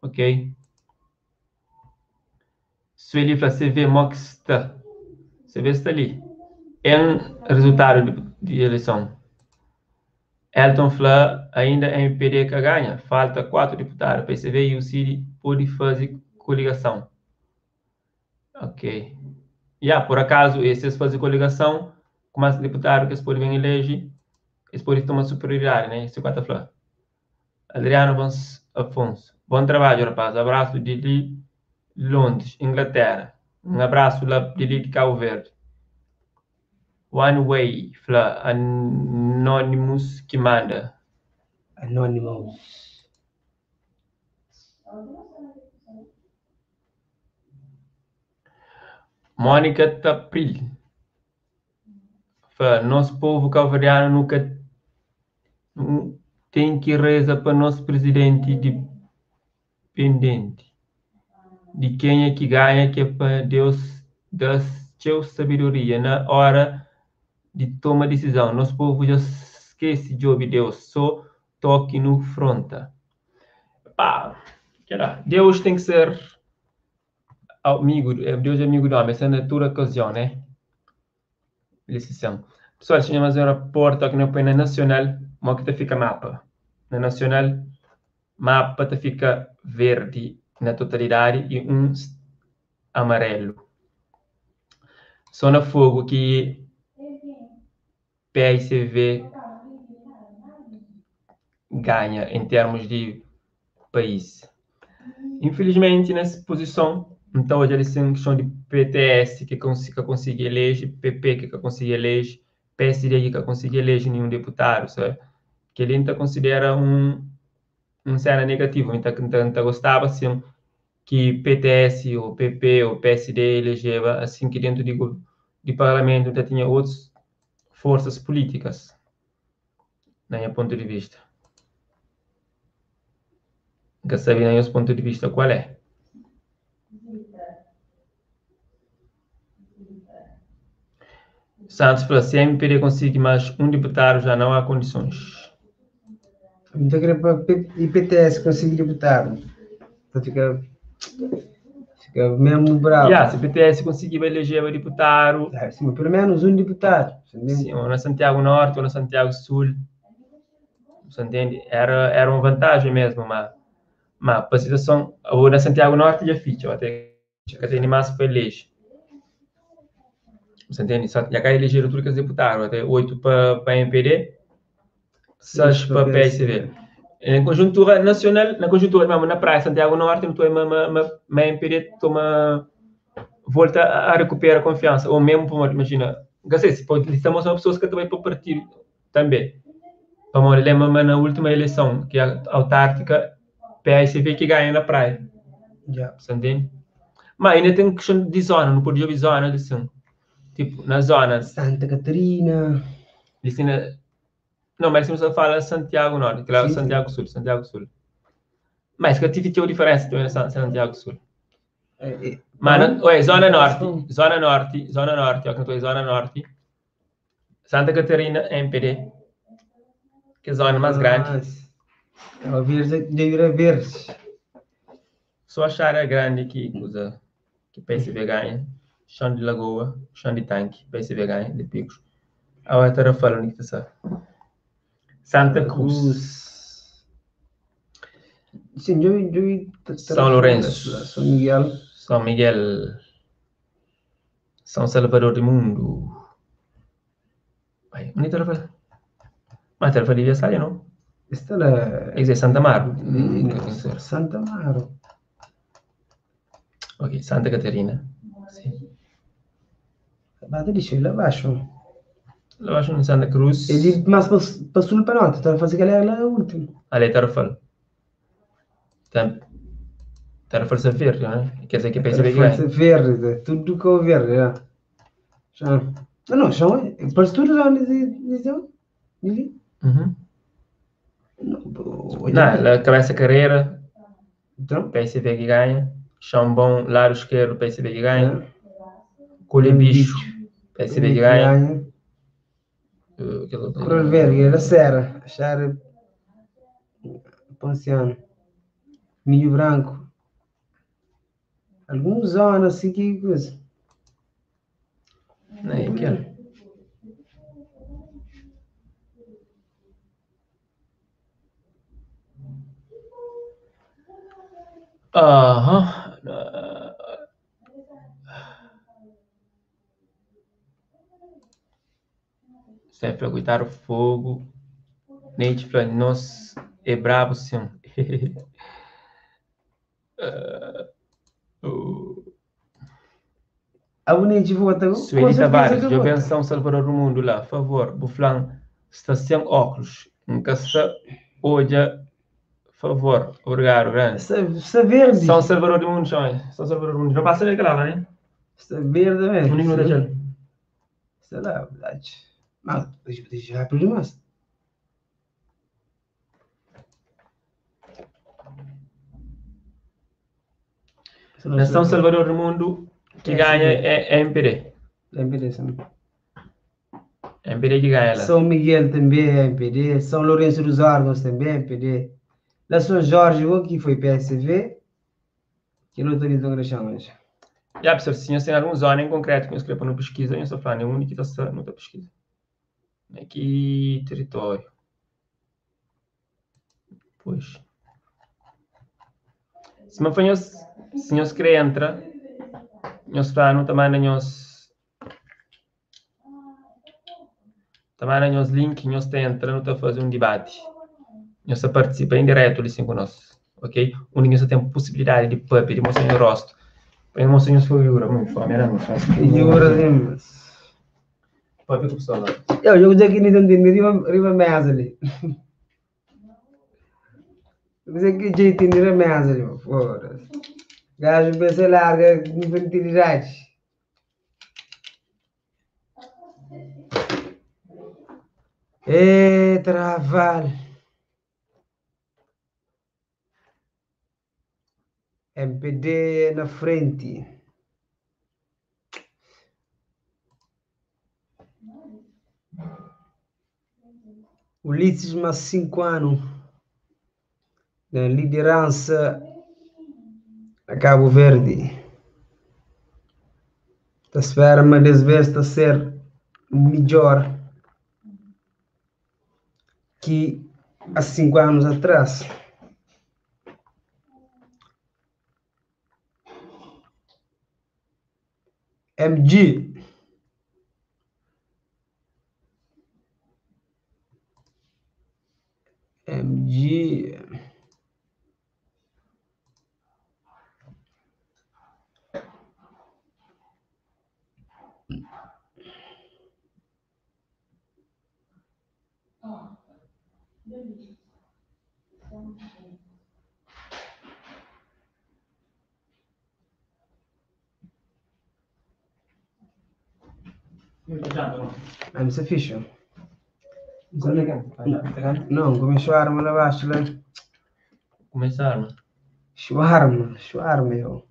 Ok? Sueli fala, CV Moxta. CV está ali. É um resultado de eleição. Elton fala, ainda é MPD que ganha. Falta 4 deputados. PCV e o CID pode fazer coligação. Ok. Por acaso, esses fazem coligação, como as deputados que eles podem eleger, eles podem tomar superioridade, né? Isso é o que eu Adriano Afonso. Bom trabalho, rapaz. Abraço de Londres, Inglaterra. Um abraço lá de Cabo Verde. One Way, fala Anonymous que manda. Anonymous. Mônica Tapril. Fala, nosso povo calvariano nunca tem que rezar para nosso presidente dependente. De quem é que ganha, que é para Deus dar sua sabedoria na hora de tomar decisão. Nosso povo já esquece de ouvir Deus, só toque no fronta. Deus tem que ser amigo, Deus é amigo do homem, essa é a toda ocasião, né? Lição. Pessoal, se nós vamos rapporto aqui na nacional, mas que fica mapa. Na nacional, mapa fica verde na totalidade e amarelo. Só na fogo que PSV ganha em termos de país. Infelizmente, nessa posição, então hoje eles têm questão de PTS que consegue eleger, PP que consegue eleger, PSD que consegue eleger nenhum deputado, sabe? Que ele ainda considera um cena negativo, então gostava assim que PTS ou PP ou PSD elegeva assim que dentro de parlamento ainda tinha outras forças políticas, na minha ponto de vista. Quer saber, na meu ponto de vista, qual é? Santos falou, se a MPD conseguir mais um deputado, já não há condições. Então, queria para IPTS conseguir deputado. Então, fica mesmo bravo. Se o PTS conseguir eleger o deputado... Sim, pelo menos um deputado. Sim, ou na Santiago Norte ou na Santiago Sul. Você entende? Era uma vantagem mesmo, mas a situação... Ou na Santiago Norte já fiz, até que tem mais para eleger. Você entende? Só já quer eleger tudo que é deputado, até 8 para MPD, 6 para PSV. Na conjuntura nacional, na conjuntura mesmo na praia Santiago Norte, não a MPD volta a recuperar a confiança. Ou mesmo, imagina, estamos uma pessoas que também para o partido também. Vamos lembrar na última eleição, que é a autárquica, PSV que ganha na praia. Você entende? Mas ainda tem questão de zona, não podia ouvir zona, assim. Tipo, na zona. Santa Catarina. Não, mas se você fala Santiago Norte, claro, sim, Santiago Sul, Santiago Sul. Mas que tive uma diferença também na Santiago Sul. Mas, Zona Norte, ó, que eu estou em Zona Norte. Santa Catarina, MPD. Que é a zona mais grande. A verde. Só a área grande que usa, que PSV ganha. Chão de Lagoa, chão de tanque, PSV ganha, de Picos. A outra falando que está Santa Cruz. Sim, São Lourenço. São Miguel. São Salvador do Mundo. Onde está a falar? Mas está a falar de Viassaia, não? Esta é Santa Amaro. Santa Amaro. Ok, Santa Catarina. Sim. Bate lixo, lá abaixo. Lá abaixo em Santa Cruz. Ele mais para sul para norte, está a fazer aquela lá último. Ali está a falar. Está a força verde, né? Quer dizer que é PSV que ganha. Força verde, tudo com o verde, é. Chão. Não, chão, parece tudo lá nesse ali. Não, cabeça carreira, Então? PSV que ganha. Chão bom, lado esquerdo, PSV que ganha. Colhe bicho, PSV que ganha. Cor verde, era Serra, achar Ponciano. Milho branco. Alguns zonas assim que coisa. Não é aquilo. Sempre aguentar o fogo. Neide falando, nós é brabo, sim. A unidade vota. Sueli Tavares, de Benção Salvador do Mundo lá, por favor, Buflan está sem óculos, nunca se olha, por favor, obrigado, grande. Essa verde. São Salvador do Mundo, São Salvador do Mundo, não passa daquela lá, né? Essa verde, velho. O nível da gente. Sei lá, verdade. Não, deixa rápido demais. Na São Salvador do Mundo, que ganha é MPD. MPD, sim. MPD que ganha lá. São Miguel também é MPD. São Lourenço dos Órgãos também é MPD. Lá São Jorge, o que foi PSV, que não estou nem tão grande. Já, pessoal, se tem algum zona em concreto que eu escrevo na pesquisa, eu estou falando, é o único que está na pesquisa. Aqui, território. Pois. Se me fanho, se nós queremos entrar, nós falamos também nos link, nós entrando para fazer um debate. Nós participa em direto assim com nós, ok? Onde nós temos possibilidade de pedir, de mostrar o rosto. Para mostrar as figuras, muito fome, não faz. Figuras, mas... Pode ver com o pessoal lá. Eu jogo aqui nem tanto riba mesa ali. Mas é que jeito de riba mesa ali, fora. Gajo pensa larga infantilidade. Traval. MPD na frente. Ulisses, mais 5 anos. Na liderança a Cabo Verde. Espera, mas às vezes está a ser melhor que há 5 anos atrás. MG. MG. I'm sufficient. Não, começou a arma lá baixo, né? Começaram. Shawarma, eu.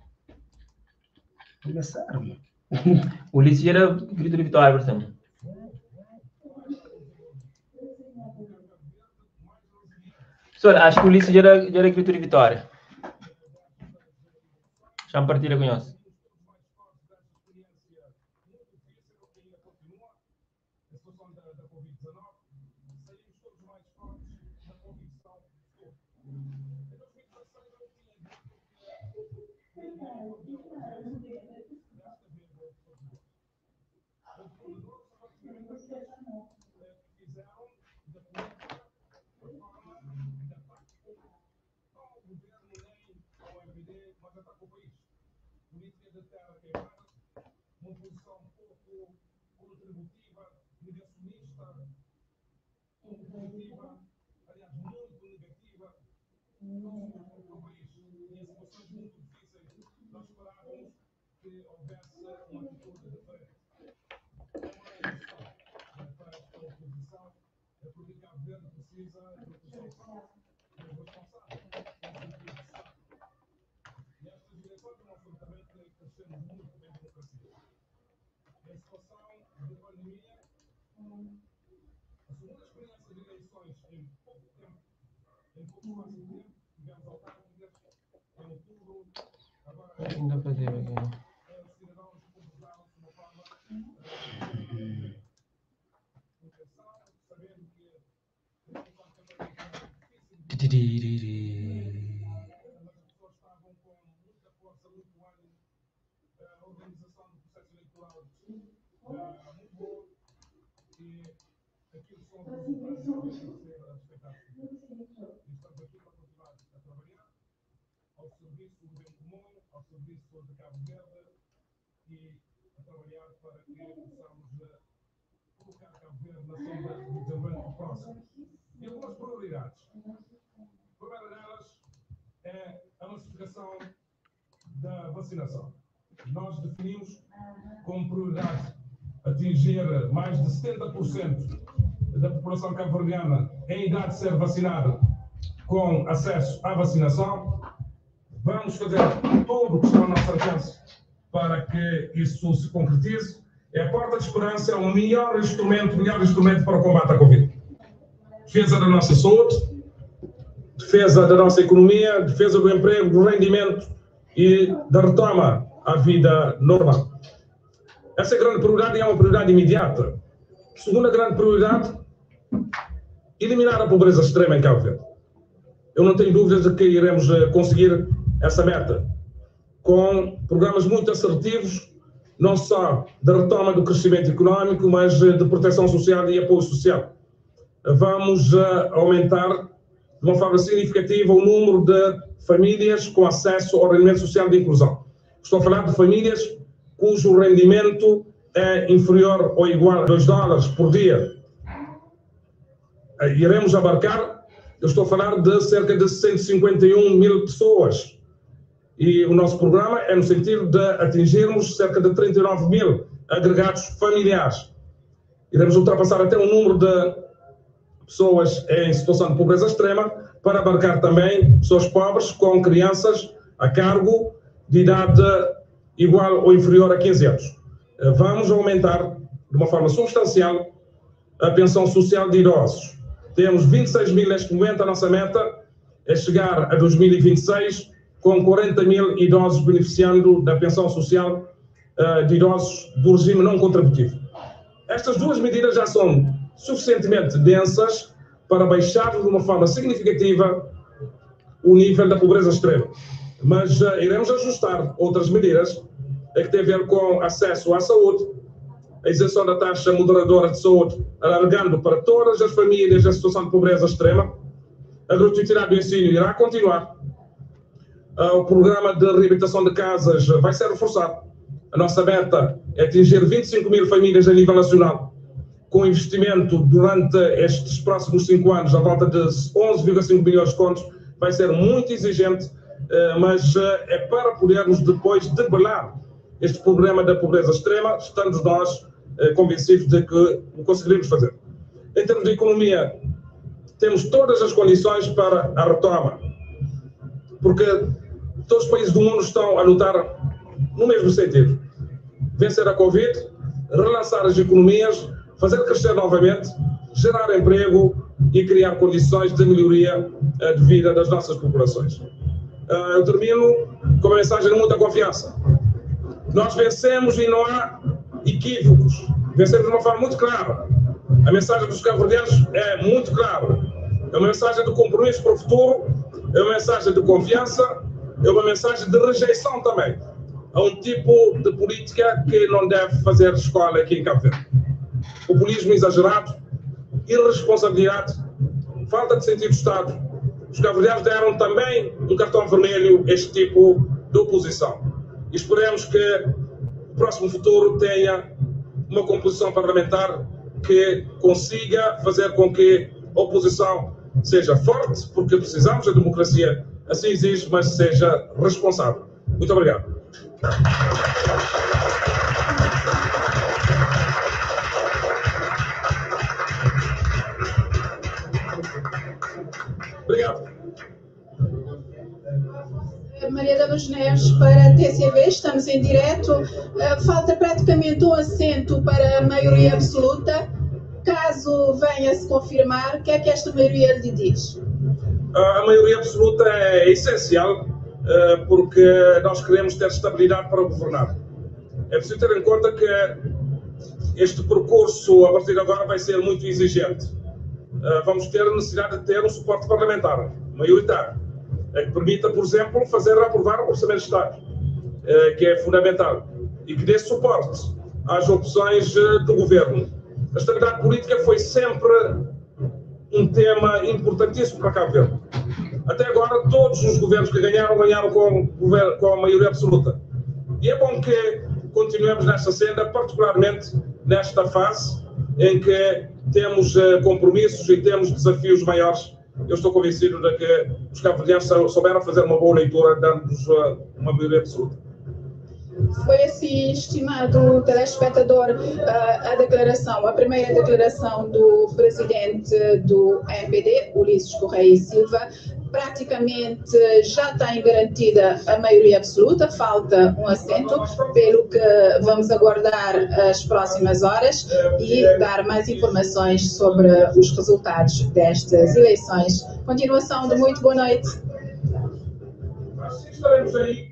Começaram. O Ulisses era grito de vitória, por exemplo. Pessoal, acho que o Ulisses era grito de vitória. Já me partilha com nós. Ainda fazer aqui. a trabalhar para que possamos colocar Cabo Verde na senda do desenvolvimento próximo. E algumas prioridades. A primeira delas é a massificação da vacinação. Nós definimos como prioridade atingir mais de 70% da população cabo-verdiana em idade de ser vacinada com acesso à vacinação. Vamos fazer tudo o que está ao nosso alcance para que isso se concretize. É a porta de esperança, é o melhor instrumento para o combate à Covid. Defesa da nossa saúde, defesa da nossa economia, defesa do emprego, do rendimento e da retoma à vida normal. Essa é a grande prioridade e é uma prioridade imediata. Segunda grande prioridade, eliminar a pobreza extrema em Cabo Verde. Eu não tenho dúvidas de que iremos conseguir essa meta, com programas muito assertivos, não só da retoma do crescimento económico, mas de proteção social e apoio social. Vamos aumentar de uma forma significativa o número de famílias com acesso ao rendimento social de inclusão. Estou a falar de famílias cujo rendimento é inferior ou igual a $2 por dia. Iremos abarcar, eu estou a falar de cerca de 151 mil pessoas. E o nosso programa é no sentido de atingirmos cerca de 39 mil agregados familiares. Iremos ultrapassar até o número de pessoas em situação de pobreza extrema para abarcar também pessoas pobres com crianças a cargo de idade igual ou inferior a 15 anos. Vamos aumentar de uma forma substancial a pensão social de idosos. Temos 26 mil neste momento, a nossa meta é chegar a 2026 com 40 mil idosos beneficiando da pensão social de idosos do regime não contributivo. Estas duas medidas já são suficientemente densas para baixar de uma forma significativa o nível da pobreza extrema. Mas iremos ajustar outras medidas que têm a ver com acesso à saúde, a isenção da taxa moderadora de saúde, alargando para todas as famílias em situação de pobreza extrema. A gratuidade do ensino irá continuar. O programa de reabilitação de casas vai ser reforçado. A nossa meta é atingir 25 mil famílias a nível nacional, com investimento durante estes próximos 5 anos, à volta de 11,5 bilhões de contos. Vai ser muito exigente, mas é para podermos depois debelar este problema da pobreza extrema, estando nós convencidos de que o conseguiremos fazer. Em termos de economia, temos todas as condições para a retoma, porque todos os países do mundo estão a lutar no mesmo sentido. Vencer a Covid, relançar as economias, fazer crescer novamente, gerar emprego e criar condições de melhoria de vida das nossas populações. Eu termino com uma mensagem de muita confiança. Nós vencemos e não há equívocos. Vencemos de uma forma muito clara. A mensagem dos cabo-verdianos é muito clara. É uma mensagem de compromisso para o futuro, é uma mensagem de confiança, é uma mensagem de rejeição também a um tipo de política que não deve fazer escola aqui em Cabo Verde. Populismo exagerado, irresponsabilidade, falta de sentido de Estado. Os cabo-verdianos deram também um cartão vermelho a este tipo de oposição. E esperemos que o próximo futuro tenha uma composição parlamentar que consiga fazer com que a oposição seja forte, porque precisamos da democracia, assim exige, mas seja responsável. Muito obrigado. Obrigado. Maria da Luz Neves para a TCV, estamos em direto. Falta praticamente um assento para a maioria absoluta. Caso venha a se confirmar, o que é que esta maioria lhe diz? A maioria absoluta é essencial porque nós queremos ter estabilidade para governar. É preciso ter em conta que este percurso, a partir de agora, vai ser muito exigente. Vamos ter a necessidade de ter um suporte parlamentar, maioritário, que permita, por exemplo, aprovar o Orçamento de Estado, que é fundamental, e que dê suporte às opções do governo. A estabilidade política foi sempre um tema importantíssimo para Cabo Verde. Até agora, todos os governos que ganharam com a maioria absoluta. E é bom que continuemos nesta senda, particularmente nesta fase em que temos compromissos e temos desafios maiores. Eu estou convencido de que os cabo-verdianos souberam fazer uma boa leitura, dando-nos uma maioria absoluta. Foi assim, estimado telespectador, a primeira declaração do presidente do MPD, Ulisses Correia e Silva. Praticamente já tem garantida a maioria absoluta, falta um assento, pelo que vamos aguardar as próximas horas e dar mais informações sobre os resultados destas eleições. Continuação de muito boa noite. Estaremos aí.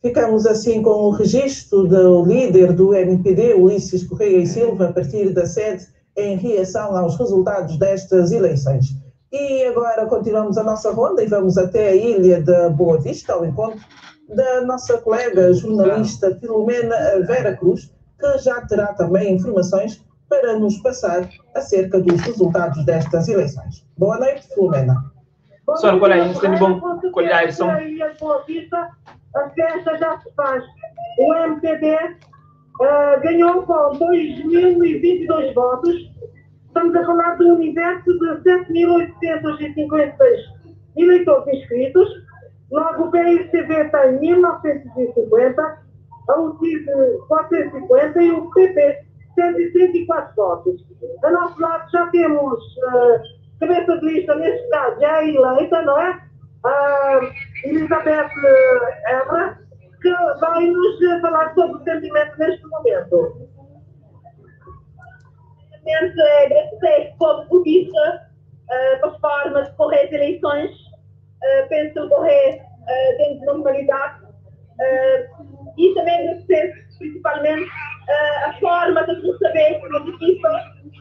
Ficamos assim com o registro do líder do MPD, Ulisses Correia e Silva, a partir da sede, em reação aos resultados destas eleições. E agora continuamos a nossa ronda e vamos até a ilha da Boa Vista, ao encontro da nossa colega jornalista Filomena Vera Cruz, que já terá também informações para nos passar acerca dos resultados destas eleições. Boa noite, Filomena. Senhora Coreia, tem bom colher som. A festa já se faz. O MPD ganhou com 2.022 votos. Estamos a falar de um universo de 7.856 eleitores inscritos. Logo, o PICV tem 1.950, a UCID 450 e o PP 134 votos. A nosso lado já temos cabeça de lista, neste caso, já é eleita, não é? Elizabeth Erra, que vai nos falar sobre o sentimento neste momento. Agradecer como budista pela forma de correr as eleições, penso correr dentro de normalidade, e também agradecer principalmente a forma de nos saber como equipa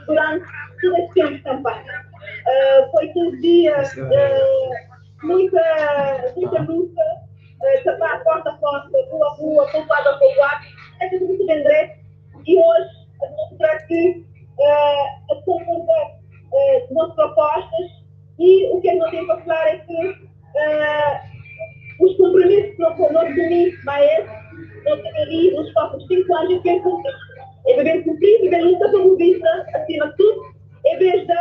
durante todo este tempo de campanha. Foi 15 dias, muita luta, tapar porta a porta, rua a rua, povoado a povoado, é tudo muito bem direto, e hoje a demonstrar que a conjunta de nossas propostas, e o que eu não tenho para falar é que os compromissos que nós assumimos, mas nós temos ali nos próximos 5 anos, eu quero cumprir. É bem cumprir, e bem luta pelo vista, acima de tudo, em vez de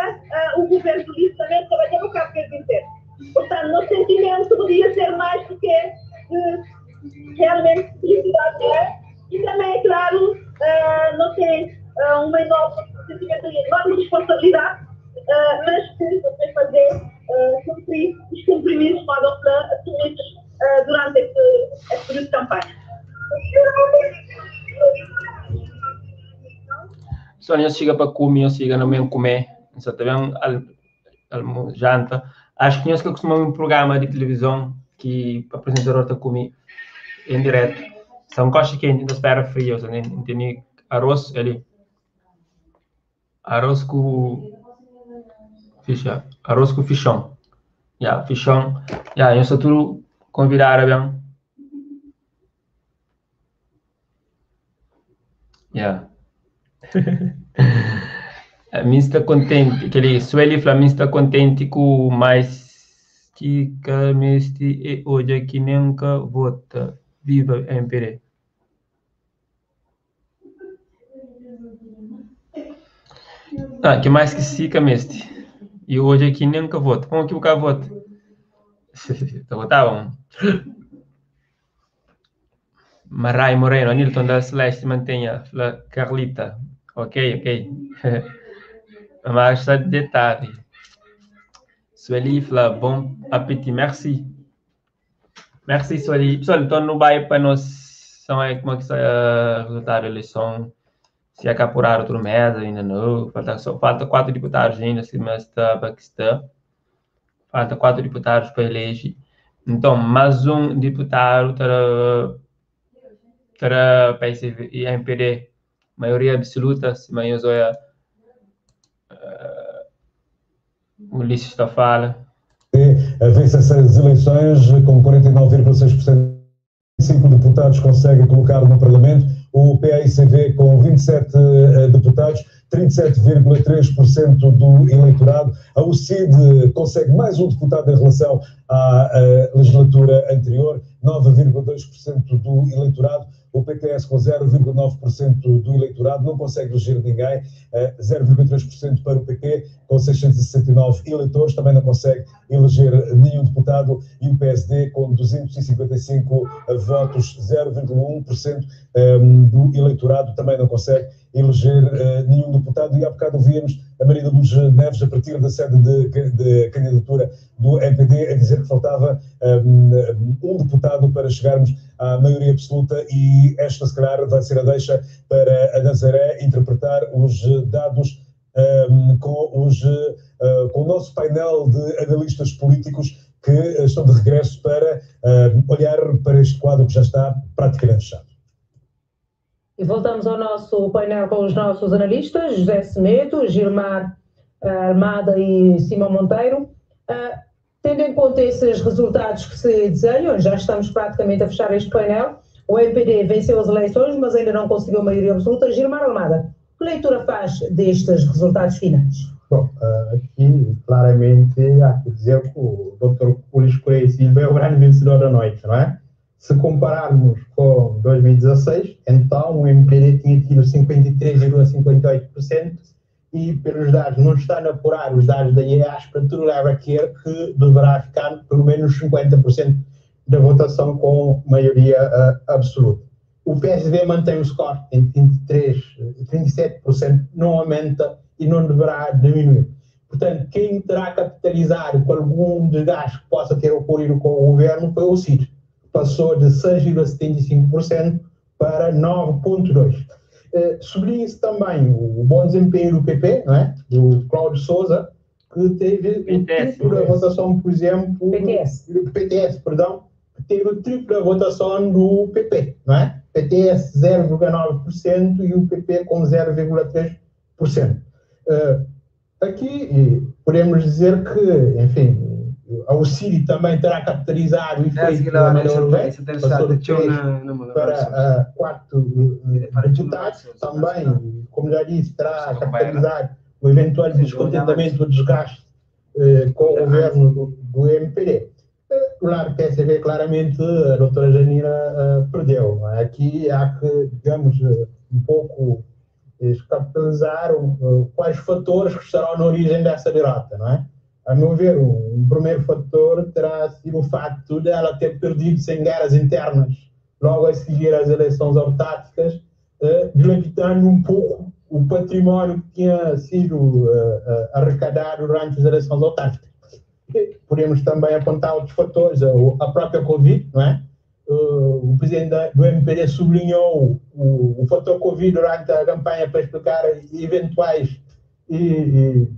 o governo do Lito também trabalhar no Cabo Verde inteiro. Portanto, nosso sentimento poderia ser mais do que realmente felicidade, e também, claro, não tem uma enorme sentimento de enorme responsabilidade, mas que você fazer cumprir os compromissos que foram assumidos durante este período de campanha. Só não chega para comer, chega não mesmo comer, só também janta. Acho que nós costumamos um programa de televisão que o apresentador está comigo em direto. São coxas quentes, então espera frio, tem arroz ali. Arroz com fichão. Fichão. Eu estou tudo convidado, bem. A mim está contente, aquele Sueli fala, mim está contente com mais que e hoje aqui nunca vota. Viva MPD. Que mais que sica mestre. E hoje aqui nunca vota. Como que o cara vota? Tá votavam. Marai Moreno, Nilton da Celeste mantenha, Carlita. Ok. Mas está de detalhe. Sueli fala, bom apetite, merci. Merci, Sueli. Pessoal, então não vai para nós, são aí como é que sai o resultado da eleição. Se acapurar outro mês ainda não. Falta 4 deputados ainda, se mais está Paquistão. Falta 4 deputados para eleger. Então, mais um deputado para PSV e MPD. Maioria absoluta, se amanhã o Ulisses está falando. Vence essas eleições com 49,6%. 5 deputados conseguem colocar no Parlamento. O PAICV com 27 deputados, 37,3% do eleitorado. A UCID consegue mais um deputado em relação à legislatura anterior, 9,2% do eleitorado. o PTS com 0,9% do eleitorado não consegue eleger ninguém, 0,3% para o PP com 669 eleitores, também não consegue eleger nenhum deputado, e o PSD com 255 votos, 0,1% do eleitorado, também não consegue eleger nenhum deputado. E há bocado víamos a Maria da Luz Neves, a partir da sede de candidatura do MPD, a dizer que faltava um deputado para chegarmos à maioria absoluta, e esta, se calhar, vai ser a deixa para a Nazaré interpretar os dados com o nosso painel de analistas políticos que estão de regresso para olhar para este quadro que já está praticamente fechado. E voltamos ao nosso painel com os nossos analistas, José Semedo, Gilmar Armada e Simão Monteiro. Tendo em conta esses resultados que se desenham, já estamos praticamente a fechar este painel. O MPD venceu as eleições, mas ainda não conseguiu a maioria absoluta. Gilmar Armada, que leitura faz destes resultados finais? Bom, aqui claramente há que dizer que o Dr. Luís Correia Silva é o grande vencedor da noite, não é? Se compararmos com 2016, então o MPD tinha tido 53,58%, e pelos dados, não está a apurar os dados da IEASPA, tudo leva a crer que deverá ficar pelo menos 50% da votação com maioria absoluta. O PSD mantém o score em 37%, não aumenta e não deverá diminuir. Portanto, quem terá capitalizado com algum desgaste que possa ter ocorrido com o governo foi o CID. Passou de 6,75% para 9,2%. Sublinha-se também o bom desempenho do PP, não é? Do Cláudio Sousa, que teve o triplo da votação, por exemplo... PTS, perdão, que teve o triplo da votação do PP, não é? PTS 0,9% e o PP com 0,3%. Aqui podemos dizer que, enfim, o Ciri também terá capitalizado o efeito da Manuel Luz, passou de 3 para 4 deputados, também, como já disse, terá capitalizado o eventual descontentamento, o desgaste com o governo do MPD. Claro, PSV, claramente, a doutora Janira perdeu. Aqui há que, digamos, um pouco capitalizar quais fatores que estarão na origem dessa derrota, não é? A meu ver, um primeiro fator terá sido o facto de ela ter perdido sem guerras internas logo a seguir às eleições autárquicas, dilapidando um pouco o património que tinha sido arrecadado durante as eleições autárquicas. Podemos também apontar outros fatores, a própria Covid, não é? O presidente do MPD sublinhou o fator Covid durante a campanha para explicar eventuais e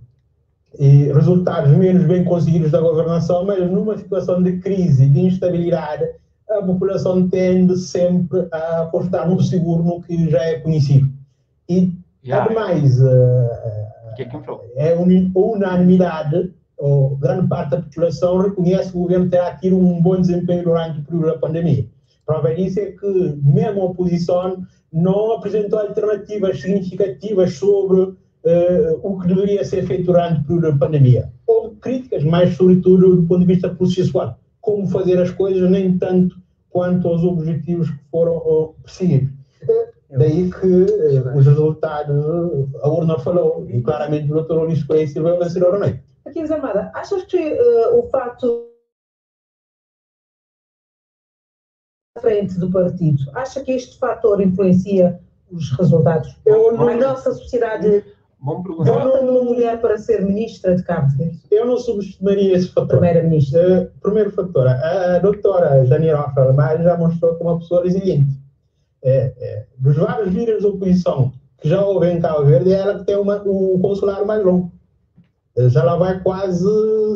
resultados menos bem conseguidos da governação, mas numa situação de crise, de instabilidade, a população tende sempre a apostar no seguro, no que já é conhecido. E, ademais, é unanimidade, ou grande parte da população reconhece que o governo terá tido um bom desempenho durante o período da pandemia. Prova disso é que, mesmo a oposição, não apresentou alternativas significativas sobre o que deveria ser feito durante o período da pandemia. Houve críticas, mas sobretudo do ponto de vista processual, como fazer as coisas, nem tanto quanto aos objetivos que foram perseguidos. Daí que os resultados, a urna falou, e claramente o Dr. Luís Correia Silva é o vencedor da noite. Aqui, Armada, achas que o facto da frente do partido, acha que este fator influencia os resultados? A nossa sociedade vota numa mulher para ser ministra de Cabo Verde? Eu não subestimaria esse fator. Primeira-ministra. Primeiro fator, a doutora Janira Alfaro já mostrou que é uma pessoa resiliente. Dos vários líderes da oposição que já houve em Cabo Verde, é ela que tem o consulado mais longo. Já lá vai quase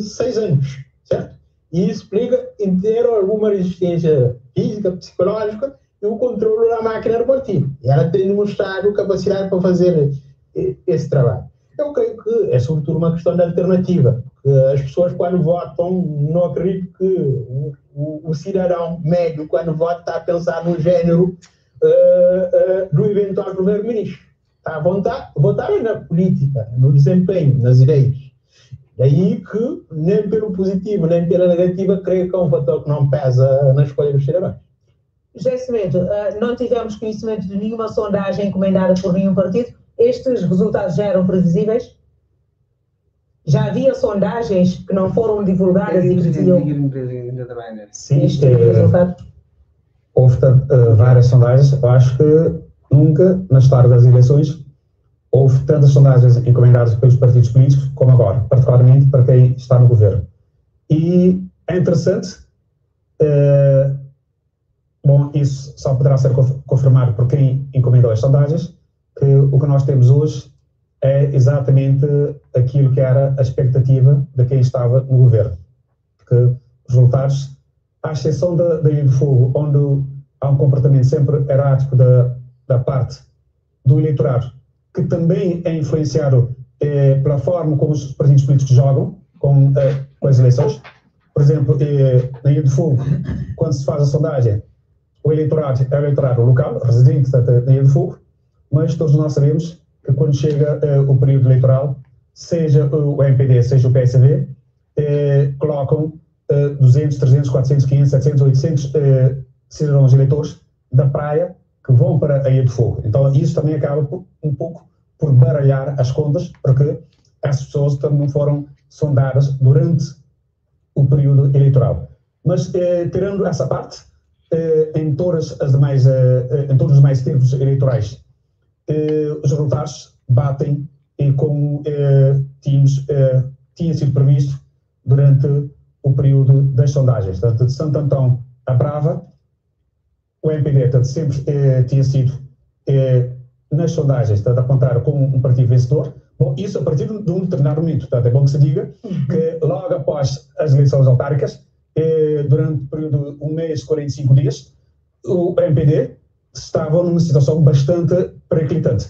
6 anos, certo? E isso explica inteiro alguma resistência física, psicológica e o controle da máquina do partido. E ela tem demonstrado capacidade para fazer esse trabalho. Eu creio que é sobretudo uma questão de alternativa, porque as pessoas quando votam, não acredito que o cidadão médio quando vota está a pensar no género do eventual primeiro-ministro. Está a votar na política, no desempenho, nas ideias. Daí que, nem pelo positivo, nem pela negativa, creio que é um fator que não pesa na escolha dos cidadãos. José Semedo, não tivemos conhecimento de nenhuma sondagem encomendada por nenhum partido. Estes resultados já eram previsíveis? Já havia sondagens que não foram divulgadas e que diziam... Sim, houve várias sondagens. Eu acho que nunca, na história das eleições, houve tantas sondagens encomendadas pelos partidos políticos como agora, particularmente para quem está no governo. E é interessante, bom, isso só poderá ser confirmado por quem encomendou as sondagens, que o que nós temos hoje é exatamente aquilo que era a expectativa de quem estava no governo. Que os resultados, à exceção da Ilha do Fogo, onde há um comportamento sempre errático da parte do eleitorado, que também é influenciado pela forma como os partidos políticos jogam com as eleições. Por exemplo, na Ilha do Fogo, quando se faz a sondagem, o eleitorado é o eleitorado local, residente da Ilha do Fogo, mas todos nós sabemos que quando chega o período eleitoral, seja o MPD, seja o PSV, colocam 200, 300, 400, 500, 700, 800 cidadãos eleitores da praia que vão para a Ilha do Fogo. Então isso também acaba um pouco por baralhar as contas, porque essas pessoas também não foram sondadas durante o período eleitoral. Mas tirando essa parte, em todos os demais termos eleitorais, os resultados batem como tinha sido previsto durante o período das sondagens. Portanto, de Santo Antão a Brava, o MPD sempre tinha sido, nas sondagens, a apontar como um partido vencedor. Bom, isso a partir de um determinado momento. Portanto, é bom que se diga que logo após as eleições autárquicas, durante o período de 1 mês, 45 dias, o MPD estava numa situação bastante periclitante.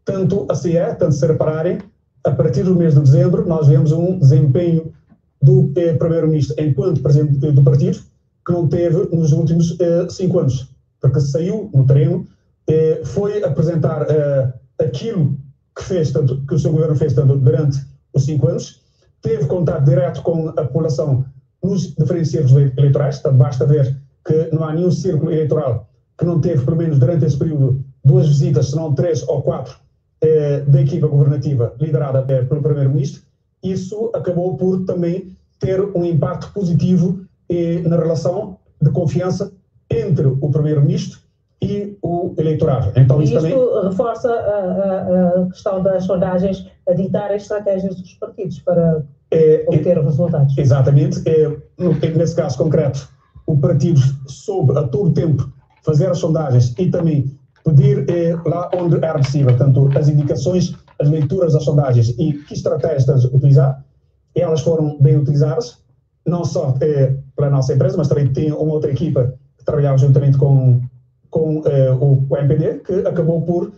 Tanto assim tanto se repararem, a partir do mês de dezembro, nós vemos um desempenho do primeiro-ministro enquanto presidente do partido que não teve nos últimos 5 anos, porque saiu no terreno, foi apresentar aquilo que fez, tanto, que o seu governo fez tanto durante os 5 anos, teve contato direto com a população nos diferentes círculos eleitorais. Portanto, basta ver que não há nenhum círculo eleitoral que não teve, pelo menos durante esse período, 2 visitas, se não 3 ou 4, da equipa governativa liderada pelo primeiro-ministro. Isso acabou por também ter um impacto positivo na relação de confiança entre o primeiro-ministro e o eleitorado. Então, isto também reforça a questão das sondagens a ditar as estratégias dos partidos para obter resultados. Exatamente. Nesse caso concreto, o partido soube a todo tempo fazer as sondagens e também pedir lá onde era possível, tanto as indicações, as leituras das sondagens e que estratégias utilizar. Elas foram bem utilizadas, não só pela nossa empresa, mas também tem uma outra equipa que trabalhava juntamente com o MPD, que acabou por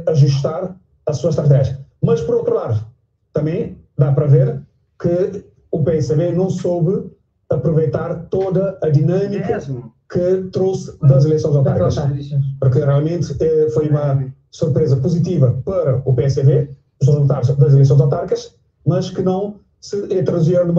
ajustar a sua estratégia. Mas, por outro lado, também dá para ver que o PSV não soube aproveitar toda a dinâmica que trouxe das eleições autárquicas. Porque realmente foi uma surpresa positiva para o PSV, os resultados das eleições autárquicas, mas que não se traduziram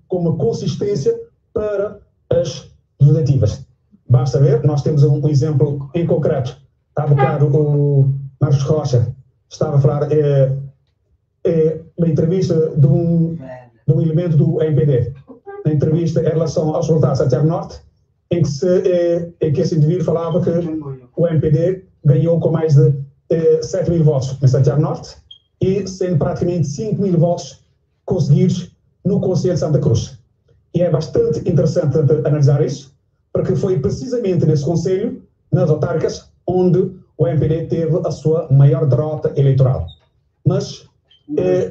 com uma consistência para as legislativas. Basta ver, nós temos um exemplo em concreto. Há bocado o Marcos Rocha estava a falar na entrevista de um elemento do MPD, na entrevista em relação aos resultados de Santiago Norte, em que esse indivíduo falava que o MPD ganhou com mais de 7 mil votos em Santiago Norte e sendo praticamente 5 mil votos conseguidos no Conselho de Santa Cruz. E é bastante interessante analisar isso, porque foi precisamente nesse Conselho, nas autárquicas, onde o MPD teve a sua maior derrota eleitoral. Mas,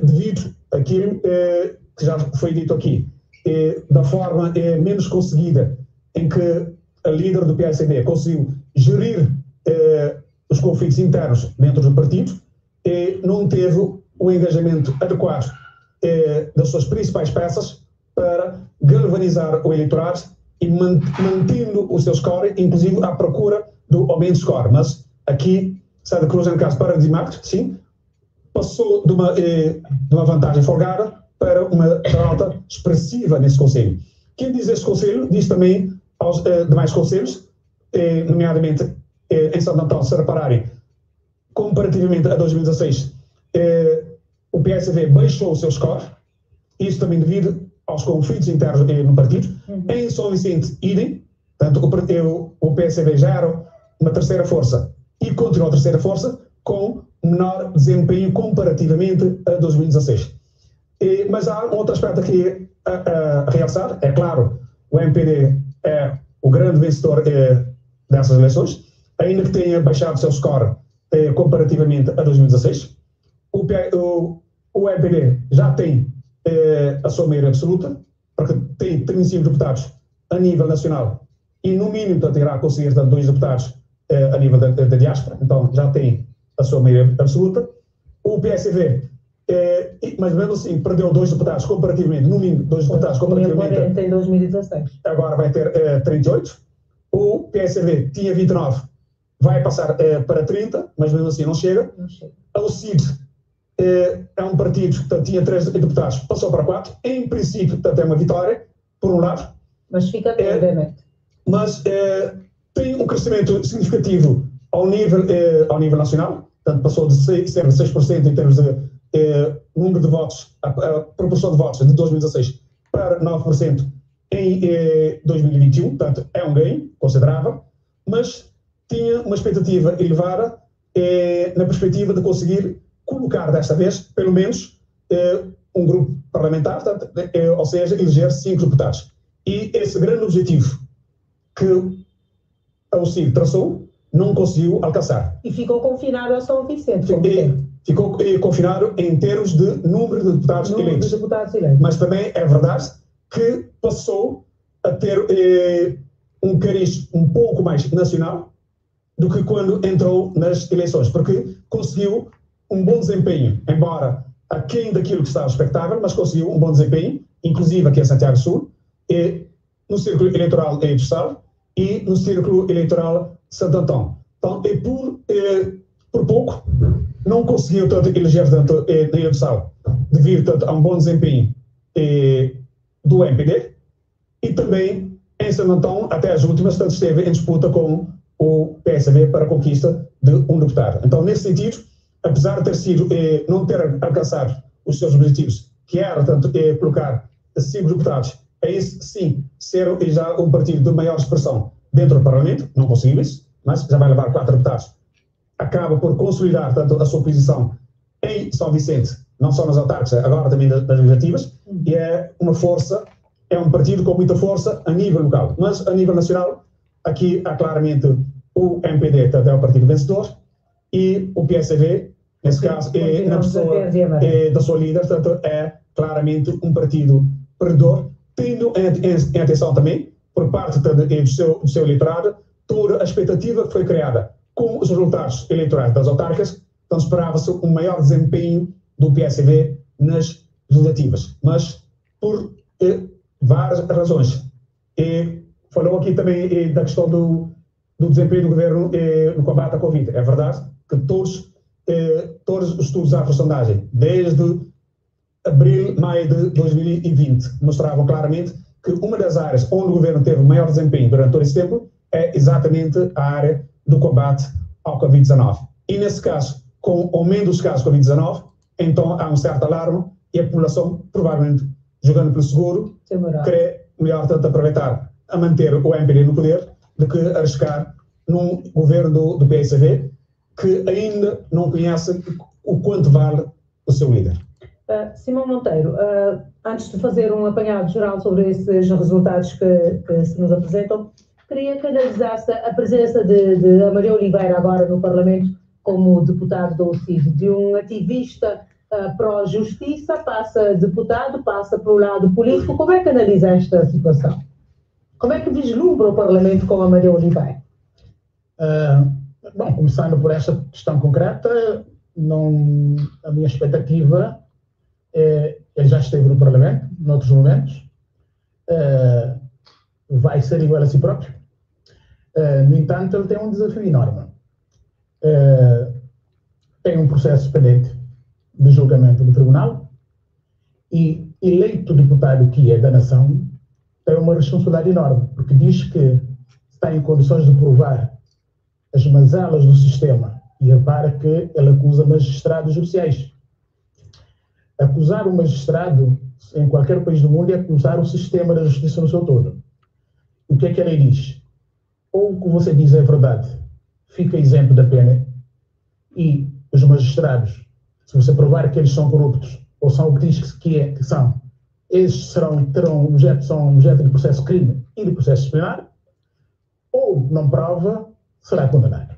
devido àquilo que já foi dito aqui, da forma menos conseguida em que a líder do PSB conseguiu gerir os conflitos internos dentro do partido, não teve o engajamento adequado das suas principais peças para galvanizar o eleitorado e mantendo o seu score, inclusive à procura do aumento de score. Mas aqui, Santa Cruz, no caso paradigmático, sim, passou de uma vantagem folgada para uma derrota expressiva nesse Conselho. Quem diz este Conselho diz também aos demais Conselhos, nomeadamente em Santo Antão, se repararem, comparativamente a 2016, o PSV baixou o seu score, isso também devido aos conflitos internos no partido. Em São Vicente, idem, portanto, o PSV já era uma terceira força e continua a terceira força com menor desempenho comparativamente a 2016. Mas há um outro aspecto aqui a realçar, é claro, o MPD é o grande vencedor dessas eleições, ainda que tenha baixado o seu score comparativamente a 2016. O MPD já tem a sua maioria absoluta, porque tem 35 deputados a nível nacional e no mínimo irá a conseguir 2 deputados a nível da diáspora, então já tem a sua maioria absoluta. O PSV, mas mesmo assim, perdeu 2 deputados comparativamente, no mínimo 2 deputados comparativamente. 40 em 2016. Agora vai ter 38. O PSV tinha 29, vai passar para 30, mas mesmo assim não chega. O CID é um partido que tinha 3 deputados, passou para 4. Em princípio, portanto, é uma vitória, por um lado. Mas fica obviamente. Mas tem um crescimento significativo ao nível nacional, portanto, passou de 6% em termos de número de votos, a proporção de votos de 2016 para 9% em 2021, portanto, é um ganho considerável, mas tinha uma expectativa elevada na perspectiva de conseguir colocar desta vez, pelo menos, um grupo parlamentar, portanto, ou seja, eleger 5 deputados. E esse grande objetivo que a UCIG traçou, não conseguiu alcançar. E ficou confinado a São Vicente. Ficou confinado em termos de número de deputados eleitos. Mas também é verdade que passou a ter um cariz um pouco mais nacional do que quando entrou nas eleições, porque conseguiu um bom desempenho, embora aquém daquilo que estava expectável, mas conseguiu um bom desempenho, inclusive aqui em Santiago do Sul, no círculo eleitoral do Sal e no círculo eleitoral Santo Antão. Então, por pouco, não conseguiu tanto eleger tanto na Ilha do Sal, devido tanto a um bom desempenho do MPD, e também em Santo Antão, até as últimas, tanto esteve em disputa com o PSV para a conquista de um deputado. Então, nesse sentido, apesar de ter sido, não ter alcançado os seus objetivos, que era, tanto, colocar 5 deputados, é isso, sim, ser já um partido de maior expressão dentro do Parlamento, não conseguiu isso, mas já vai levar 4 deputados. Acaba por consolidar, tanto, a sua posição em São Vicente, não só nas autárquicas, agora também nas legislativas, e é uma força, é um partido com muita força a nível local. Mas a nível nacional, aqui há claramente o MPD, que é o partido vencedor, e o PSV, nesse caso, na pessoa da sua líder, portanto, é claramente um partido perdedor, tendo em atenção também, por parte do seu eleitorado, toda a expectativa que foi criada com os resultados eleitorais das autárquicas, então esperava-se um maior desempenho do PSV nas legislativas, mas por várias razões. Falou aqui também da questão do desempenho do governo no combate à Covid. É verdade que todos os estudos da sondagem, desde abril, maio de 2020, mostravam claramente que uma das áreas onde o governo teve maior desempenho durante todo esse tempo é exatamente a área do combate ao Covid-19. E nesse caso, com o aumento dos casos de Covid-19, então há um certo alarme e a população, provavelmente, jogando pelo seguro, quer melhor tanto aproveitar a manter o MPD no poder do que arriscar num governo do PSV que ainda não conhece o quanto vale o seu líder. Simão Monteiro, antes de fazer um apanhado geral sobre esses resultados que se nos apresentam, queria que analisasse a presença de Amadeu Oliveira agora no Parlamento como deputado da UCID, de um ativista pró-justiça, passa deputado, passa para o lado político. Como é que analisa esta situação? Como é que vislumbra o Parlamento com Amadeu Oliveira? Bom, começando por esta questão concreta, a minha expectativa ele já esteve no Parlamento, noutros momentos, vai ser igual a si próprio. No entanto, ele tem um desafio enorme. Tem um processo pendente de julgamento do Tribunal e, eleito deputado que é da nação, tem uma responsabilidade enorme, porque diz que está em condições de provar as mazelas do sistema, e repara que ele acusa magistrados judiciais. Acusar um magistrado em qualquer país do mundo é acusar o sistema da justiça no seu todo. O que é que a lei diz? Ou o que você diz é verdade, fica isento da pena, e os magistrados, se você provar que eles são corruptos, ou são o que diz que são, eles são objeto de processo crime e de processo disciplinar, ou não prova, será condenado.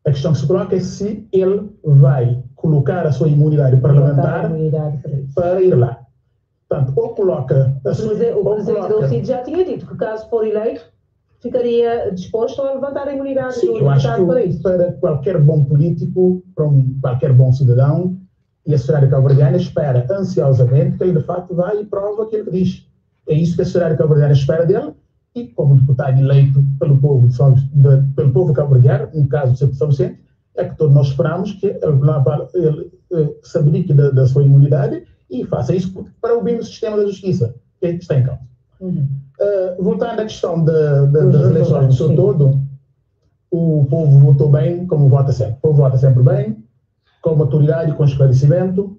A questão que se coloca é se ele vai colocar a sua imunidade parlamentar para ir lá. Portanto, ou coloca a sua... O presidente do CID já tinha dito que, caso for eleito, ficaria disposto a levantar a imunidade do deputado para isso. Para qualquer bom político, para qualquer bom cidadão, e a sociedade cabo-verdiana espera ansiosamente que ele, de facto, vá e prova aquilo que diz. É isso que a sociedade cabo-verdiana espera dele, e como deputado eleito pelo povo cabo-verdiano, um caso de São Vicente, é que todos nós esperamos que ele se abdique da sua imunidade e faça isso para o bem do sistema da justiça, que está em causa. Voltando à questão das eleições no seu todo, o povo votou bem, como vota sempre. O povo vota sempre bem, com maturidade e com esclarecimento,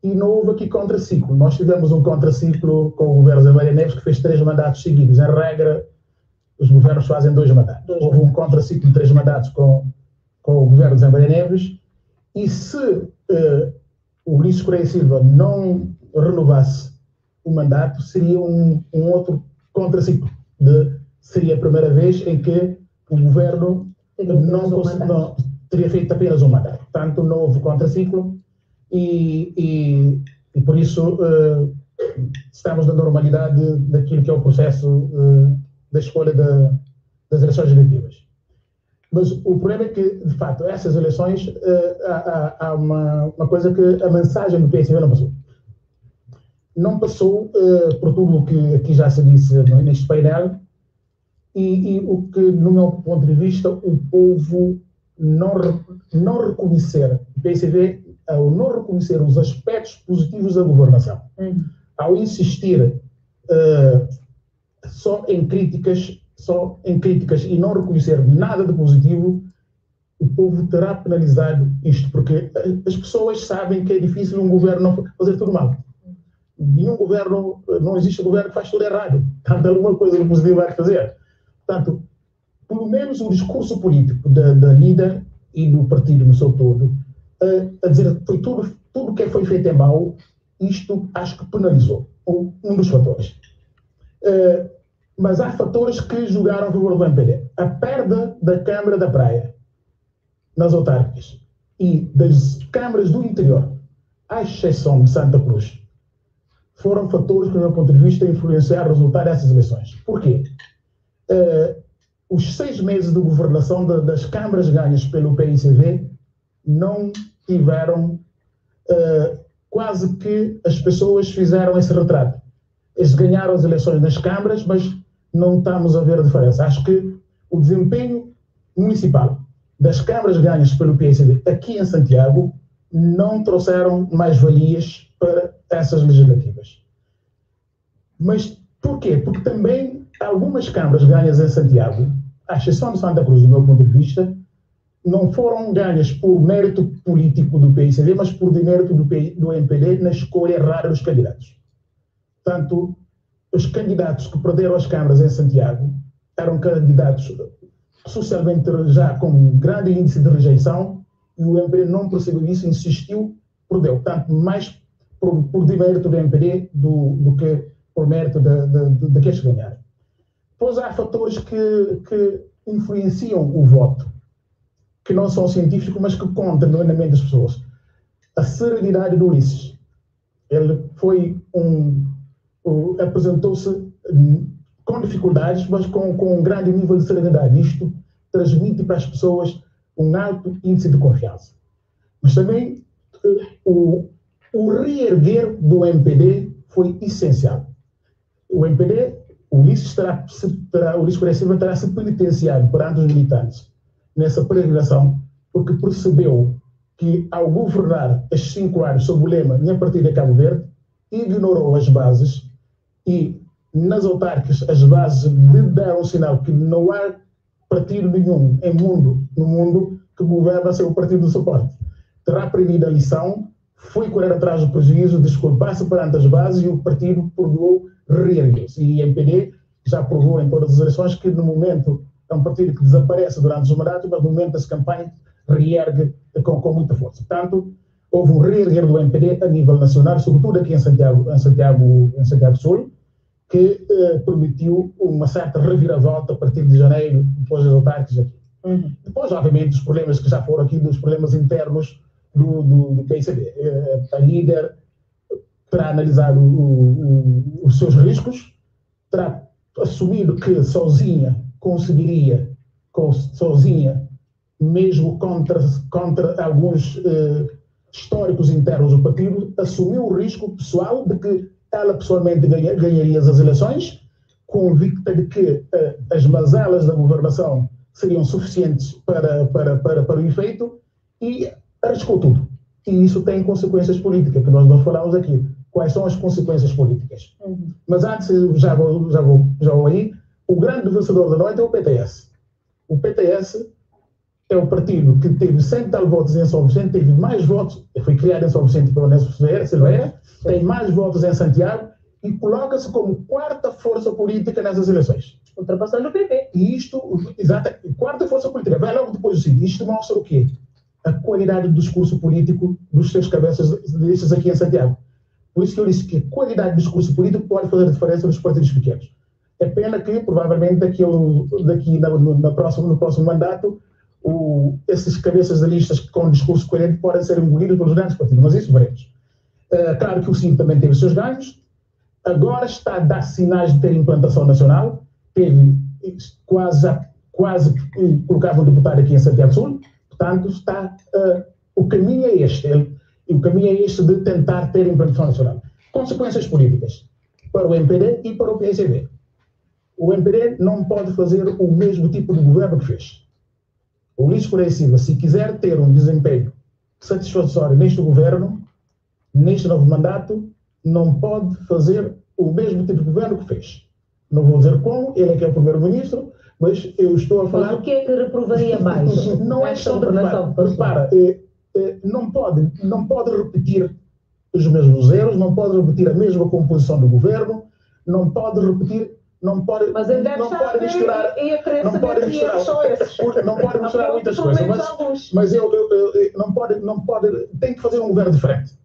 e não houve aqui contraciclo. Nós tivemos um contraciclo com o governo Zé Maria Neves, que fez 3 mandatos seguidos. Em regra, os governos fazem 2 mandatos. Houve um contraciclo de 3 mandatos com o governo Zé Maria Neves, e se o Ulisses Correia Silva não renovasse o mandato, seria um outro contraciclo. Seria a primeira vez em que o governo não teria feito apenas um mandato. Portanto, não houve contraciclo, e por isso estamos na normalidade daquilo que é o processo da escolha das eleições legislativas. Mas o problema é que, de facto, essas eleições, há uma coisa que a mensagem do PSV não passou. Não passou por tudo o que aqui já se disse neste painel, e o que, no meu ponto de vista, o povo não reconhecer, o PSV, ao não reconhecer os aspectos positivos da governação, ao insistir só em críticas e não reconhecer nada de positivo, o povo terá penalizado isto, porque as pessoas sabem que é difícil um governo fazer tudo mal. Nenhum governo, não existe um governo que faz tudo errado. Portanto, alguma coisa de positivo vai fazer. Portanto, pelo menos o discurso político da líder e do partido no seu todo, a dizer que foi tudo que foi feito é mau, isto acho que penalizou um dos fatores. Mas há fatores que jogaram a favor do MPD. A perda da Câmara da Praia nas autárquicas e das câmaras do interior, à exceção de Santa Cruz, foram fatores que, do meu ponto de vista, influenciaram o resultado dessas eleições. Porquê? Os 6 meses de governação das câmaras ganhas pelo PICV não tiveram, quase que as pessoas fizeram esse retrato. Eles ganharam as eleições nas câmaras, mas não estamos a ver a diferença. Acho que o desempenho municipal das câmaras ganhas pelo PSV aqui em Santiago não trouxeram mais-valias para essas legislativas. Mas porquê? Porque também algumas câmaras ganhas em Santiago, à exceção de Santa Cruz, do meu ponto de vista, não foram ganhas por mérito político do PICV, mas por mérito do MPD na escolha errada dos candidatos. Portanto, os candidatos que perderam as câmaras em Santiago eram candidatos socialmente já com um grande índice de rejeição, e o MPD não percebeu isso, insistiu, perdeu. Portanto, mais por demérito do MPD do que por mérito daqueles que ganharam. Depois há fatores que influenciam o voto, que não são científicos, mas que contam no andamento das pessoas. A serenidade do Ulisses. Ele foi apresentou-se com dificuldades, mas com um grande nível de serenidade. Isto transmite para as pessoas um alto índice de confiança. Mas também o reerguer do MPD foi essencial. O MPD, o Ulisses Correia Silva terá se penitenciado perante os militantes nessa peregrinação, porque percebeu que, ao governar estes 5 anos sob o lema Minha Partida é Cabo Verde, ignorou as bases e nas autárquicas as bases deram um sinal que não há partido nenhum no mundo que governa sem o partido do suporte. Terá aprendido a lição, foi correr atrás do prejuízo, desculpar-se perante as bases e o partido provou reerguer-se. E o MPD já provou em todas as eleições que no momento é um partido que desaparece durante os mandatos, mas no momento das campanhas reergue com muita força. Portanto, houve um reerguer do MPD a nível nacional, sobretudo aqui em Santiago do Sul, que permitiu uma certa reviravolta a partir de janeiro, depois das autárquicas aqui. Depois, obviamente, os problemas que já foram aqui, dos problemas internos do PICB. A líder terá analisado os seus riscos, terá assumido que sozinha conseguiria, mesmo contra alguns históricos internos do partido, assumiu o risco pessoal de que ela pessoalmente ganharia as eleições, convicta de que as mazelas da governação seriam suficientes para o efeito, e arriscou tudo. E isso tem consequências políticas, que nós não falamos aqui. Quais são as consequências políticas? Mas antes, já vou aí, o grande vencedor da noite é o PTS. O PTS é o partido que teve 100 tal votos em São Vicente, teve mais votos, foi criado em São Vicente pelo Nelson Silveira, tem mais votos em Santiago e coloca-se como quarta força política nessas eleições. Ultrapassando o PP. E isto, exato, quarta força política. Vai logo depois do seguinte, isto mostra o quê? A qualidade do discurso político dos seus cabeças de listas aqui em Santiago. Por isso que eu disse que a qualidade do discurso político pode fazer a diferença nos partidos pequenos. É pena que, provavelmente, no próximo mandato, esses cabeças de listas com discurso coerente podem ser engolidos pelos grandes partidos, mas isso veremos. Claro que o CIM também teve os seus ganhos, agora está a dar sinais de ter implantação nacional, teve quase colocava um deputado aqui em Santiago do Sul, portanto, o caminho é este, o caminho é este de tentar ter implantação nacional. Consequências políticas para o MPD e para o PSB. O MPD não pode fazer o mesmo tipo de governo que fez. O Luís Correia Silva, se quiser ter um desempenho satisfatório neste governo, neste novo mandato, não pode fazer o mesmo tipo de governo que fez. Não vou dizer como, ele é que é o primeiro-ministro, mas eu estou a falar... Mas o que é que reprovaria mais? Não é questão de repara, não pode repetir os mesmos erros, não pode repetir a mesma composição do governo, não pode repetir... Mas ele deve estar misturar, e a querer saber que é só esses. Não pode misturar muitas coisas, mas não pode, tem que fazer um governo diferente.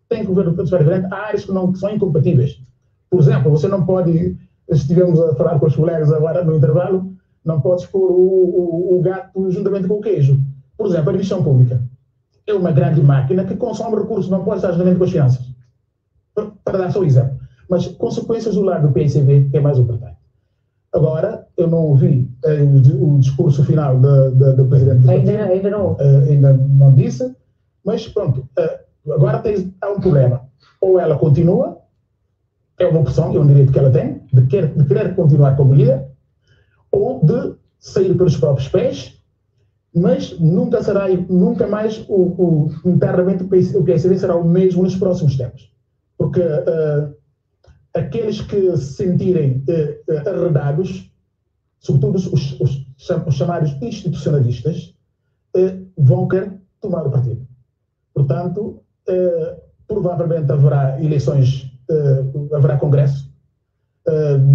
Tem que fazer um governo diferente. Há áreas que são incompatíveis. Por exemplo, você não pode, estivemos a falar com os colegas agora no intervalo, não podes pôr o gato juntamente com o queijo. Por exemplo, a administração pública é uma grande máquina que consome recursos, não pode estar juntamente com as finanças. Para dar só um exemplo. Mas consequências do lado do PSB é mais importante. Agora, eu não ouvi o discurso final do presidente do partido. Ainda não. Ainda não disse, mas pronto. Agora há um problema. Ou ela continua, é uma opção, é um direito que ela tem, de querer continuar como líder, ou de sair pelos próprios pés, mas nunca mais internamente o PSB será o mesmo nos próximos tempos. Porque aqueles que se sentirem arredados, sobretudo os chamados institucionalistas, vão querer tomar o partido. Portanto, provavelmente haverá eleições, haverá congresso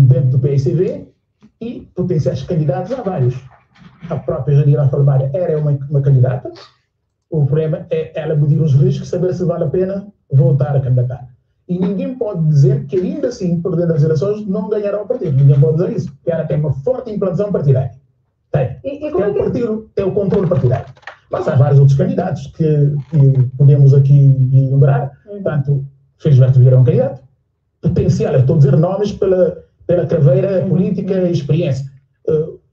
dentro do PSB e potenciais candidatos há vários. A própria Janira Falmária era uma candidata, o problema é ela medir os riscos, saber se vale a pena voltar a candidatar. E ninguém pode dizer que, ainda assim, perdendo as eleições, não ganhará o partido. Ninguém pode dizer isso. Porque ela tem uma forte implantação partidária. Tem o partido, tem o controle partidário. Mas há vários outros candidatos que podemos aqui enumerar. Portanto, Felisberto Vieira é um candidato. Potencial, eu estou a dizer nomes pela caveira política e experiência.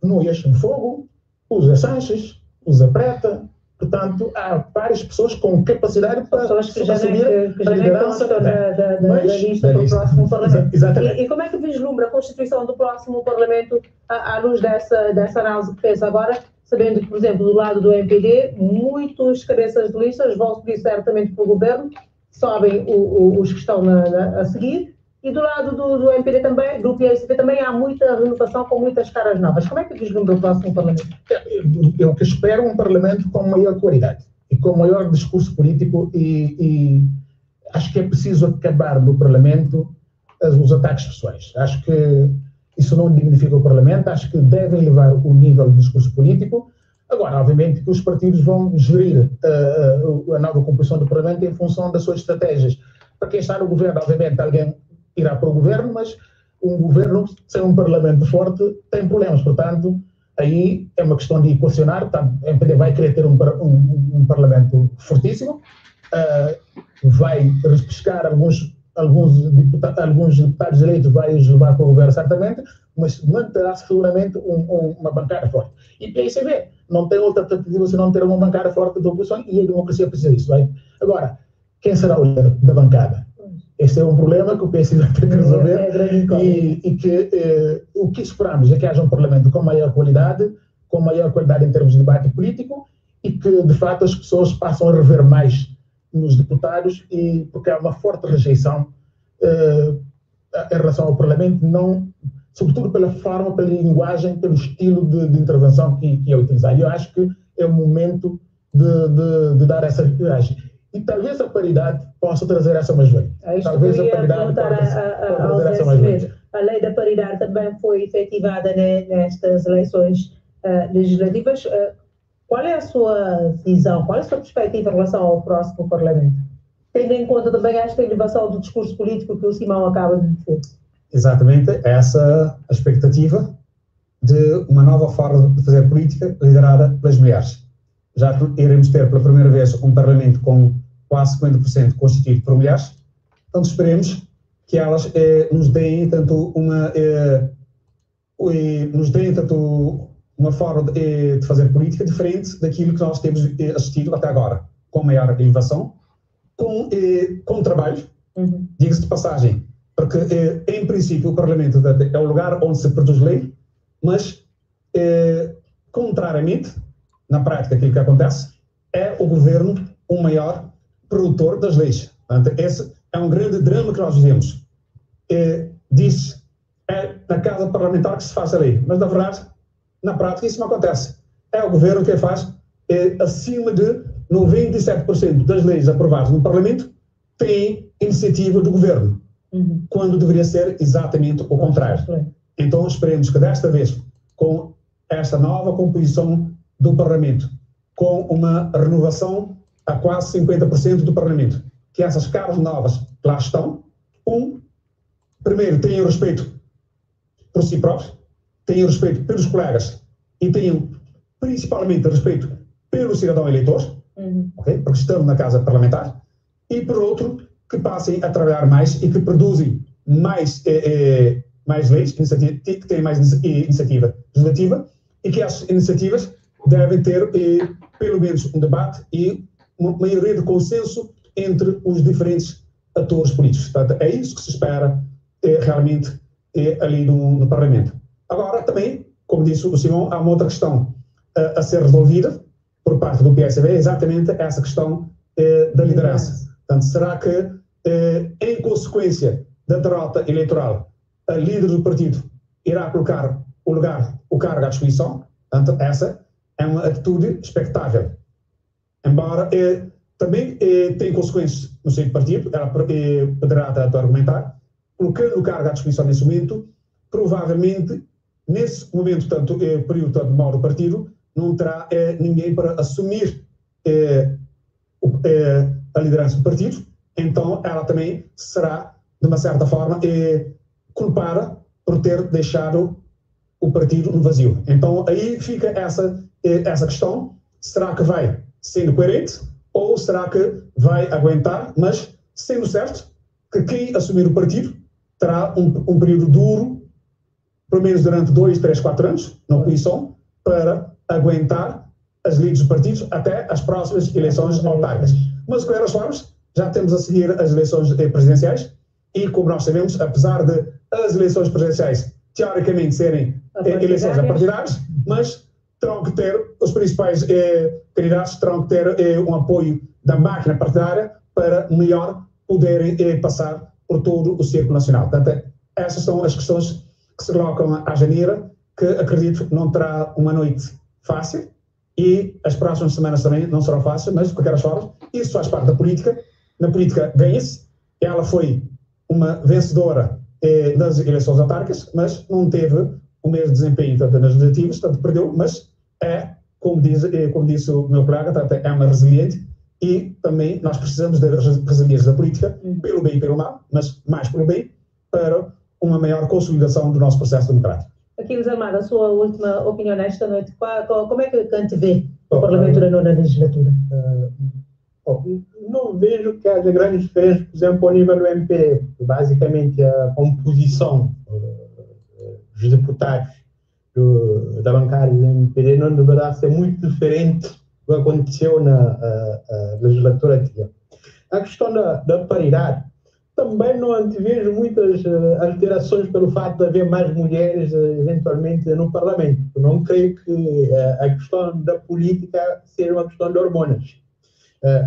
Núñez de Fogo, o Zé Sanches, o Zé Preta. Portanto, há várias pessoas com capacidade para assumir a liderança da lista para o próximo Parlamento. Exatamente. E como é que vislumbra a constituição do próximo Parlamento à luz dessa análise que fez agora, sabendo que, por exemplo, do lado do MPD, muitos cabeças de listas vão seguir certamente pelo governo, sabem os que estão a seguir, E do lado do MPD também, do PSP também, há muita renovação com muitas caras novas. Como é que vislumbra o próximo Parlamento? Eu que espero um Parlamento com maior qualidade e com maior discurso político e acho que é preciso acabar no Parlamento os ataques pessoais. Acho que isso não dignifica o Parlamento, acho que devem levar o nível de discurso político. Agora, obviamente que os partidos vão gerir a nova composição do Parlamento em função das suas estratégias. Para quem está no governo, obviamente, alguém irá para o governo, mas um governo sem um Parlamento forte tem problemas. Portanto, aí é uma questão de equacionar. O MPD vai querer ter um Parlamento fortíssimo, vai repescar alguns deputados eleitos, vai os levar para o governo certamente, mas manterá seguramente uma bancada forte. E PSV não tem outra alternativa senão ter uma bancada forte da oposição, e a democracia precisa disso. Vai? Agora, quem será o líder da bancada? Este é um problema que o PSV tem que resolver e que o que esperamos é que haja um Parlamento com maior qualidade em termos de debate político, e que, de fato, as pessoas passam a rever mais nos deputados, e porque há uma forte rejeição em relação ao Parlamento, sobretudo pela forma, pela linguagem, pelo estilo de intervenção que é utilizado. Eu acho que é o momento de dar essa viragem. E talvez a paridade possa trazer essa mais-valia. Talvez a paridade possa trazer essa mais-valia. A lei da paridade também foi efetivada nestas eleições legislativas. Qual é a sua visão, qual é a sua perspectiva em relação ao próximo Parlamento? Tendo em conta também esta elevação do discurso político que o Simão acaba de dizer. Exatamente, essa a expectativa de uma nova forma de fazer política liderada pelas mulheres. Já iremos ter pela primeira vez um Parlamento com quase 50% constituído por mulheres, então esperemos que elas nos deem tanto uma forma de fazer política diferente daquilo que nós temos assistido até agora, com maior elevação, com trabalho, diga-se de passagem, porque em princípio o Parlamento é o lugar onde se produz lei, mas contrariamente, na prática aquilo que acontece é o governo o maior produtor das leis. Portanto, esse é um grande drama que nós vivemos. Diz é na casa parlamentar que se faz a lei, mas na verdade, na prática isso não acontece. É o governo que faz acima de 97% das leis aprovadas no Parlamento tem iniciativa do governo, quando deveria ser exatamente o contrário. Então esperemos que desta vez, com esta nova composição do Parlamento, com uma renovação a quase 50% do Parlamento, que essas caras novas que lá estão, primeiro tenham respeito por si próprios, tenham respeito pelos colegas e tenham principalmente respeito pelo cidadão eleitor, okay? Porque estão na casa parlamentar, e por outro, que passem a trabalhar mais e que produzem mais leis, que têm mais iniciativa legislativa, e que essas iniciativas devem ter pelo menos um debate e uma maioria de consenso entre os diferentes atores políticos. Portanto, é isso que se espera realmente ali no Parlamento. Agora, também, como disse o Simão, há uma outra questão a ser resolvida por parte do PSV, exatamente essa questão da liderança. Portanto, será que, em consequência da derrota eleitoral, a líder do partido irá colocar o cargo à disposição? Portanto, essa é uma atitude expectável. Embora também tenha consequências no seio do partido, ela poderá tanto argumentar, colocando o cargo à disposição nesse momento, provavelmente, nesse momento, período tanto mau do partido, não terá ninguém para assumir a liderança do partido, então ela também será, de uma certa forma, culpada por ter deixado o partido no vazio. Então aí fica essa questão, será que vai sendo coerente ou será que vai aguentar, mas sendo certo que quem assumir o partido terá um período duro, pelo menos durante 2, 3, 4 anos, na oposição, para aguentar as líderes dos partidos até as próximas eleições autárquicas. Mas, de qualquer forma, já temos a seguir as eleições presidenciais e, como nós sabemos, apesar de as eleições presidenciais teoricamente serem eleições partidárias, mas terão que ter, os principais candidatos terão que ter um apoio da máquina partidária para melhor poderem passar por todo o círculo nacional. Portanto, essas são as questões que se colocam à Janira, que acredito que não terá uma noite fácil, e as próximas semanas também não serão fáceis, mas de qualquer forma, isso faz parte da política. Na política ganha-se. Ela foi uma vencedora nas eleições autárquicas, mas não teve o mesmo desempenho tanto nas legislativas, tanto perdeu, mas como disse o meu colega, portanto, é uma resiliente, e também nós precisamos da resiliência da política, pelo bem e pelo mal, mas mais pelo bem, para uma maior consolidação do nosso processo democrático. Aquiles Armado, a sua última opinião nesta noite, como é que Kant vê o Parlamento da nona legislatura? Não vejo que haja grandes diferenças, por exemplo, ao nível do MPD. Basicamente, a composição dos deputados da bancada do MPD não deverá ser muito diferente do que aconteceu na legislatura anterior. A questão da paridade, também não antevejo muitas alterações pelo fato de haver mais mulheres, eventualmente, no Parlamento. Eu não creio que a questão da política seja uma questão de hormonas.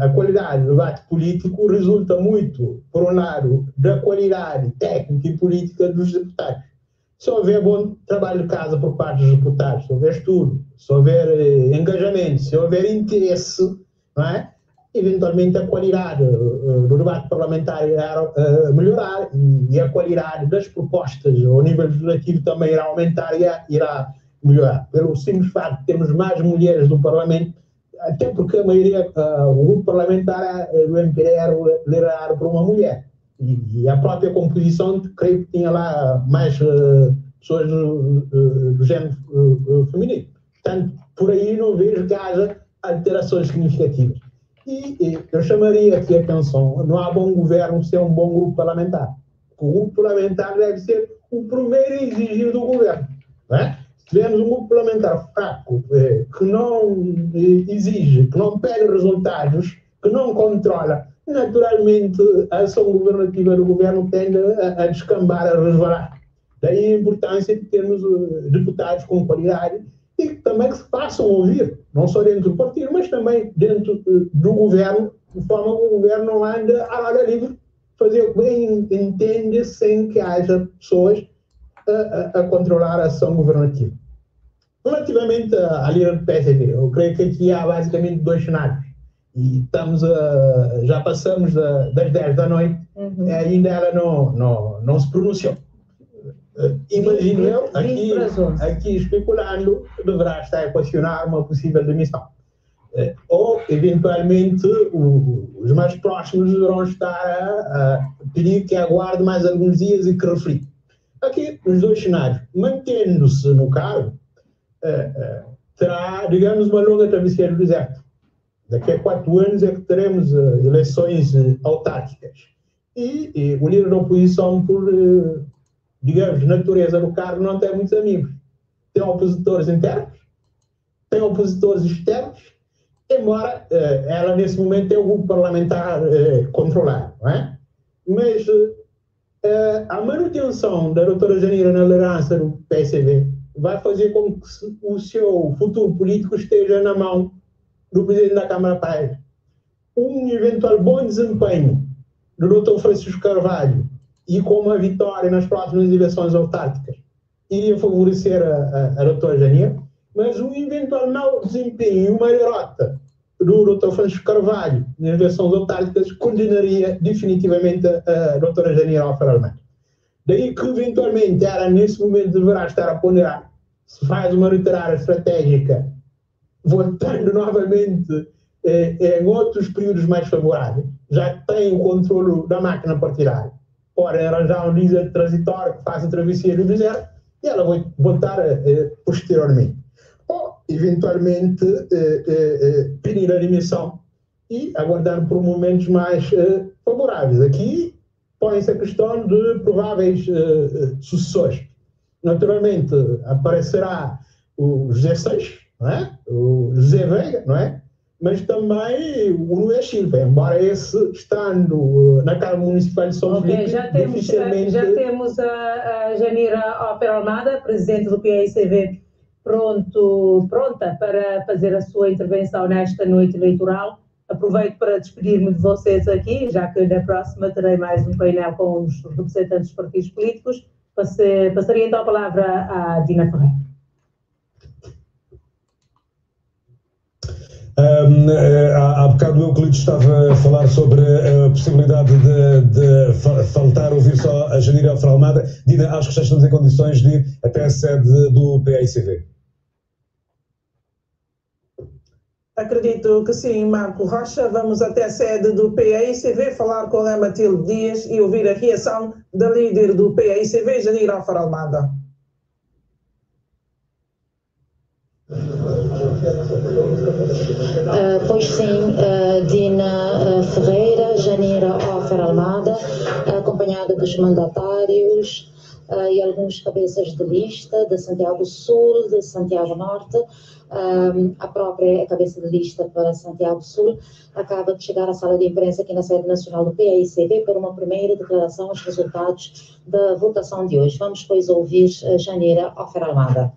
A qualidade do debate político resulta muito, por um lado, da qualidade técnica e política dos deputados. Se houver bom trabalho de casa por parte dos deputados, se houver estudo, se houver engajamento, se houver interesse, não é? Eventualmente a qualidade do debate parlamentar irá melhorar, e a qualidade das propostas ao nível legislativo também irá aumentar e irá melhorar. Pelo simples facto de termos mais mulheres no Parlamento, até porque a maioria, o grupo parlamentar do MPD era liderado por uma mulher. E a própria composição, creio que tinha lá mais pessoas do género feminino. Portanto, por aí não vejo que haja alterações significativas. E eu chamaria aqui a atenção, não há bom governo sem um bom grupo parlamentar. O grupo parlamentar deve ser o primeiro a exigir do governo. Não é? Se tivermos um grupo parlamentar fraco, que não exige, que não pede resultados, que não controla, naturalmente a ação governativa do governo tende a descambar, a resvalar. Daí a importância de termos deputados com qualidade e também que se façam ouvir, não só dentro do partido, mas também dentro do governo, de forma que o governo não ande à hora livre, fazer o que bem entende sem que haja pessoas a controlar a ação governativa. Relativamente à líder do PSD, eu creio que aqui há basicamente dois cenários. E já passamos das 10 da noite, e ainda ela não se pronunciou. Imagino eu, aqui especulando, deverá estar a questionar uma possível demissão. Ou, eventualmente, os mais próximos deverão estar a pedir que aguarde mais alguns dias e que reflita. Aqui, os dois cenários. Mantendo-se no cargo, terá, digamos, uma longa travessia do deserto. Daqui a 4 anos é que teremos eleições autárquicas. E o líder da oposição, por, digamos, natureza do cargo, não tem muitos amigos. Tem opositores internos, tem opositores externos, embora ela, nesse momento, tenha o grupo parlamentar controlado, não é? Mas a manutenção da doutora Janira na liderança do PSV vai fazer com que o seu futuro político esteja na mão do Presidente da Câmara Paes. Um eventual bom desempenho do Dr. Francisco Carvalho e com uma vitória nas próximas eleições autárquicas iria favorecer a doutora Janira, mas um eventual mau desempenho e uma derrota do Dr. Francisco Carvalho nas eleições autárquicas condenaria definitivamente a doutora Janira Alfaro. Daí que, eventualmente, ela, nesse momento, deverá estar a ponderar se faz uma retirada estratégica, voltando novamente em outros períodos mais favoráveis, já que tem o controle da máquina partidária. Ora, arranjar um líder transitório que faça a travessia do deserto e ela vai voltar posteriormente. Ou, eventualmente, pedir a demissão e aguardar por momentos mais favoráveis. Aqui põe-se a questão de prováveis sucessores. Naturalmente, aparecerá o José Seixas, não é? O José Veiga, não é? Mas também o Luís Silva, embora esse estando na Câmara Municipal de São Felipe, já temos a Janira Opera Almada, presidente do PAICV, pronta para fazer a sua intervenção nesta noite eleitoral. Aproveito para despedir-me de vocês aqui, já que na próxima terei mais um painel com os representantes dos partidos políticos. Passaria então a palavra à Dina Ferreira. Há bocado o Euclides estava a falar sobre a possibilidade de faltar ouvir só a Janira Alfralmada. Dina, acho que já estamos em condições de ir até a sede do PAICV. Acredito que sim, Marco Rocha. Vamos até a sede do PAICV falar com a Matilde Dias e ouvir a reação da líder do PAICV, Janira Alfralmada. Pois sim, Dina Ferreira, Janira Alfralmada, acompanhada dos mandatários e alguns cabeças de lista de Santiago Sul, de Santiago Norte. A própria cabeça de lista para Santiago Sul acaba de chegar à sala de imprensa aqui na sede nacional do PAICV para uma primeira declaração aos resultados da votação de hoje. Vamos, pois, ouvir Janira Alfralmada.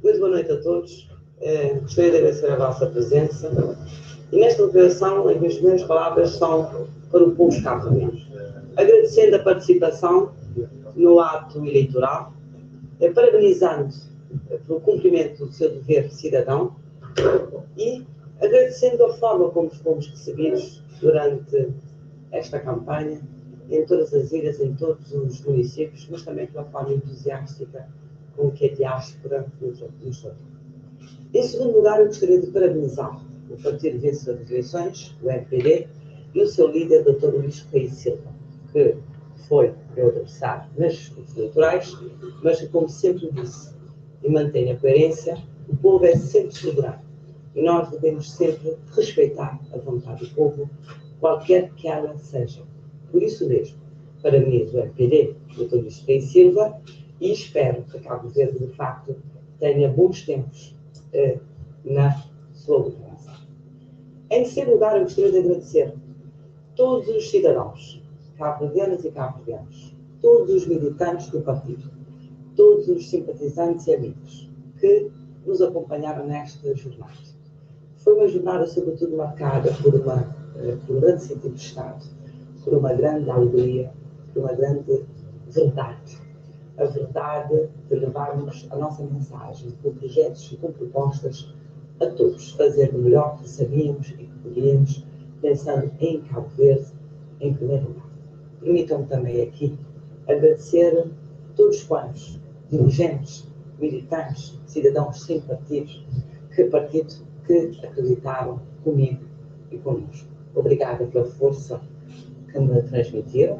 Muito boa noite a todos. Gostaria de agradecer a vossa presença. E nesta declaração, as minhas primeiras palavras são para o povo cabo-verdiano. Agradecendo a participação no ato eleitoral, parabenizando pelo cumprimento do seu dever cidadão e agradecendo a forma como fomos recebidos durante esta campanha, em todas as ilhas, em todos os municípios, mas também pela forma entusiástica com que a diáspora nos tratou. Em segundo lugar, eu gostaria de parabenizar o partido vencedor das eleições, o MPD, e o seu líder, Dr. Luís Correia Silva, que foi meu adversário nas disputas eleitorais, mas que, como sempre disse, e mantém a coerência, o povo é sempre soberano e nós devemos sempre respeitar a vontade do povo, qualquer que ela seja. Por isso mesmo, parabenizo o MPD, Dr. Luís Correia Silva, e espero que Cabo Verde, de facto, tenha bons tempos na sua governação. Em terceiro lugar, eu gostaria de agradecer todos os cidadãos, cabo-verdianos e cabo-verdianos, todos os militantes do partido, todos os simpatizantes e amigos que nos acompanharam nesta jornada. Foi uma jornada, sobretudo, marcada por um grande sentido de Estado, por uma grande alegria, por uma grande verdade. A verdade de levarmos a nossa mensagem com projetos e com propostas a todos, fazer o melhor que sabíamos e que podíamos, pensando em Cabo Verde em primeiro lugar. Permitam-me também aqui agradecer a todos quantos, dirigentes, militantes, cidadãos sem partido que acreditaram comigo e connosco. Obrigada pela força que me transmitiram,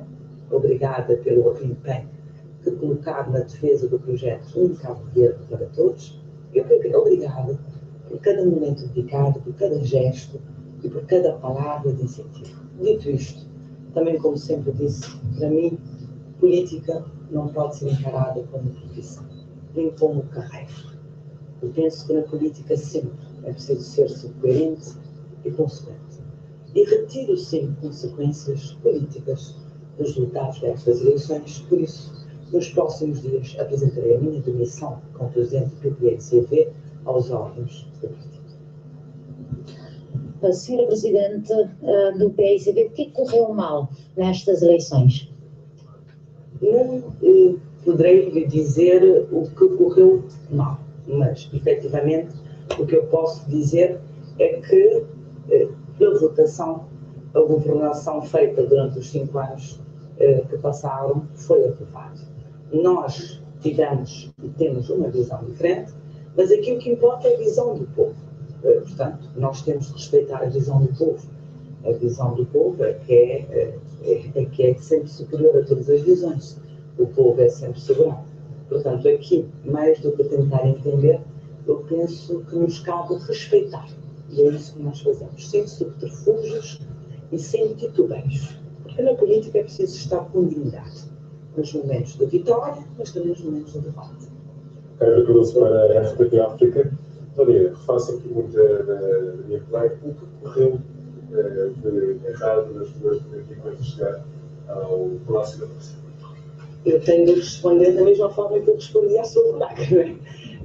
obrigada pelo empenho que colocaram na defesa do projeto Um Cabo Verde para Todos e obrigada por cada momento dedicado, por cada gesto e por cada palavra de incentivo. Dito isto, também como sempre disse, para mim, política não pode ser encarada como profissão, nem como carreira. Eu penso que na política sempre é preciso ser-se coerente e consequente. E retiro sempre consequências políticas dos resultados destas eleições, por isso, nos próximos dias apresentarei a minha demissão como presidente do PAICV aos órgãos do partido. Senhora Presidente do PAICV, o que correu mal nestas eleições? Não poderei lhe dizer o que correu mal, mas, efetivamente, o que eu posso dizer é que, pela votação, a governação feita durante os 5 anos que passaram foi aprovada. Nós tivemos e temos uma visão diferente, mas aqui o que importa é a visão do povo. Portanto, nós temos de respeitar a visão do povo. A visão do povo é que é sempre superior a todas as visões. O povo é sempre soberano. Portanto, aqui, mais do que tentar entender, eu penso que nos cabe respeitar. E é isso que nós fazemos, sem subterfúgios e sem titubeios. Porque na política é preciso estar com dignidade. Nos momentos da vitória, mas também nos momentos da derrota. Carlos Cruz para a RTP África. Maria, refaço aqui muito da minha colega. O que ocorreu de errado nas suas políticas de chegar ao próximo processo? Eu tenho de responder da mesma forma que eu respondi à sua colega.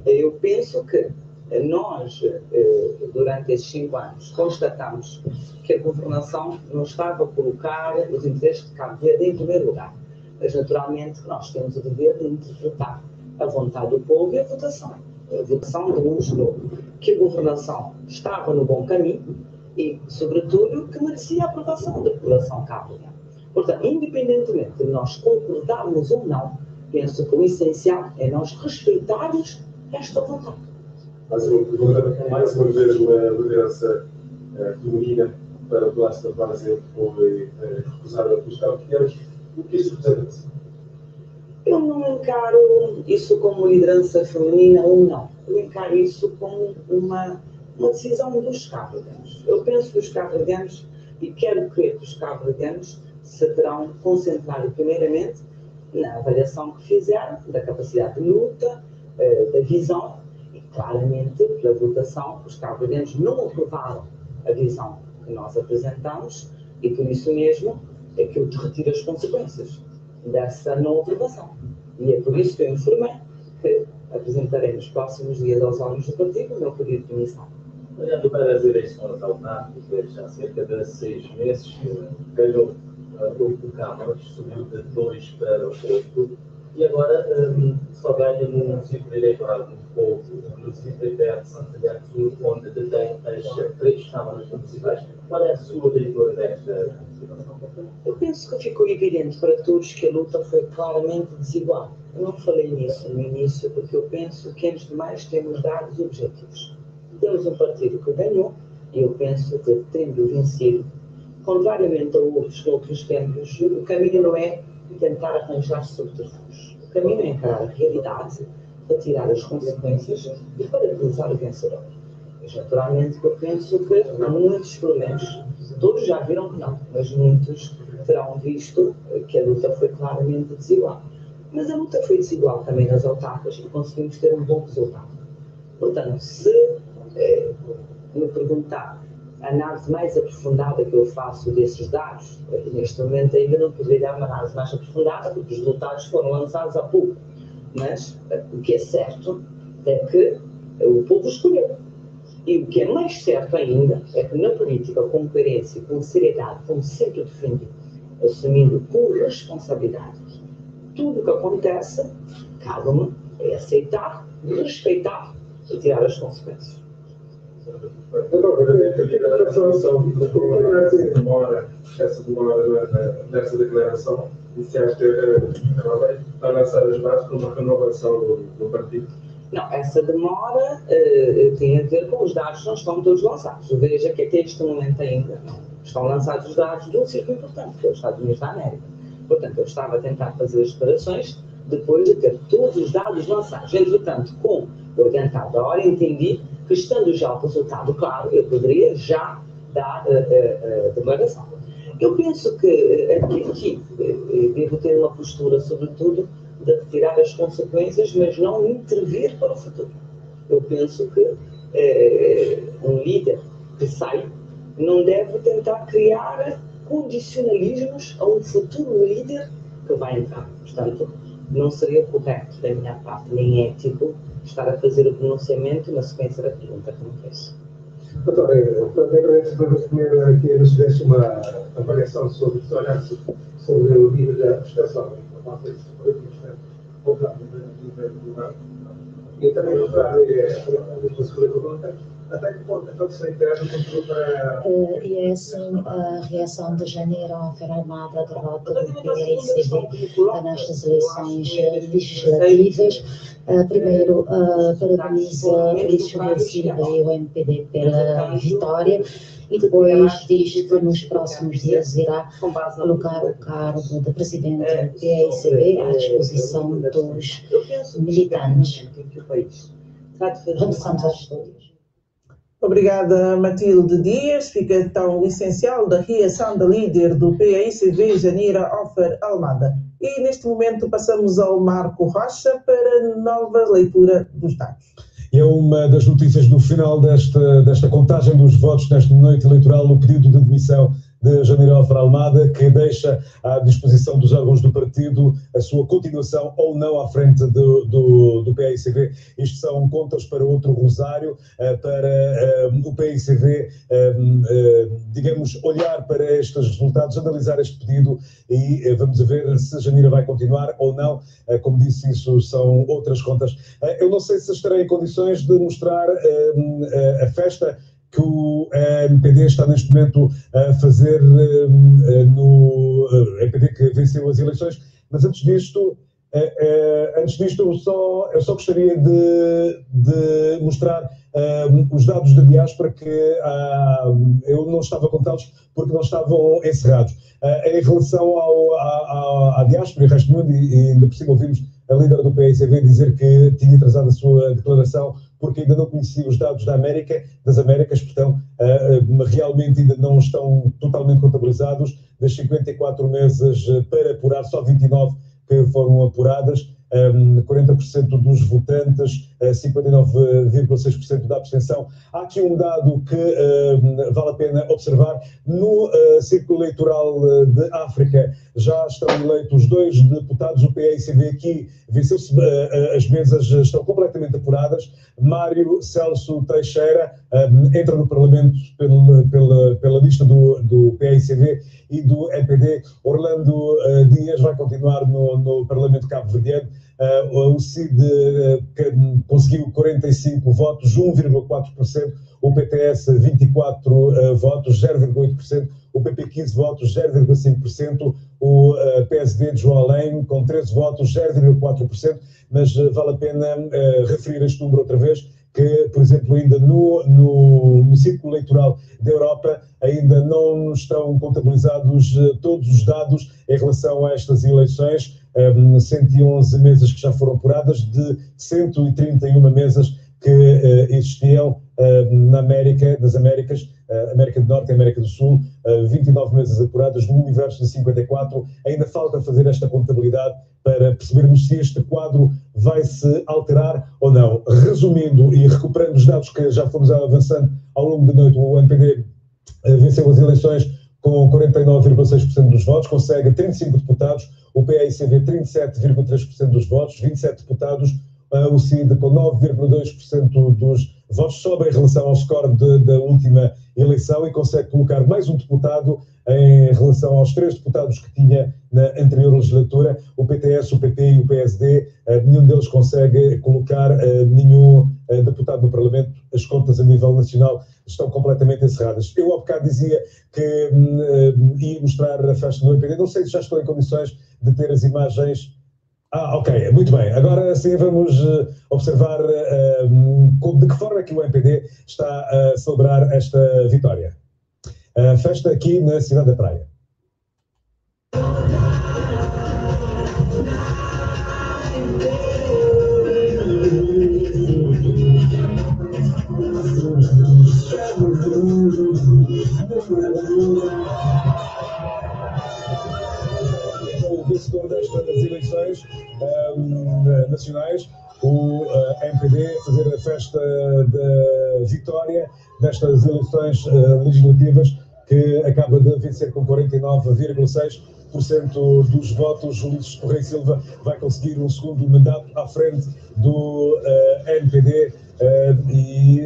Eu penso que Nós, durante esses 5 anos, constatamos que a governação não estava a colocar os interesses de Cabo Verde em primeiro lugar. Mas, naturalmente, nós temos o dever de interpretar a vontade do povo e a votação. A votação demonstrou que a governação estava no bom caminho e, sobretudo, que merecia a aprovação da população cabo-verdiana. Portanto, independentemente de nós concordarmos ou não, penso que o essencial é nós respeitarmos esta vontade. Mais uma pergunta, mais uma vez uma liderança feminina para o Palácio da Várzea foi recusada pelos cabo-verdianos. O que isso representa? Eu não encaro isso como liderança feminina ou não. Eu encaro isso como uma decisão dos cabo-verdianos. Eu penso que os cabo-verdianos, e quero crer que os cabo-verdianos se terão concentrado primeiramente na avaliação que fizeram, da capacidade de luta, da visão, e claramente pela votação, os cabo-verdianos não aprovaram a visão que nós apresentamos e por isso mesmo é que eu te retiro as consequências dessa não aprovação. E é por isso que eu informei que apresentarei nos próximos dias aos órgãos do partido o meu pedido de demissão. Olhando para as eleições autárquicas, já há cerca de 6 meses, ganhou o Câmara, subiu de 2 para 8, e agora só ganha no município eleitoral do Povo, no município de Santiago Sul, onde detém as 3 câmaras municipais. Qual é a sua leitura desta situação? Eu penso que ficou evidente para todos que a luta foi claramente desigual. Eu não falei nisso no início, porque eu penso que, antes de mais, temos dados objetivos. Temos um partido que ganhou, e eu penso que, tendo vencido, contrariamente a outros tempos, o caminho não é tentar arranjar subterfúgios. O caminho é encarar a realidade, para tirar as consequências e para cruzar o vencedor. Mas, naturalmente, eu penso que muitos, pelo menos, todos já viram que não, mas muitos terão visto que a luta foi claramente desigual. Mas a luta foi desigual também nas autárquicas e conseguimos ter um bom resultado. Portanto, se me perguntar a análise mais aprofundada que eu faço desses dados, neste momento ainda não poderia dar uma análise mais aprofundada, porque os resultados foram lançados há pouco. Mas o que é certo é que o povo escolheu. E o que é mais certo ainda é que na política, com coerência, com seriedade, como sempre defendi, assumindo com responsabilidade tudo o que acontece, cabe-me é aceitar, respeitar e tirar as consequências. Essa demora nessa declaração, disseste que está a lançar as bases para uma renovação do partido. Não, essa demora tem a ver com os dados que não estão todos lançados. Veja que até este momento ainda estão lançados os dados de um círculo importante, que é os Estados Unidos da América. Portanto, eu estava a tentar fazer as declarações depois de ter todos os dados lançados. Entretanto, com o adiantado da hora, entendi que, estando já o resultado claro, eu poderia já dar a declaração. Eu penso que aqui devo ter uma postura, sobretudo, de retirar as consequências, mas não intervir para o futuro. Eu penso que um líder que sai não deve tentar criar condicionalismos a um futuro líder que vai entrar. Portanto, não seria correto da minha parte, nem ético, estar a fazer o pronunciamento na sequência da pergunta que me fez. Doutor, agradeço para você que nos desse uma avaliação sobre o nível da prestação. E também a segunda pergunta, até que ponto a Comissão Interna contribuiu para... E essa a reação de janeiro à Almada, a derrota do PAICV nestas eleições legislativas. Primeiro, parabeniza Luís Fernando Silva e o MPD pela vitória e depois diz que nos próximos dias irá colocar o cargo de presidente do PAICV à disposição dos militantes. Regressamos aos estúdios. Obrigada, Matilde Dias. Fica então o essencial da reação da líder do PAICV, Janira Ofer Almada. E neste momento passamos ao Marco Rocha para nova leitura dos dados. É uma das notícias do final desta contagem dos votos nesta noite eleitoral, o pedido de demissão de Janeiro Alfer Almada, que deixa à disposição dos órgãos do partido a sua continuação ou não à frente do PAICV. Isto são contas para outro rosário, para o PAICV, digamos, olhar para estes resultados, analisar este pedido e vamos ver se Janira vai continuar ou não. Como disse, isso são outras contas. Eu não sei se estarei em condições de mostrar a festa que o MPD está neste momento a fazer no MPD que venceu as eleições, mas antes disto eu só gostaria de mostrar os dados da diáspora que eu não estava a contá-los porque não estavam encerrados. Em relação à diáspora e ao resto do mundo, e ainda por cima ouvimos a líder do PAICV dizer que tinha atrasado a sua declaração porque ainda não conhecia os dados das Américas, portanto, realmente ainda não estão totalmente contabilizados. Das 54 mesas para apurar, só 29 que foram apuradas, 40% dos votantes, 59,6% da abstenção. Há aqui um dado que vale a pena observar. No círculo eleitoral de África já estão eleitos 2 deputados. O PAICV aqui venceu-se, as mesas estão completamente apuradas. Mário Celso Teixeira entra no Parlamento pela lista do PAICV e do MPD. Orlando Dias vai continuar no Parlamento cabo-verdiano. O CID conseguiu 45 votos, 1,4%, o PTS 24 votos, 0,8%, o PP 15 votos, 0,5%, o PSD de João Além com 13 votos, 0,4%, mas vale a pena referir este número outra vez, que, por exemplo, ainda no círculo eleitoral da Europa ainda não estão contabilizados todos os dados em relação a estas eleições. 111 mesas que já foram apuradas, de 131 mesas que existiam nas Américas, América do Norte e América do Sul, 29 mesas apuradas no universo de 54. Ainda falta fazer esta contabilidade para percebermos se este quadro vai se alterar ou não. Resumindo e recuperando os dados que já fomos avançando ao longo da noite, o MPD venceu as eleições com 49,6% dos votos, consegue 35 deputados, o PAICV 37,3% dos votos, 27 deputados, o CID com 9,2% dos votos, sobe em relação ao score da última eleição e consegue colocar mais um deputado em relação aos 3 deputados que tinha na anterior legislatura. O PTS, o PP e o PSD, nenhum deles consegue colocar nenhum deputado no Parlamento. As contas a nível nacional estão completamente encerradas. Eu há bocado dizia que ia mostrar a festa do MPD, não sei se já estou em condições de ter as imagens. Ok, muito bem. Agora sim vamos observar de que forma é que o MPD está a celebrar esta vitória. A festa aqui na cidade da Praia. O vencedor destas eleições nacionais, o MPD, fazer a festa da vitória destas eleições legislativas, que acaba de vencer com 49,6% dos votos. Ulisses Correia Silva vai conseguir um segundo mandato à frente do MPD e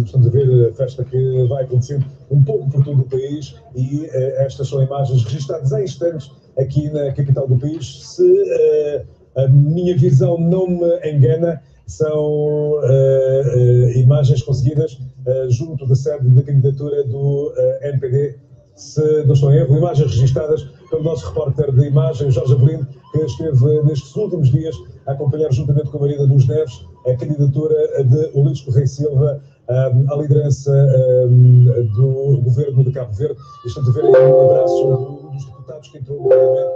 estamos a ver a festa que vai acontecendo um pouco por todo o país e estas são imagens registradas em instantes aqui na capital do país. Se a minha visão não me engana, são imagens conseguidas junto da sede da candidatura do MPD, se não estou em erro, imagens registadas pelo nosso repórter de imagem, Jorge Avelino, que esteve nestes últimos dias a acompanhar juntamente com a Marina dos Neves a candidatura de Ulisses Correia Silva à liderança do governo de Cabo Verde. E estamos a ver aí um abraço dos deputados que entrou no Parlamento,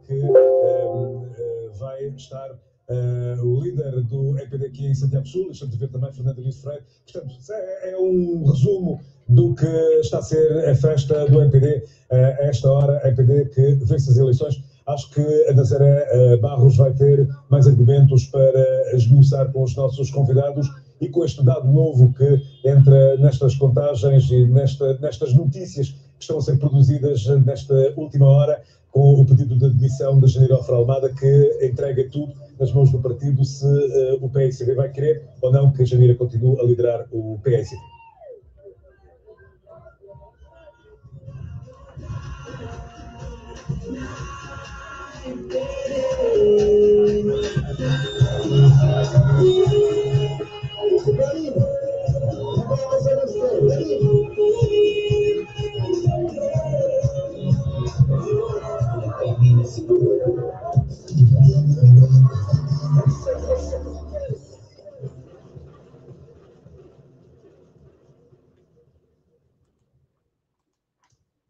que vai estar o líder do MPD aqui em Santiago Sul. Estamos a ver também Fernando Luís Freire. Portanto, é um resumo do que está a ser a festa do MPD a esta hora. MPD que vence as eleições. Acho que a Nazaré Barros vai ter mais argumentos para esmiuçar com os nossos convidados e com este dado novo que entra nestas contagens e nestas notícias estão a ser produzidas nesta última hora, com o pedido de demissão de Janeiro Offer Almada, que entrega tudo nas mãos do partido, se o PAICV vai querer ou não que Janeiro continue a liderar o PAICV.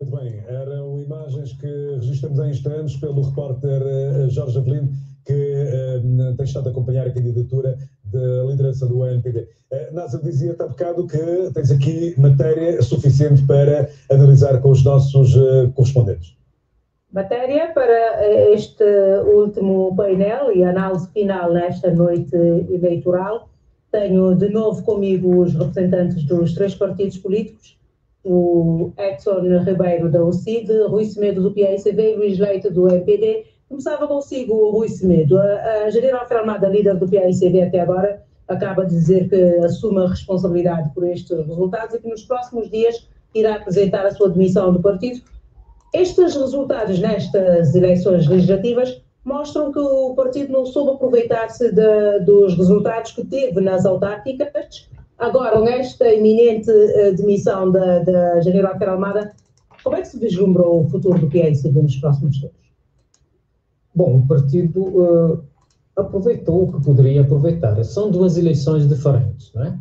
Muito bem, eram imagens que registramos há instantes pelo repórter Jorge Avelino, que tem estado a acompanhar a candidatura da liderança do ANPD. Názaro, dizia-te há bocado que tens aqui matéria suficiente para analisar com os nossos correspondentes. Matéria para este último painel e análise final nesta noite eleitoral. Tenho de novo comigo os representantes dos 3 partidos políticos, o Edson Ribeiro da UCID, Rui Semedo do PAICV e Luís Leite do MPD. Começava consigo, Rui Semedo. A Janeiro Offer Almada, líder do PAICV até agora, acaba de dizer que assume a responsabilidade por estes resultados e que nos próximos dias irá apresentar a sua demissão do partido. Estes resultados nestas eleições legislativas mostram que o partido não soube aproveitar-se dos resultados que teve nas autárquicas. Agora, nesta iminente demissão da Janeiro Offer Almada, como é que se vislumbrou o futuro do PAICV nos próximos tempos? Bom, o partido aproveitou o que poderia aproveitar. São 2 eleições diferentes, não é?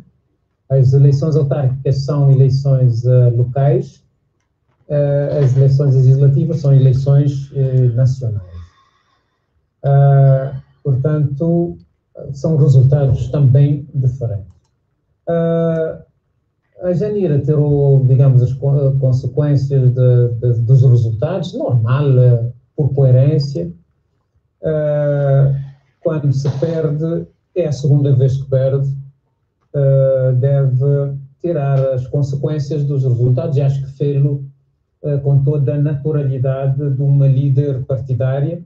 As eleições autárquicas são eleições locais, as eleições legislativas são eleições nacionais. Portanto, são resultados também diferentes. A Janira tirou, digamos, as consequências dos resultados, normal, por coerência. Quando se perde, é a segunda vez que perde, deve tirar as consequências dos resultados, e acho que fez-lo com toda a naturalidade de uma líder partidária.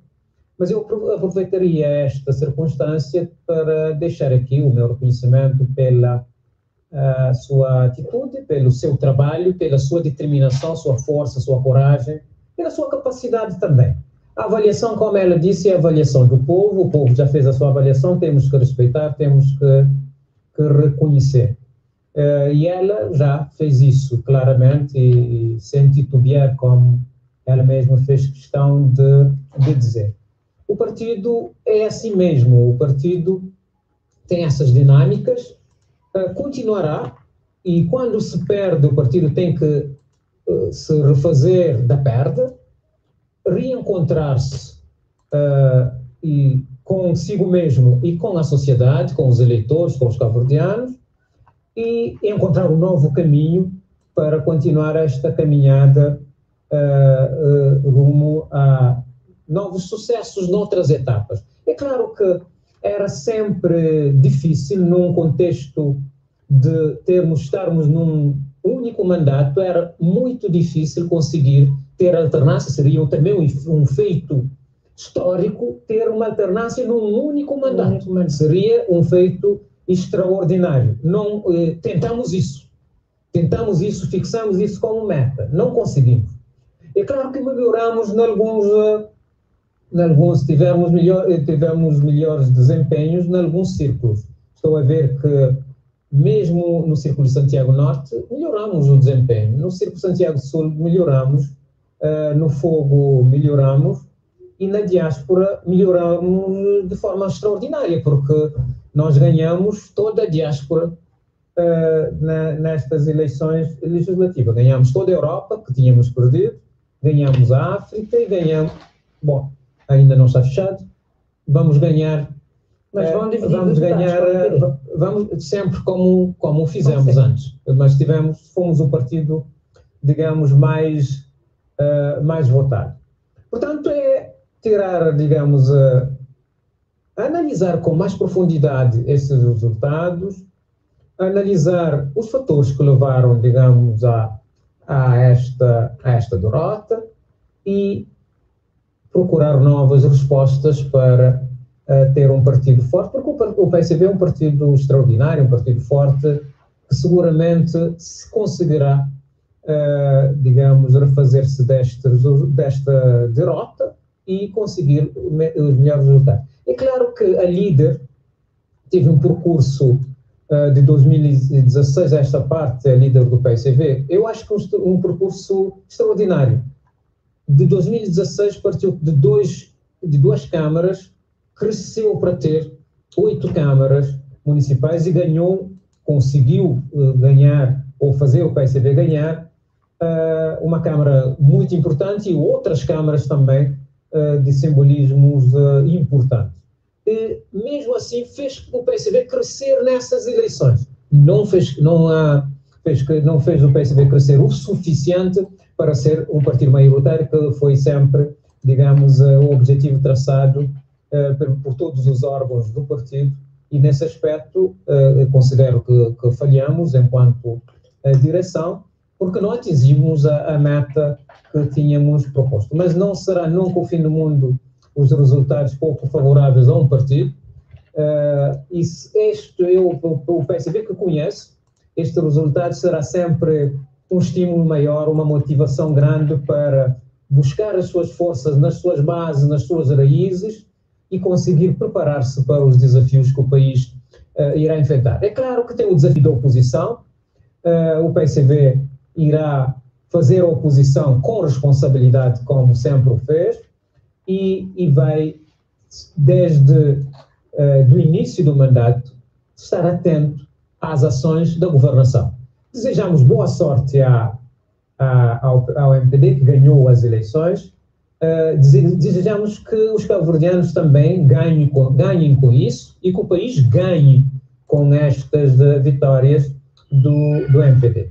Mas eu aproveitaria esta circunstância para deixar aqui o meu reconhecimento pela sua atitude, pelo seu trabalho, pela sua determinação, sua força, sua coragem, pela sua capacidade também. A avaliação, como ela disse, é a avaliação do povo. O povo já fez a sua avaliação, temos que respeitar, temos que reconhecer. E ela já fez isso claramente e sem titubear, como ela mesma fez questão de dizer. O partido é assim mesmo, o partido tem essas dinâmicas, continuará, e quando se perde, o partido tem que se refazer da perda, reencontrar-se e consigo mesmo e com a sociedade, com os eleitores, com os cabo-verdianos, e encontrar um novo caminho para continuar esta caminhada rumo a novos sucessos noutras etapas. É claro que era sempre difícil, num contexto de estarmos num único mandato, era muito difícil conseguir ter alternância. Seria também um feito histórico ter uma alternância num único mandato. Seria um feito extraordinário. Não, tentamos isso, fixamos isso como meta, não conseguimos. É claro que melhoramos em alguns tivemos melhores desempenhos em alguns círculos. Estou a ver que mesmo no Círculo de Santiago Norte melhoramos o desempenho, no Círculo Santiago Sul melhoramos, no Fogo melhoramos, e na diáspora melhoramos de forma extraordinária, porque nós ganhamos toda a diáspora nestas eleições legislativas. Ganhamos toda a Europa, que tínhamos perdido, ganhamos a África e ganhamos... Bom, ainda não está fechado, vamos ganhar... Mas vamos ganhar, vamos sempre como fizemos antes, mas fomos o partido, digamos, mais votado. Portanto, é tirar, digamos, analisar com mais profundidade esses resultados, analisar os fatores que levaram, digamos, a esta derrota e procurar novas respostas para ter um partido forte, porque o PSV é um partido extraordinário, um partido forte, que seguramente se conseguirá, digamos, refazer-se desta derrota e conseguir os melhores resultados. É claro que a líder teve um percurso de 2016 a esta parte, a líder do PSV, eu acho que um percurso extraordinário. De 2016 partiu de duas câmaras, cresceu para ter 8 câmaras municipais e conseguiu ganhar, ou fazer o PSV ganhar, uma câmara muito importante e outras câmaras também de simbolismos importantes. E, mesmo assim, fez o PSV crescer nessas eleições. Não fez o PSV crescer o suficiente para ser um partido maioritário, que foi sempre, digamos, o objetivo traçado por todos os órgãos do partido, e nesse aspecto eu considero que falhamos enquanto direção, porque não atingimos a meta que tínhamos proposto. Mas não será nunca o fim do mundo os resultados pouco favoráveis a um partido. O PSV que conheço, este resultado será sempre um estímulo maior, uma motivação grande para buscar as suas forças nas suas bases, nas suas raízes e conseguir preparar-se para os desafios que o país irá enfrentar. É claro que tem o desafio da oposição, o PSV irá fazer a oposição com responsabilidade, como sempre o fez, e vai, desde do início do mandato, estar atento às ações da governação. Desejamos boa sorte ao MPD, que ganhou as eleições. Desejamos que os cabo-verdianos também ganhem com isso e que o país ganhe com estas vitórias do MPD.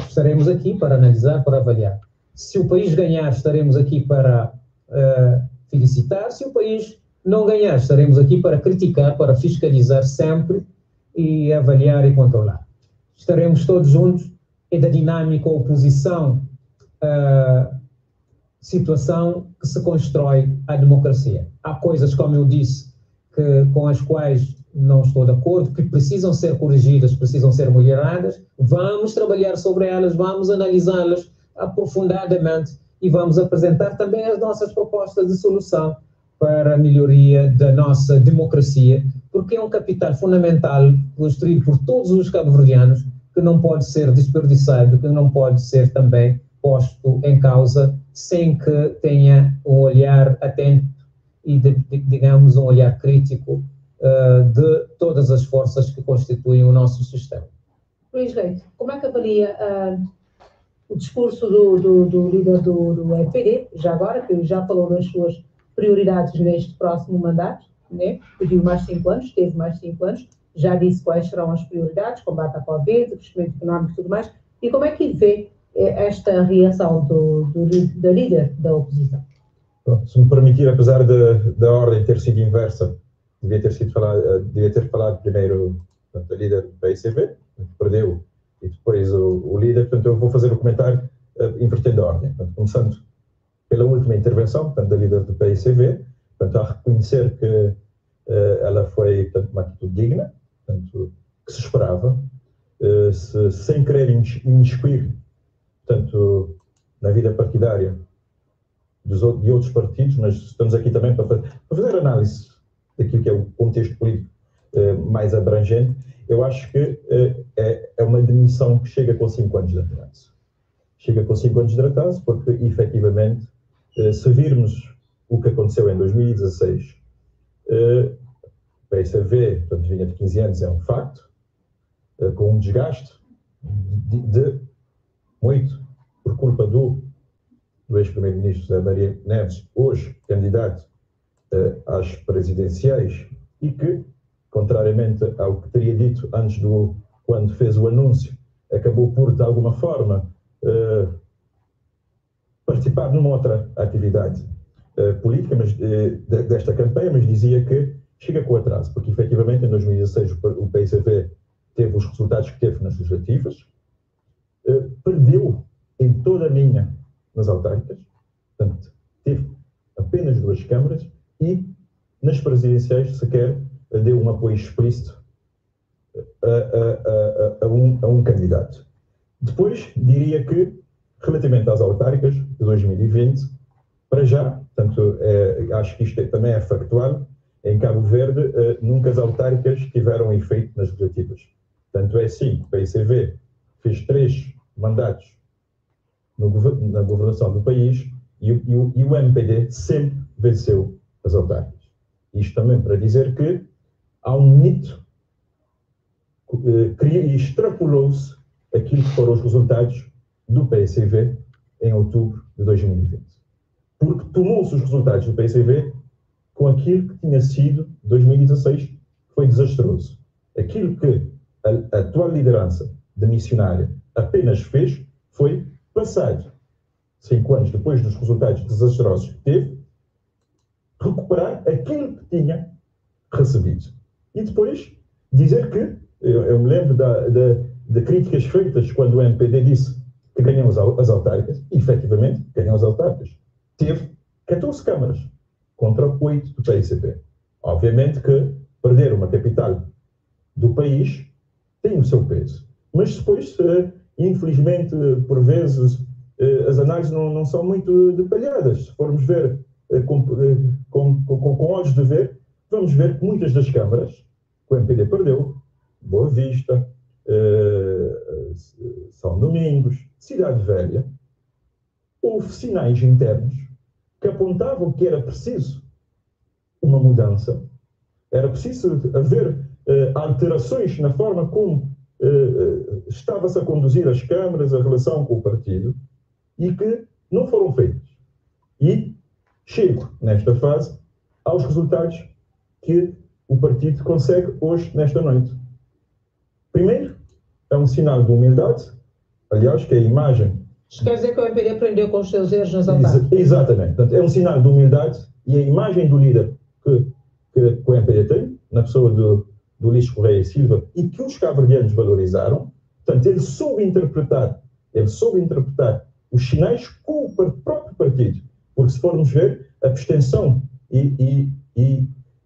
Estaremos aqui para analisar, para avaliar. Se o país ganhar, estaremos aqui para felicitar. Se o país não ganhar, estaremos aqui para criticar, para fiscalizar sempre e avaliar e controlar. Estaremos todos juntos e da dinâmica oposição, situação que se constrói a democracia. Há coisas, como eu disse, com as quais não estou de acordo, que precisam ser corrigidas, precisam ser melhoradas. Vamos trabalhar sobre elas, vamos analisá-las aprofundadamente e vamos apresentar também as nossas propostas de solução para a melhoria da nossa democracia, porque é um capital fundamental construído por todos os cabo-verdianos que não pode ser desperdiçado, que não pode ser também posto em causa sem que tenha um olhar atento e, digamos, um olhar crítico de todas as forças que constituem o nosso sistema. Luís Leite, como é que avalia o discurso do líder do MPD, já agora, que já falou das suas prioridades neste próximo mandato, né? Pediu mais 5 anos, teve mais 5 anos, já disse quais serão as prioridades, combate à Covid, crescimento económico e tudo mais, e como é que vê esta reação da líder da oposição? Se me permitir, apesar da ordem ter sido inversa, devia ter falado primeiro, portanto, a líder do PSV, perdeu, e depois o líder. Portanto, eu vou fazer o comentário invertendo a ordem. Portanto, começando pela última intervenção, portanto, da líder do PSV, portanto, a reconhecer que ela foi, portanto, uma atitude digna, portanto, que se esperava, sem querer imiscuir, portanto, na vida partidária de outros partidos, mas estamos aqui também para fazer análise daquilo que é o contexto político mais abrangente. Eu acho que é uma demissão que chega com 5 anos de atraso. Chega com 5 anos de atraso porque, efetivamente, se virmos o que aconteceu em 2016, o PSV, portanto, vinha de 15 anos, é um facto, com um desgaste de muito por culpa do ex-primeiro-ministro José Maria Neves, hoje candidato às presidenciais, e que, contrariamente ao que teria dito antes quando fez o anúncio, acabou por, de alguma forma, participar numa outra atividade política desta campanha, mas dizia que chega com atraso, porque efetivamente em 2016 o PSV teve os resultados que teve nas legislativas, perdeu em toda a linha nas autárquicas, portanto, teve apenas 2 câmaras e nas presidenciais sequer deu um apoio explícito a um candidato. Depois, diria que, relativamente às autárquicas de 2020, para já, portanto, acho que isto também é factual, em Cabo Verde, nunca as autárquicas tiveram efeito nas legislativas. Tanto é assim que o PICV fez 3 mandatos na governação do país e o MPD sempre venceu as autárquicas. Isto também para dizer que há um mito e extrapolou-se aquilo que foram os resultados do PICV em outubro de 2020. Porque tomou-se os resultados do PICV com aquilo que tinha sido 2016, que foi desastroso. Aquilo que a atual liderança da missionária apenas fez foi, passado 5 anos depois dos resultados desastrosos que teve, recuperar aquilo que tinha recebido. E depois dizer que, eu me lembro de críticas feitas quando o MPD disse que ganhou as autárquicas, e efetivamente ganhou as autárquicas. Teve 14 câmaras contra 8 do PICP. Obviamente que perder uma capital do país tem o seu peso. Mas depois, infelizmente, por vezes, as análises não são muito detalhadas. Se formos ver com olhos de ver, vamos ver que muitas das câmaras que o MPD perdeu, Boa Vista, São Domingos, Cidade Velha, houve sinais internos que apontavam que era preciso uma mudança, era preciso haver alterações na forma como estava-se a conduzir as câmaras, a relação com o partido, e que não foram feitas. E chego, nesta fase, aos resultados que o partido consegue hoje, nesta noite. Primeiro, é um sinal de humildade, aliás, que é a imagem... Isto quer dizer que o MPD aprendeu com os seus erros nas autárquicas? Exatamente. Portanto, é um sinal de humildade e a imagem do líder que o MPD tem, na pessoa do Luís Correia e Silva, e que os cabo-verdianos valorizaram. Portanto, ele soube interpretar os sinais com o próprio partido. Porque se formos ver, a abstenção e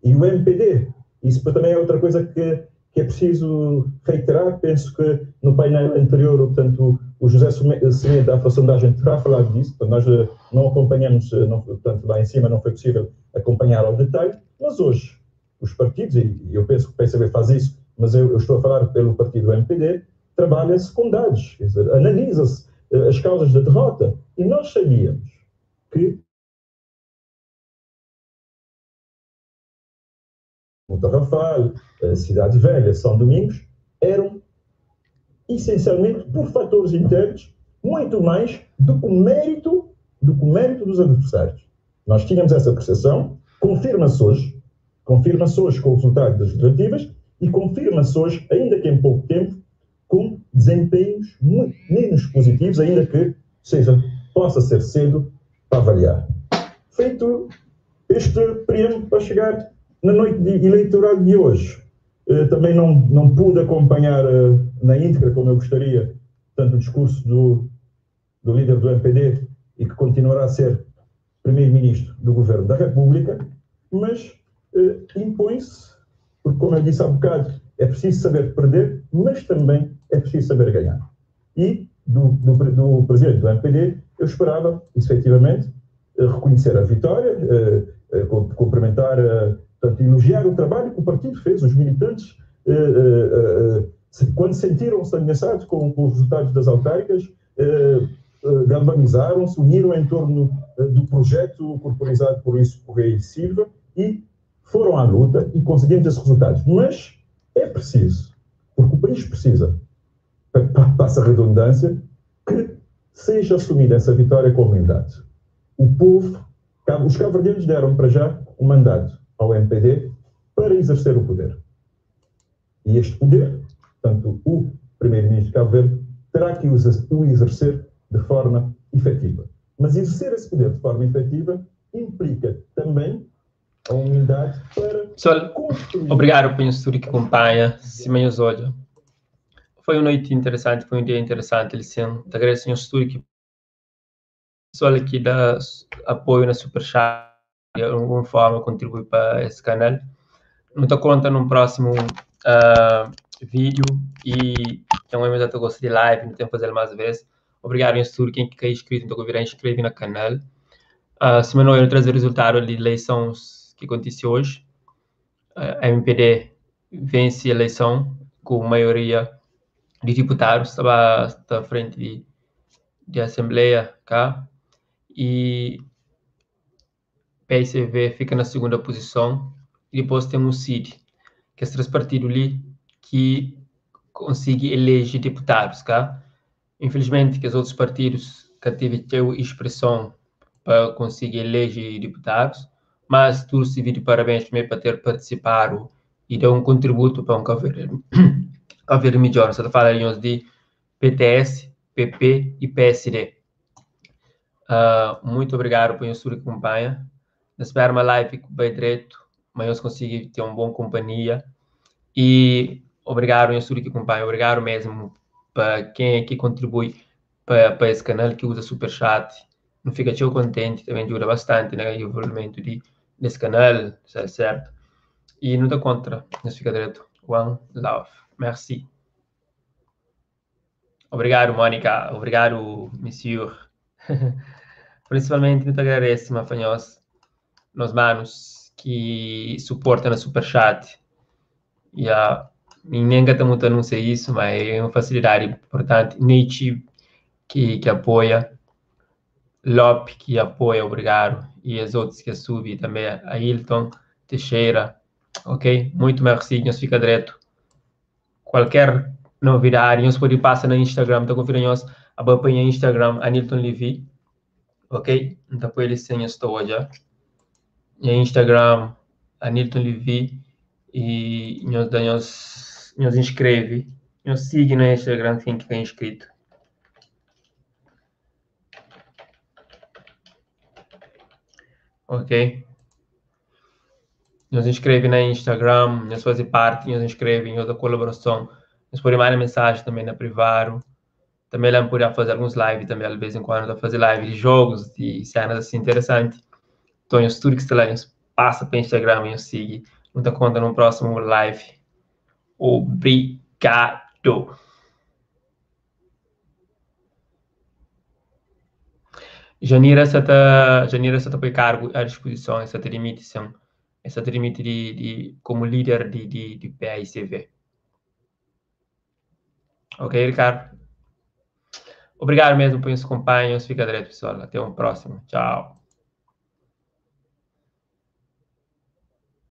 o MPD, isso também é outra coisa que é preciso reiterar. Penso que no painel anterior, portanto, o José Semedo da Afrosondagem terá falado disso, portanto, nós não acompanhamos, portanto, lá em cima não foi possível acompanhar ao detalhe, mas hoje os partidos, e eu penso que o PCB faz isso, mas eu estou a falar pelo partido MPD, trabalha-se com dados, quer dizer, analisa-se as causas da derrota, e nós sabíamos que o Tarrafal, Cidade Velha, São Domingos, eram essencialmente por fatores internos, muito mais do que o mérito dos adversários. Nós tínhamos essa percepção, confirma-se hoje com o resultado das legislativas e confirma-se hoje, ainda que em pouco tempo, com desempenhos muito menos positivos, ainda que possa ser cedo para avaliar. Feito este preâmbulo para chegar na noite eleitoral de hoje, também não pude acompanhar na íntegra, como eu gostaria, tanto o discurso do líder do MPD, e que continuará a ser primeiro-ministro do Governo da República, mas impõe-se, porque, como eu disse há bocado, é preciso saber perder, mas também é preciso saber ganhar. E do presidente do MPD, eu esperava, efetivamente, reconhecer a vitória, cumprimentar, portanto, elogiar o trabalho que o partido fez, os militantes, quando sentiram-se ameaçados com os resultados das autárquicas, galvanizaram-se, uniram em torno do projeto corporizado por Luís Correia e Silva e foram à luta e conseguimos esses resultados. Mas é preciso, porque o país precisa, passa a redundância, que seja assumida essa vitória com humildade. O povo, os cabo-verdianos deram para já um mandato ao MPD para exercer o poder. E este poder, portanto, o primeiro-ministro de Cabo Verde terá que o exercer de forma efetiva. Mas exercer esse poder de forma efetiva implica também a humildade para... Pessoal, obrigado pelo estudo que acompanha, Simeus Olho. Foi uma noite interessante, foi um dia interessante, Liceu. Agradeço o estudo que pessoal aqui dá apoio na Superchat, de alguma forma contribui para esse canal. Não estou conta num próximo vídeo e tem um já gosto de live, não tenho que fazer mais vezes. Obrigado, Instur, quem é inscrito, então virar inscrever no canal. Semana eu trazer o resultado de eleições que aconteceu hoje. A MPD vence a eleição com maioria de deputados, estava à frente de Assembleia cá, e PSV fica na segunda posição, e depois tem o CID, que é três partidos ali que conseguem eleger deputados, cá. Infelizmente, que os outros partidos que tiveram expressão para conseguir eleger deputados, mas tudo se de parabéns também para ter participado e dar um contributo para um governo melhor. Só falamos de PTS, PP e PSD. Muito obrigado por isso que acompanha. Espero uma live bem direito, mas eu consegui ter uma boa companhia. E obrigado por isso que acompanha. Obrigado mesmo para quem aqui contribui para esse canal, que usa Superchat. Não fica tão contente, também ajuda bastante no desenvolvimento desse canal, certo? E não dá contra, não fica direto. One love. Merci. Obrigado, Mônica. Obrigado, monsieur. Principalmente, muito agradeço, Mafanhos, nos manos que suportam a Superchat. Ninguém está muito anunciar isso, mas é uma facilidade importante. Nietzsche, que apoia. Lop, que apoia, obrigado. E os outros que subem também. A Hilton, Teixeira. Ok? Muito merci, nós fica direto. Qualquer novidade, nós podemos passar no Instagram. Então, confira nós, a banha Instagram, Anilton Levy. Ok? Então, por eles sem estou já. E Instagram, Anilton Levy. E nós inscreve. Nós siga no Instagram, quem que é inscrito. Ok? Nos inscreve na Instagram, nos faz parte, nos inscreve em outra colaboração. Nos pode mandar mensagem também na privado. Também lá pode fazer alguns lives também, de vez em quando, fazer live de jogos, de cenas assim interessantes. Então, os tudo que está lá, passa para o Instagram e nos siga. Não dá conta no próximo live. Obrigado. Janeiro está por cargo à disposição, essa demissão, essa demite como líder de PAICV. Ok, Ricardo? Obrigado mesmo por nos acompanhar. Fica direto, pessoal. Até o próximo. Tchau.